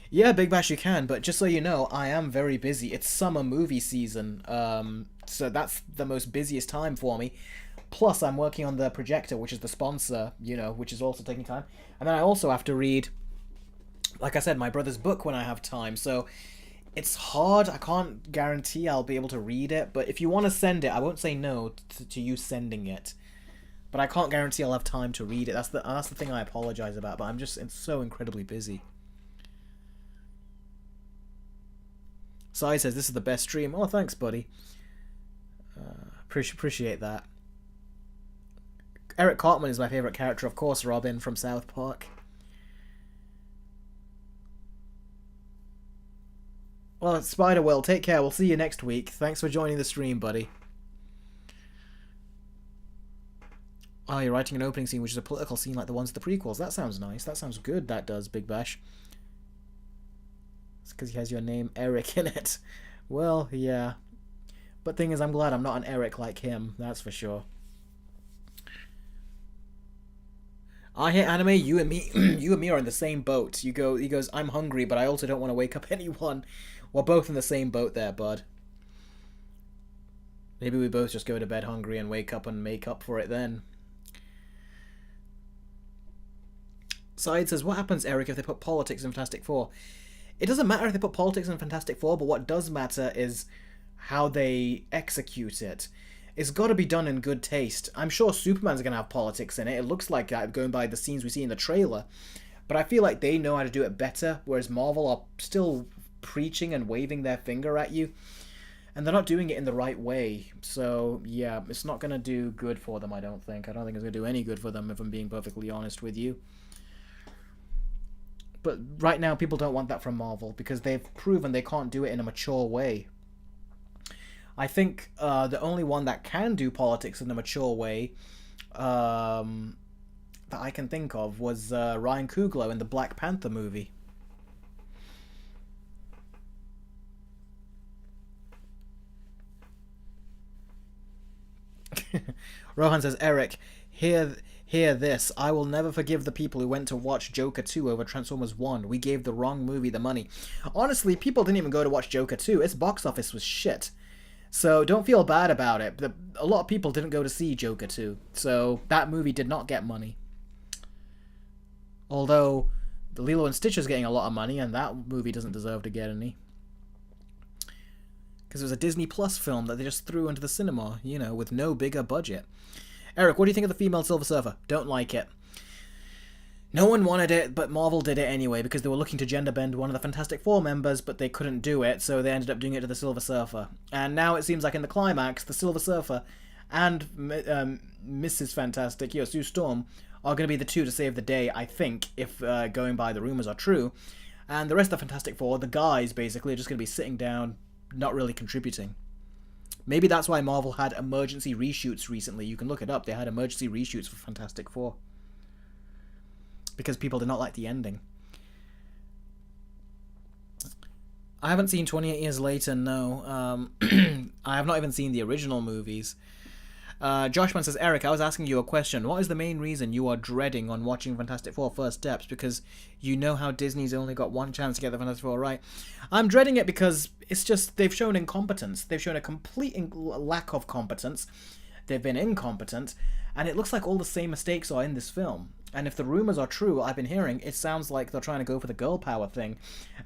Yeah, Big Bash, you can, but just so you know, I am very busy. It's summer movie season, so that's the most busiest time for me. Plus, I'm working on the projector, which is the sponsor, which is also taking time. And then I also have to read, like I said, my brother's book when I have time. So it's hard. I can't guarantee I'll be able to read it, but if you want to send it, I won't say no to you sending it. But I can't guarantee I'll have time to read it. That's the thing I apologize about. But I'm just so incredibly busy. Sai says this is the best stream. Oh, thanks, buddy. Appreciate that. Eric Cartman is my favorite character, of course. Robin from South Park. Well, Spider-Will, take care. We'll see you next week. Thanks for joining the stream, buddy. Oh, you're writing an opening scene, which is a political scene like the ones of the prequels. That sounds nice. That sounds good, that does, Big Bash. It's because he has your name, Eric, in it. Well, yeah. But thing is, I'm glad I'm not an Eric like him. That's for sure. I hate anime. You and me, you and me are in the same boat. He goes, I'm hungry, but I also don't want to wake up anyone. We're both in the same boat there, bud. Maybe we both just go to bed hungry and wake up and make up for it then. Side says, what happens, Eric, if they put politics in Fantastic Four? It doesn't matter if they put politics in Fantastic Four, but what does matter is how they execute it. It's got to be done in good taste. I'm sure Superman's going to have politics in it. It looks like that going by the scenes we see in the trailer. But I feel like they know how to do it better, whereas Marvel are still preaching and waving their finger at you. And they're not doing it in the right way. So, yeah, it's not going to do good for them, I don't think. I don't think it's going to do any good for them, if I'm being perfectly honest with you. But right now, people don't want that from Marvel, because they've proven they can't do it in a mature way. I think the only one that can do politics in a mature way that I can think of was Ryan Coogler in the Black Panther movie. Rohan says, Eric, hear this. I will never forgive the people who went to watch Joker 2 over Transformers 1. We gave the wrong movie the money. Honestly, people didn't even go to watch Joker 2. Its box office was shit. So don't feel bad about it. A lot of people didn't go to see Joker 2. So that movie did not get money. Although the Lilo and Stitch is getting a lot of money, and that movie doesn't deserve to get any. Because it was a Disney Plus film that they just threw into the cinema, with no bigger budget. Eric, what do you think of the female Silver Surfer? Don't like it. No one wanted it, but Marvel did it anyway, because they were looking to gender bend one of the Fantastic Four members, but they couldn't do it, so they ended up doing it to the Silver Surfer. And now it seems like in the climax, the Silver Surfer and Mrs. Fantastic, Sue Storm, are going to be the two to save the day, I think, if going by the rumours are true. And the rest of the Fantastic Four, the guys, basically, are just going to be sitting down, not really contributing. Maybe that's why Marvel had emergency reshoots recently. You can look it up. They had emergency reshoots for Fantastic Four. Because people did not like the ending. I haven't seen 28 Years Later, no. I have not even seen the original movies. Joshman says, Eric, I was asking you a question. What is the main reason you are dreading on watching Fantastic Four First Steps? Because you know how Disney's only got one chance to get the Fantastic Four right. I'm dreading it because it's just, they've shown incompetence. They've shown a complete lack of competence. They've been incompetent. And it looks like all the same mistakes are in this film. And if the rumours are true, I've been hearing, it sounds like they're trying to go for the girl power thing.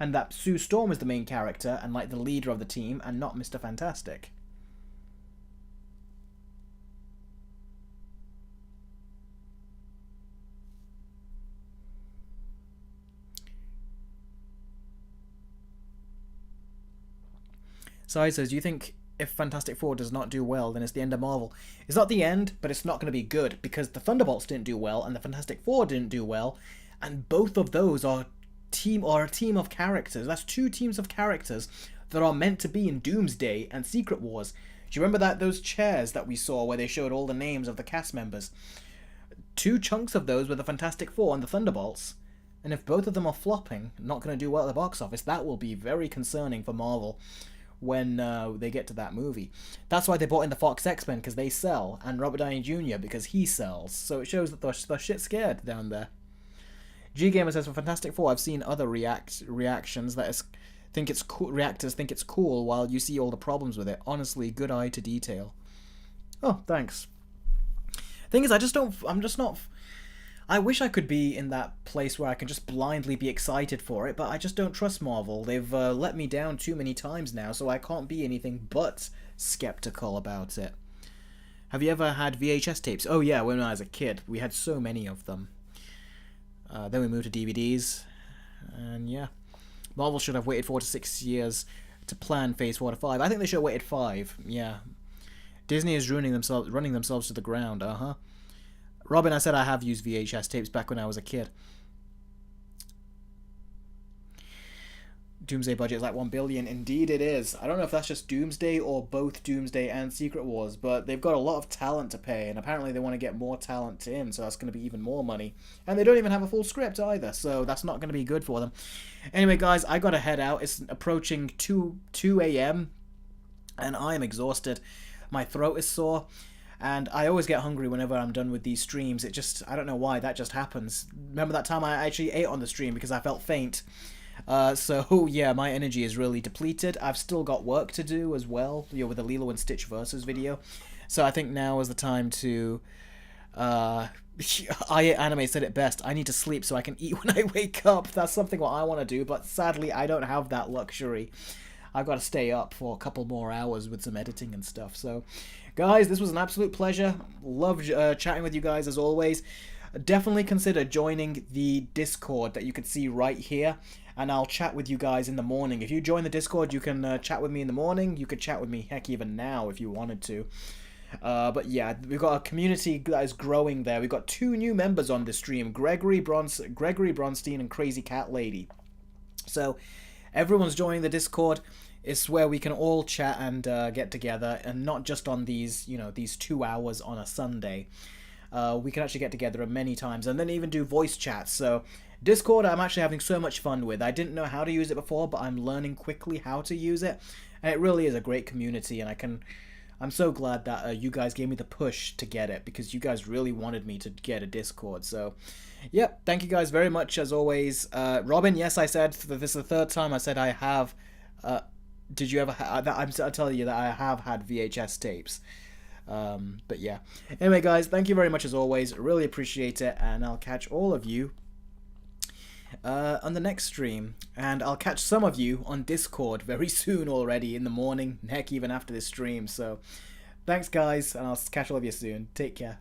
And that Sue Storm is the main character and like the leader of the team and not Mr. Fantastic. Sai says, do you think if Fantastic Four does not do well, then it's the end of Marvel? It's not the end, but it's not going to be good, because the Thunderbolts didn't do well, and the Fantastic Four didn't do well, and both of those are a team of characters. That's two teams of characters that are meant to be in Doomsday and Secret Wars. Do you remember those chairs that we saw where they showed all the names of the cast members? Two chunks of those were the Fantastic Four and the Thunderbolts. And if both of them are flopping, not going to do well at the box office, that will be very concerning for Marvel. when they get to that movie. That's why they brought in the Fox X-Men, because they sell, and Robert Downey Jr. because he sells. So it shows that they're shit scared down there. G Gamer says, for Fantastic Four, I've seen other reactions that is, think it's cool. Reactors think it's cool, while you see all the problems with it. Honestly, good eye to detail. Oh, thanks. Thing is, I'm just not. I wish I could be in that place where I can just blindly be excited for it, but I just don't trust Marvel. They've let me down too many times now, so I can't be anything but skeptical about it. Have you ever had VHS tapes? Oh yeah, when I was a kid, we had so many of them. Then we moved to DVDs, and yeah. Marvel should have waited 4 to 6 years to plan Phase 4 to 5. I think they should have waited 5, yeah. Disney is running themselves to the ground, Robin, I said I have used VHS tapes back when I was a kid. Doomsday budget is like 1 billion. Indeed it is. I don't know if that's just Doomsday or both Doomsday and Secret Wars, but they've got a lot of talent to pay, and apparently they want to get more talent in, so that's going to be even more money. And they don't even have a full script either, so that's not going to be good for them. Anyway, guys, I got to head out. It's approaching 2 a.m., and I am exhausted. My throat is sore. And I always get hungry whenever I'm done with these streams. It just, I don't know why, that just happens. Remember that time I actually ate on the stream because I felt faint? So, yeah, my energy is really depleted. I've still got work to do as well, with the Lilo and Stitch Versus video. So I think now is the time to... Anime said it best, I need to sleep so I can eat when I wake up. That's something what I want to do, but sadly I don't have that luxury. I've got to stay up for a couple more hours with some editing and stuff. So, guys, this was an absolute pleasure. Love chatting with you guys as always. Definitely consider joining the Discord that you can see right here, and I'll chat with you guys in the morning. If you join the Discord, you can chat with me in the morning. You could chat with me, heck, even now if you wanted to. But yeah, we've got a community that is growing there. We've got 2 new members on the stream, Gregory Bronstein and Crazy Cat Lady. So everyone's joining the Discord. It's where we can all chat and get together, and not just on these, these 2 hours on a Sunday. We can actually get together many times, and then even do voice chats. So Discord, I'm actually having so much fun with. I didn't know how to use it before, but I'm learning quickly how to use it, and it really is a great community. And I'm so glad that you guys gave me the push to get it, because you guys really wanted me to get a Discord. So, yep, thank you guys very much as always. Robin, yes, I said that this is the 3rd time I said I have. Did you ever? I'm telling you that I have had VHS tapes. But yeah. Anyway, guys, thank you very much as always. Really appreciate it, and I'll catch all of you on the next stream, and I'll catch some of you on Discord very soon already in the morning, heck, even after this stream. So, thanks, guys, and I'll catch all of you soon. Take care.